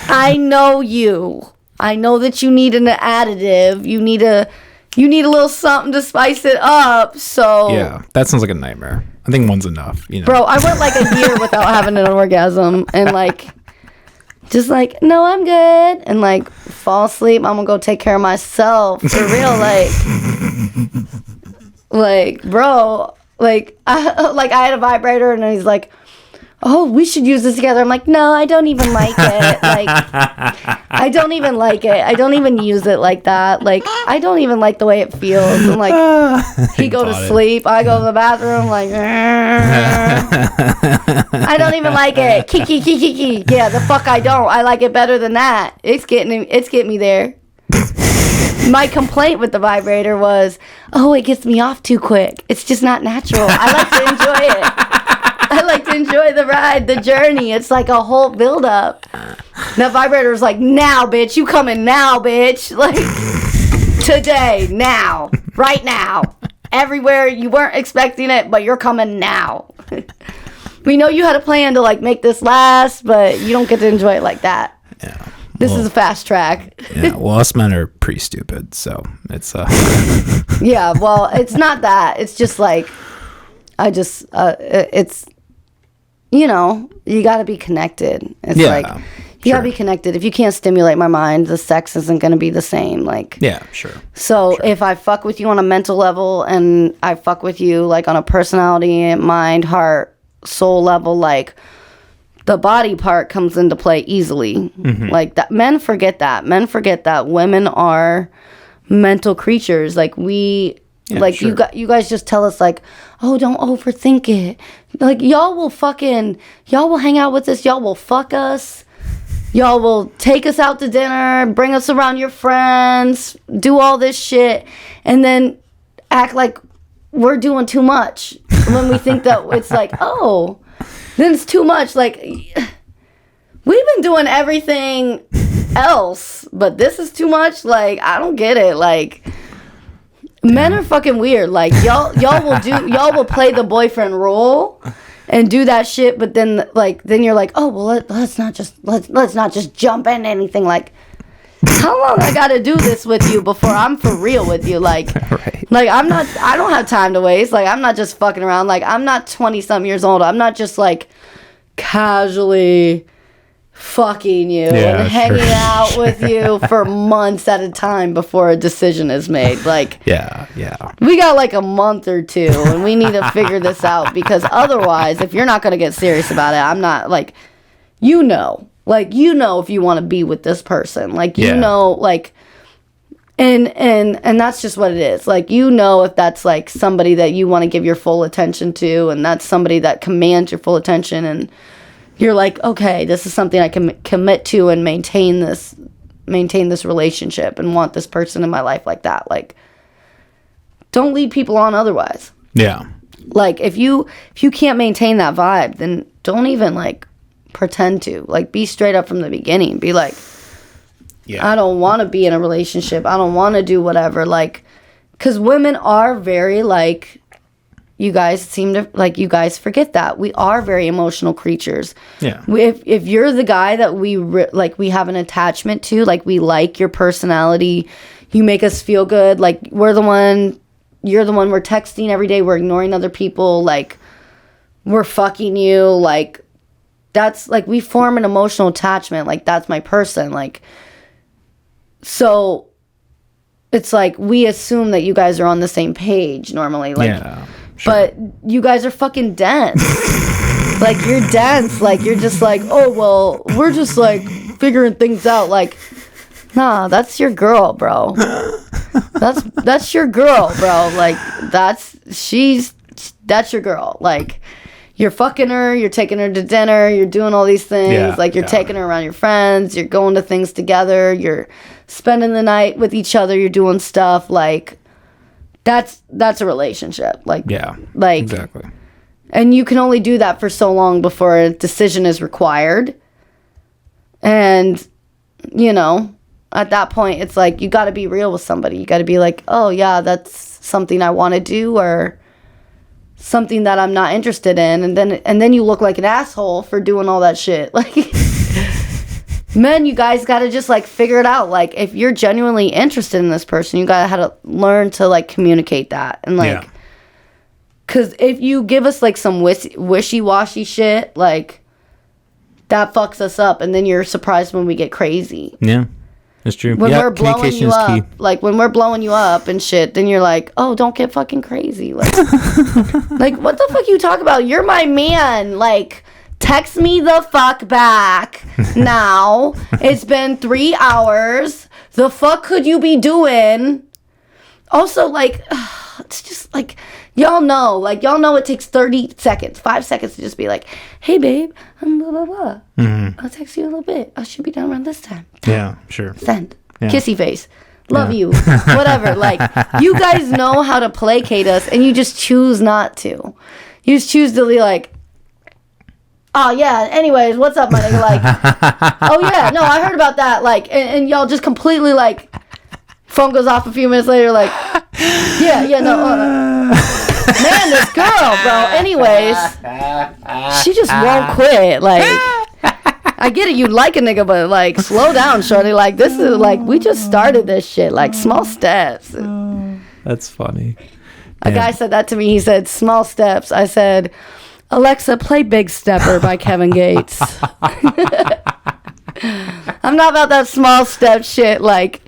I know you. I know that you need an additive. You need a little something to spice it up. So
Yeah, that sounds like a nightmare. I think one's enough. You know,
bro, I went like a year without having an orgasm, and like, just like, no, I'm good, and like fall asleep. I'm gonna go take care of myself for real. Like, bro. Like I had a vibrator, and he's like, oh, we should use this together. I'm like, no, I don't even like it. Like, I don't even like it. I don't even use it like that. Like, I don't even like the way it feels. And like, he go to sleep. I go to the bathroom. Like, I don't even like it. Kiki. Yeah, the fuck I don't. I like it better than that. It's getting me there. My complaint with the vibrator was, oh, it gets me off too quick. It's just not natural. I like to enjoy it. I like to enjoy the ride, the journey. It's like a whole build-up. That vibrator was like, now, bitch. You coming now, bitch. Like, today, now, right now. Everywhere you weren't expecting it, but you're coming now. We know you had a plan to, like, make this last, but you don't get to enjoy it like that.
Yeah.
This is a fast track.
Yeah, well, us men are pretty stupid, so it's
Yeah, well, it's not that. It's just like, it's, you know, you got to be connected. It's like, you got to be connected. If you can't stimulate my mind, the sex isn't going to be the same. Like,
yeah, sure.
So if I fuck with you on a mental level, and I fuck with you like on a personality, mind, heart, soul level, like, the body part comes into play easily. Mm-hmm. Like, that, men forget that. Men forget that women are mental creatures. Like, you guys just tell us, like, oh, don't overthink it. Like, y'all will hang out with us. Y'all will fuck us. Y'all will take us out to dinner, bring us around your friends, do all this shit, and then act like we're doing too much when we think that it's like, oh, then it's too much. Like, we've been doing everything else, but this is too much. Like, I don't get it. Like, men are fucking weird. Like, y'all will play the boyfriend role and do that shit, but then you're like, oh, well, let's not just jump into anything. Like, how long I gotta do this with you before I'm for real with you? Like, right. Like, I don't have time to waste. Like, I'm not just fucking around. Like, I'm not 20-something years old. I'm not just, like, casually fucking you
Yeah,
and hanging
sure.
out with you for months at a time before a decision is made. Like,
Yeah.
we got like a month or two and we need to figure this out, because otherwise, if you're not going to get serious about it, I'm not like, if you want to be with this person, like,
Yeah.
like, and that's just what it is. Like, if that's like somebody that you want to give your full attention to, and that's somebody that commands your full attention, and you're like, okay, this is something I can commit to and maintain this relationship and want this person in my life like that. Like, don't lead people on otherwise.
Yeah.
Like, if you can't maintain that vibe, then don't even like pretend to. Like, be straight up from the beginning. Be like,
Yeah.
I don't want to be in a relationship. I don't want to do whatever. Like, because women are very like, you guys forget that we are very emotional creatures.
Yeah.
If you're the guy that we have an attachment to, like, we like your personality, you make us feel good. Like, you're the one we're texting every day. We're ignoring other people. Like, we're fucking you. Like, that's like, we form an emotional attachment. Like, that's my person. Like, so it's like, we assume that you guys are on the same page normally. Like,
Yeah. Sure.
but you guys are fucking dense. Like, you're dense. Like, you're just like, oh, well, we're just like figuring things out. Like, nah, that's your girl, bro. That's your girl, bro. Like, that's your girl. Like, you're fucking her, you're taking her to dinner, you're doing all these things.
Yeah,
like, you're taking her around your friends, you're going to things together, you're spending the night with each other, you're doing stuff. Like, that's a relationship. Like,
Yeah.
like,
Exactly.
and you can only do that for so long before a decision is required. And, at that point, it's like, you got to be real with somebody. You got to be like, oh, yeah, that's something I want to do, or something that I'm not interested in. And then you look like an asshole for doing all that shit. Like, men, you guys got to just like figure it out. Like, if you're genuinely interested in this person, you got to have to learn to like communicate that. And like,
Yeah.
because if you give us like some wishy-washy shit, like, that fucks us up, and then you're surprised when we get crazy.
Yeah. That's true.
When
Yeah,
we're blowing
communication
you
is
up,
key.
like, when we're blowing you up and shit, then you're like, oh, don't get fucking crazy. Like, like, what the fuck you talk about? You're my man. Like, text me the fuck back now. It's been 3 hours. The fuck could you be doing? Also, like, it's just like, y'all know it takes 30 seconds, 5 seconds to just be like, hey, babe, I'm blah, blah, blah.
Mm-hmm.
I'll text you a little bit. I should be done around this time.
Yeah, sure.
Send.
Yeah.
Kissy face. Love you. Whatever. Like, you guys know how to placate us, and you just choose not to. You just choose to be like, oh, yeah, anyways, what's up, my nigga? Like, oh, yeah, no, I heard about that. Like, and y'all just completely, like, phone goes off a few minutes later, like, yeah, no, man, this girl, bro. Anyways, she just won't quit. Like, I get it, you like a nigga, but like, slow down, shorty. Like, this is like, we just started this shit. Like, small steps.
That's funny.
A guy said that to me. He said, small steps. I said, Alexa, play Big Stepper by Kevin Gates. I'm not about that small step shit. Like,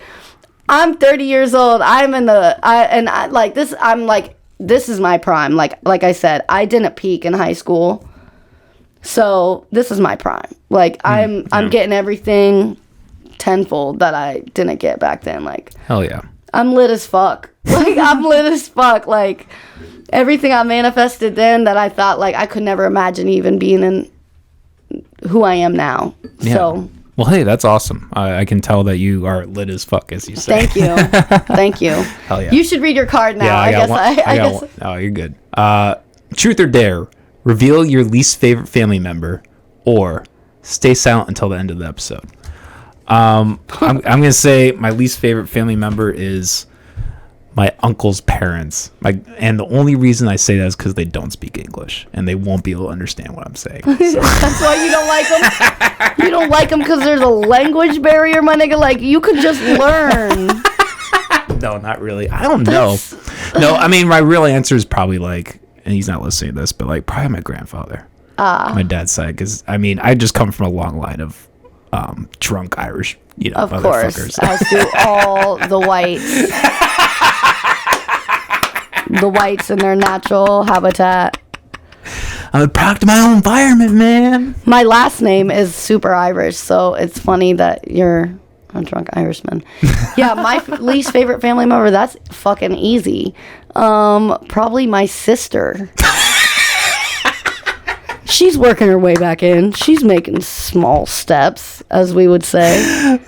I'm 30 years old. I'm in this is my prime. Like I said, I didn't peak in high school. So this is my prime. Like, I'm getting everything tenfold that I didn't get back then. Like,
Hell yeah.
I'm lit as fuck. Like, I'm lit as fuck. Like, everything I manifested then that I thought, like, I could never imagine even being in who I am now.
Yeah.
So,
Well, hey, that's awesome. I can tell that you are lit as fuck, as you say.
thank you. Thank you.
Hell yeah.
You should read your card now. I guess.
I got one. Oh, you're good. Truth or dare: reveal your least favorite family member, or stay silent until the end of the episode. I'm gonna say my least favorite family member is my uncle's parents. And the only reason I say that is because they don't speak English and they won't be able to understand what I'm saying. So.
That's why you don't like them. You don't like them because there's a language barrier, my nigga. Like, you could just learn.
No, not really. I don't know. No, I mean, my real answer is probably like, and he's not listening to this, but like probably my grandfather. My dad's side, because I mean, I just come from a long line of
drunk Irish,
Of course,
motherfuckers.
as do all the whites. The whites in their natural habitat.
I'm a product of my own environment, man.
My last name is super Irish, so it's funny that you're a drunk Irishman. Yeah, my least favorite family member, that's fucking easy. Probably my sister. She's working her way back in. She's making small steps, as we would say.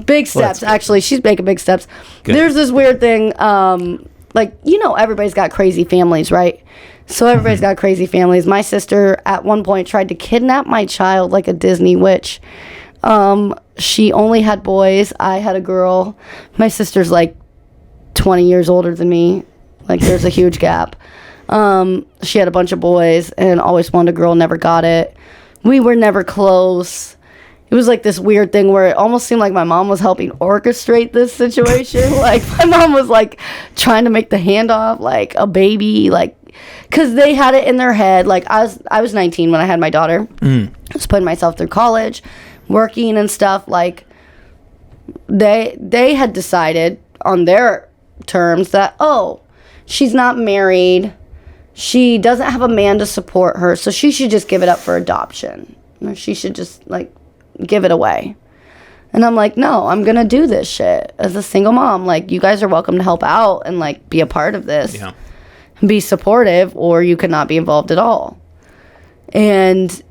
Big steps, actually. She's making big steps.
Good.
There's this weird thing, everybody's got crazy families, right? So everybody's got crazy families. My sister, at one point, tried to kidnap my child like a Disney witch. She only had boys. I had a girl. My sister's like 20 years older than me. Like, there's a huge gap. She had a bunch of boys and always wanted a girl, never got it. We were never close. It was like this weird thing where it almost seemed like my mom was helping orchestrate this situation. Like, my mom was like trying to make the handoff like a baby, like, because they had it in their head. Like, I was 19 when I had my daughter. I was putting myself through college, working and stuff. Like, they had decided on their terms that, oh, she's not married, she doesn't have a man to support her, so she should just give it up for adoption, or she should just like give it away. And I'm like, no, I'm gonna do this shit as a single mom. Like, you guys are welcome to help out and like be a part of this.
Yeah.
Be supportive, or you could not be involved at all. And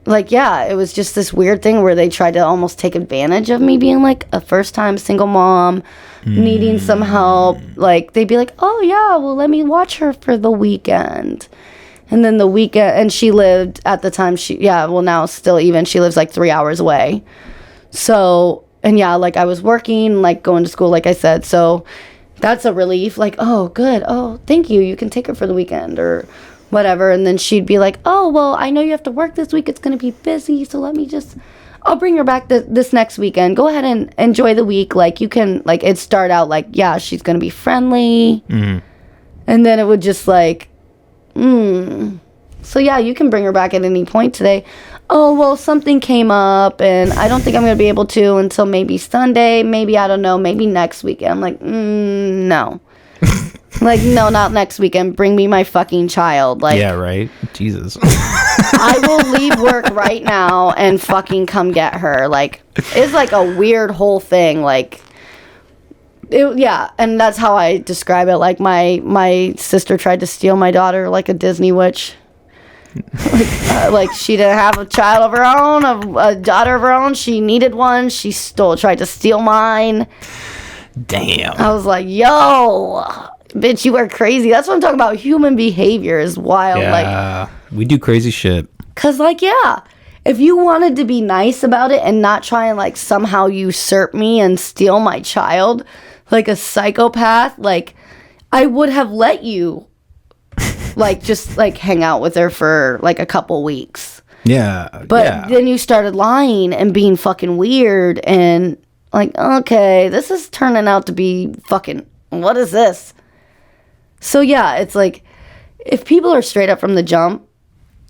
like, yeah, it was just this weird thing where they tried to almost take advantage of me being like a first-time single mom, needing some help. Like, they'd be like, oh yeah, well, let me watch her for the weekend. And then the weekend, and she lived at the time, now still even, she lives like 3 hours away. So, and yeah, like, I was working, like going to school, like I said, so that's a relief. Like, oh, good. Oh, thank you. You can take her for the weekend or whatever. And then she'd be like, oh, well, I know you have to work this week. It's going to be busy. So I'll bring her back this next weekend. Go ahead and enjoy the week. Like, you can, like, it'd start out like, yeah, she's going to be friendly. And then it would just like, so yeah, you can bring her back at any point today. Oh, well, something came up and I don't think I'm going to be able to until maybe Sunday. Maybe, I don't know, maybe next weekend. I'm like, no. Like, no, not next weekend. Bring me my fucking child. Like,
Yeah, right. Jesus.
I will leave work right now and fucking come get her. Like, it's like a weird whole thing. Like, yeah, and that's how I describe it. Like, my sister tried to steal my daughter like a Disney witch. Like she didn't have a child of her own, a daughter of her own. She needed one. She tried to steal mine.
Damn.
I was like, yo, bitch, you are crazy. That's what I'm talking about. Human behavior is wild.
Yeah, we do crazy shit.
Cause like, yeah, if you wanted to be nice about it and not try and like somehow usurp me and steal my child like a psychopath, like, I would have let you like just like hang out with her for like a couple weeks.
Yeah.
But then you started lying and being fucking weird and like, okay, this is turning out to be fucking, what is this? So yeah, it's like, if people are straight up from the jump,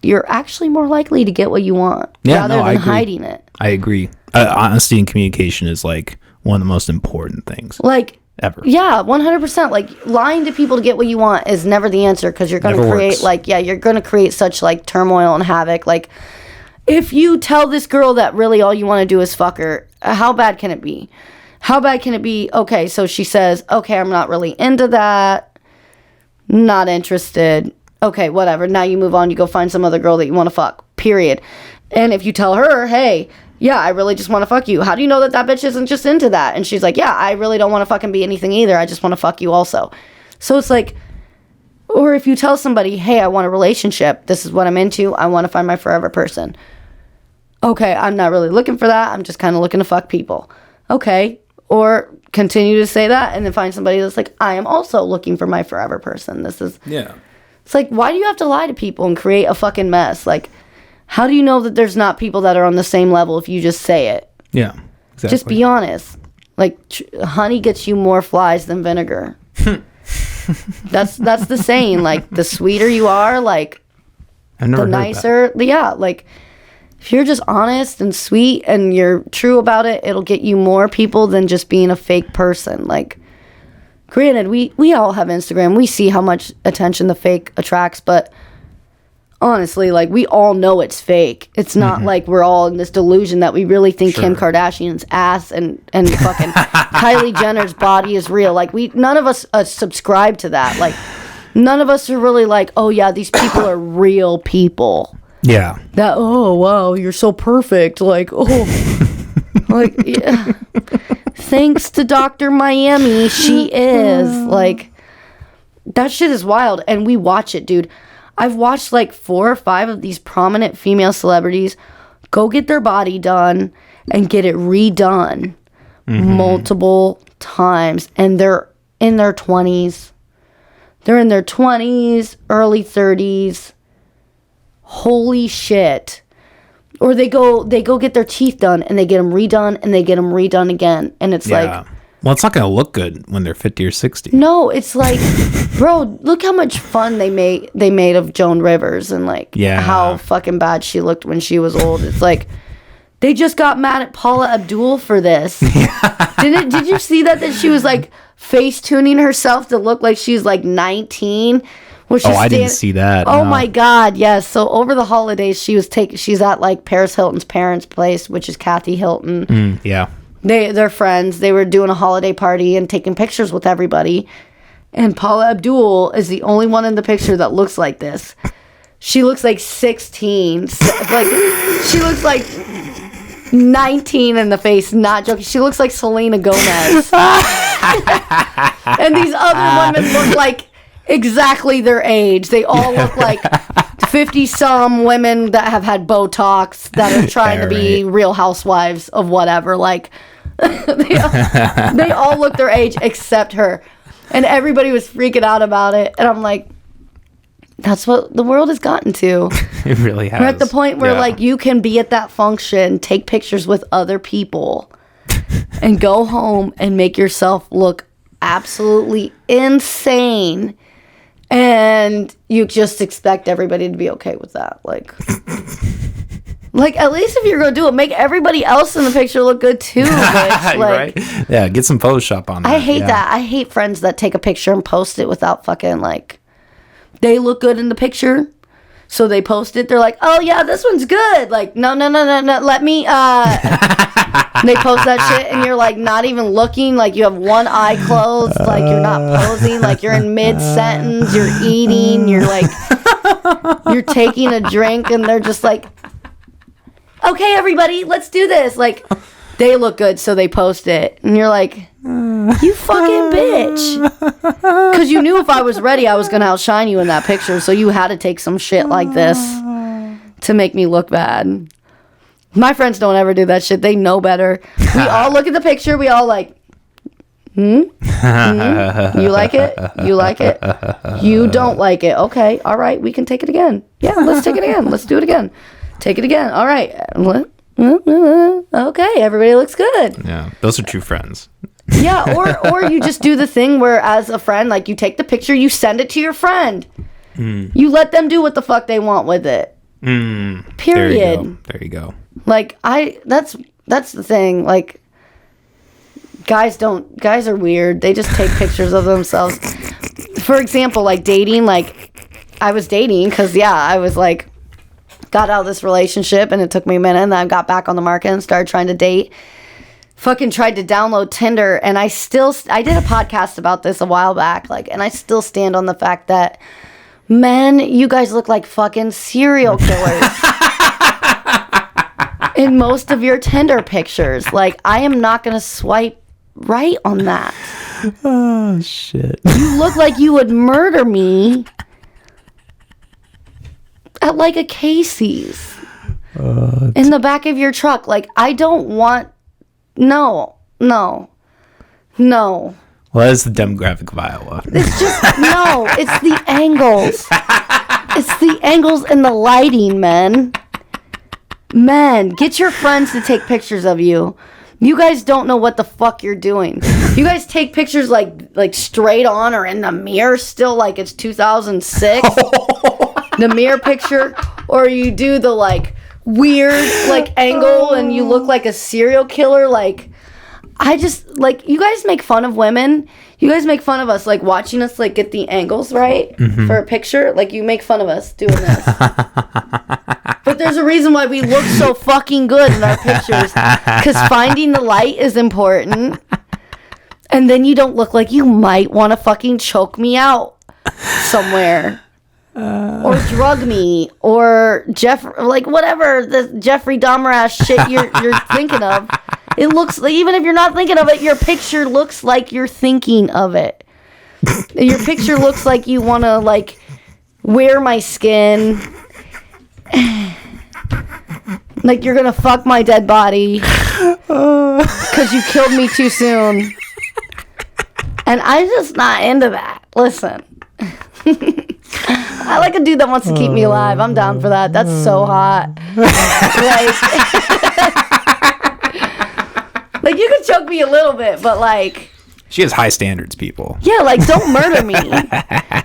you're actually more likely to get what you want rather than hiding it.
I agree. Honesty and communication is like one of the most important things.
Like,
ever.
Yeah, 100%. Like, lying to people to get what you want is never the answer, because you're going to create works. Like, yeah, you're going to create such like turmoil and havoc. Like, if you tell this girl that really all you want to do is fuck her, how bad can it be? How bad can it be? Okay, so she says, okay, I'm not really into that. Not interested. Okay, whatever. Now you move on. You go find some other girl that you want to fuck. Period. And if you tell her, hey, yeah, I really just want to fuck you. How do you know that that bitch isn't just into that? And she's like, yeah, I really don't want to fucking be anything either. I just want to fuck you also. So it's like, or if you tell somebody, hey, I want a relationship. This is what I'm into. I want to find my forever person. Okay, I'm not really looking for that. I'm just kind of looking to fuck people. Okay. Or continue to say that and then find somebody that's like, I am also looking for my forever person. This is...
Yeah.
It's like, why do you have to lie to people and create a fucking mess? Like, how do you know that there's not people that are on the same level if you just say it?
Yeah, exactly.
Just be honest. Like, honey gets you more flies than vinegar. That's the saying. Like, the sweeter you are, like, the nicer. Yeah, like, if you're just honest and sweet and you're true about it, it'll get you more people than just being a fake person. Like, granted, we all have Instagram. We see how much attention the fake attracts, but honestly, like, we all know it's fake. It's not like we're all in this delusion that we really think Kim Kardashian's ass and fucking Kylie Jenner's body is real. Like, none of us subscribe to that. Like, none of us are really like, oh yeah, these people are real people.
Yeah.
That, oh wow, you're so perfect. Like, oh, like, yeah. Thanks to Dr. Miami, she is. Like, that shit is wild. And we watch it, dude. I've watched like 4 or 5 of these prominent female celebrities go get their body done and get it redone multiple times. And they're in their 20s. They're in their 20s, early 30s. Holy shit. Or they go get their teeth done and they get them redone and they get them redone again. And it's like,
well, it's not going to look good when they're 50 or 60.
no, it's like, bro, look how much fun they made of Joan Rivers and like how fucking bad she looked when she was old. It's like, they just got mad at Paula Abdul for this. Did you see that she was like face tuning herself to look like she's like 19?
I didn't see that.
Oh my God, yes. So over the holidays, she's at like Paris Hilton's parents' place, which is Kathy Hilton.
Yeah.
They're friends. They were doing a holiday party and taking pictures with everybody. And Paula Abdul is the only one in the picture that looks like this. She looks like 16. Like, she looks like 19 in the face, not joking. She looks like Selena Gomez. And these other women look like exactly their age. They all look like 50-some women that have had Botox that are trying to be real housewives of whatever. Like, they all look their age except her. And everybody was freaking out about it. And I'm like, that's what the world has gotten to.
It really has.
We're at the point where, like, you can be at that function, take pictures with other people, and go home and make yourself look absolutely insane. And you just expect everybody to be okay with that. Like, at least if you're going to do it, make everybody else in the picture look good too. Like,
right? Yeah, get some Photoshop on that.
I hate that. I hate friends that take a picture and post it without fucking, like, they look good in the picture, so they post it. They're like, oh yeah, this one's good. Like, no, let me, they post that shit and you're like not even looking, like you have one eye closed, like you're not posing, like you're in mid-sentence, you're eating, you're like, you're taking a drink and they're just like, okay, everybody, let's do this. Like, they look good, so they post it. And you're like, you fucking bitch. Because you knew if I was ready, I was going to outshine you in that picture. So you had to take some shit like this to make me look bad. My friends don't ever do that shit. They know better. We all look at the picture. We all like, You like it? You like it? You don't like it. Okay. All right. We can take it again. Yeah, let's take it again. Let's do it again. Take it again. All right. What? Okay, everybody looks good.
Yeah, those are true friends.
Yeah, or you just do the thing where, as a friend, like, you take the picture, you send it to your friend. You let them do what the fuck they want with it. Period.
There you go.
Like, that's the thing. Like, guys are weird. They just take pictures of themselves. For example, like dating. Like, I was dating because I was like, got out of this relationship and it took me a minute, and then I got back on the market and started trying to date. Fucking tried to download Tinder, and I did a podcast about this a while back, like, and I still stand on the fact that, men, you guys look like fucking serial killers in most of your Tinder pictures. Like, I am not gonna swipe right on that.
Oh shit.
You look like you would murder me at like a Casey's in the back of your truck. Like, I don't want. No. Well,
that's the demographic of Iowa.
It's just no. It's the angles. It's the angles and the lighting, men. Men, get your friends to take pictures of you. You guys don't know what the fuck you're doing. You guys take pictures like straight on or in the mirror still, like it's 2006. The mirror picture, or you do the like weird like angle and you look like a serial killer. Like, I just like, you guys make fun of women. You guys make fun of us, like watching us like get the angles right for a picture. Like, you make fun of us doing this. But there's a reason why we look so fucking good in our pictures, because finding the light is important. And then you don't look like you might want to fucking choke me out somewhere. Or drug me, or like whatever the Jeffrey Dahmer ass shit you're thinking of. It looks like, even if you're not thinking of it, your picture looks like you're thinking of it. Your picture looks like you want to like wear my skin, like you're gonna fuck my dead body because you killed me too soon. And I'm just not into that. Listen. I like a dude that wants to keep me alive. I'm down for that. That's so hot. Like, you could choke me a little bit, but like,
She has high standards, people.
yeah, like, don't murder me.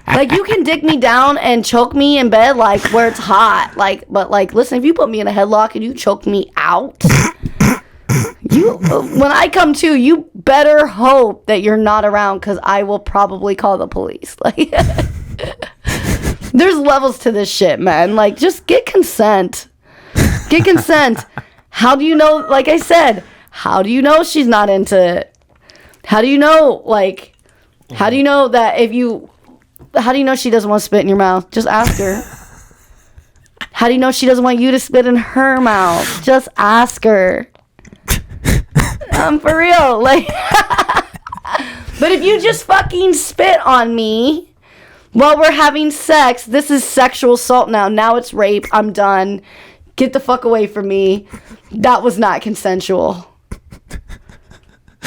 Like, you can dick me down and choke me in bed, like, where it's hot. Like, but like, listen, if you put me in a headlock and you choke me out, when I come to, you better hope that you're not around, because I will probably call the police. Like, there's levels to this shit, man. Like, just get consent. Get consent. How do you know, like I said, how do you know she's not into it? How do you know, like, how do you know that how do you know she doesn't want to spit in your mouth? Just ask her. How do you know she doesn't want you to spit in her mouth? Just ask her. For real. Like, but if you just fucking spit on me while we're having sex, this is sexual assault now. Now it's rape. I'm done. Get the fuck away from me. That was not consensual.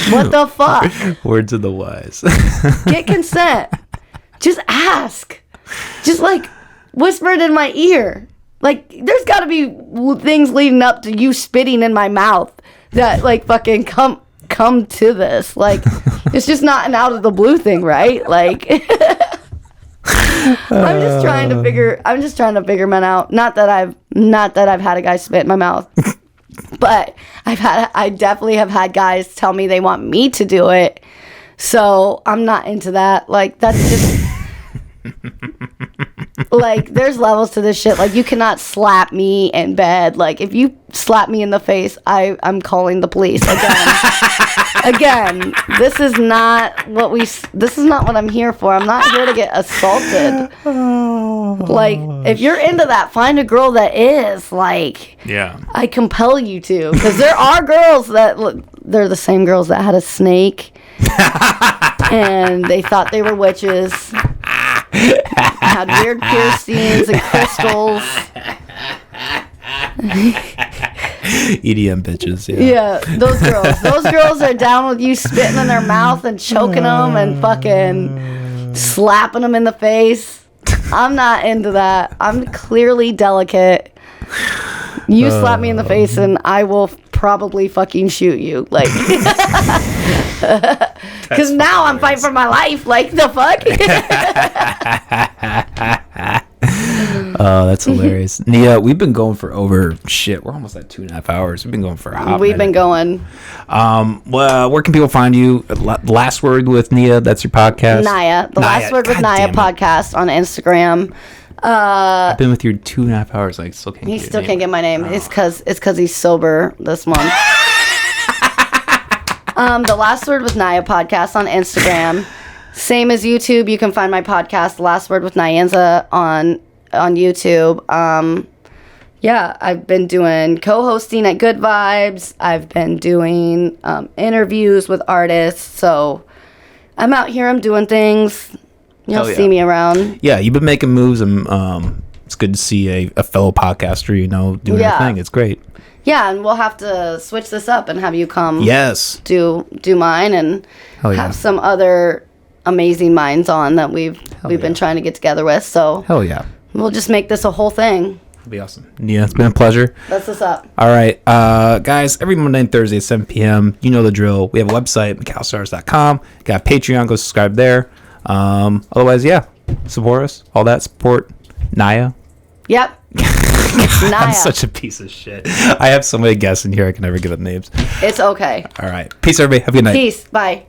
What the fuck?
Words of the wise.
Get consent. Just ask. Just like whisper it in my ear. Like, there's got to be things leading up to you spitting in my mouth that like fucking come to this. Like, it's just not an out of the blue thing, right? Like, I'm just trying to figure men out. Not that I've had a guy spit in my mouth. But I definitely have had guys tell me they want me to do it. So I'm not into that. Like, that's just like, there's levels to this shit. Like, you cannot slap me in bed. Like, if you slap me in the face, I'm calling the police again. This is not what I'm here for. I'm not here to get assaulted. Like, if you're into that, find a girl that is. Like,
Yeah.
I compel you to, because there are girls that they're the same girls that had a snake and they thought they were witches, had weird piercings and crystals.
EDM bitches.
Yeah, those girls are down with you spitting in their mouth and choking them and fucking slapping them in the face. I'm not into that. I'm clearly delicate. You slap me in the face and I will probably fucking shoot you. Like, because now I'm fighting for my life. Like, the fuck?
Oh, that's hilarious. Nya, we've been going for we're almost at 2.5 hours. We've been going for a hot
We've been going.
Well, where can people find you? Last Word with Nya, that's your podcast.
Nya, the Last Word with Nya podcast on Instagram.
I've been with you 2.5 hours. Like, still can't.
He still can't get my name. Oh. It's because he's sober this month. The Last Word with Nya podcast on Instagram. Same as YouTube. You can find my podcast, The Last Word with Nyanza, on YouTube. Yeah, I've been doing co-hosting at Good Vibes. I've been doing interviews with artists. So I'm out here. I'm doing things. You'll see me around.
Yeah, you've been making moves, and it's good to see a fellow podcaster, doing your thing. It's great.
Yeah, and we'll have to switch this up and have you come.
Yes.
Do mine and have some other amazing minds on that we've been trying to get together with. So
hell yeah,
we'll just make this a whole thing.
It'll be awesome. Yeah, it's been a pleasure.
That's what's up.
All right, guys, every Monday and Thursday at 7 p.m. You know the drill. We have a website, McAllisterArts.com. Got Patreon. Go subscribe there. Otherwise, yeah, support us. All that. Support Nya.
Yep.
I'm
Nya.
such a piece of shit. I have so many guests in here I can never get up names.
It's okay.
All right. Peace, everybody. Have a good night.
Peace. Bye.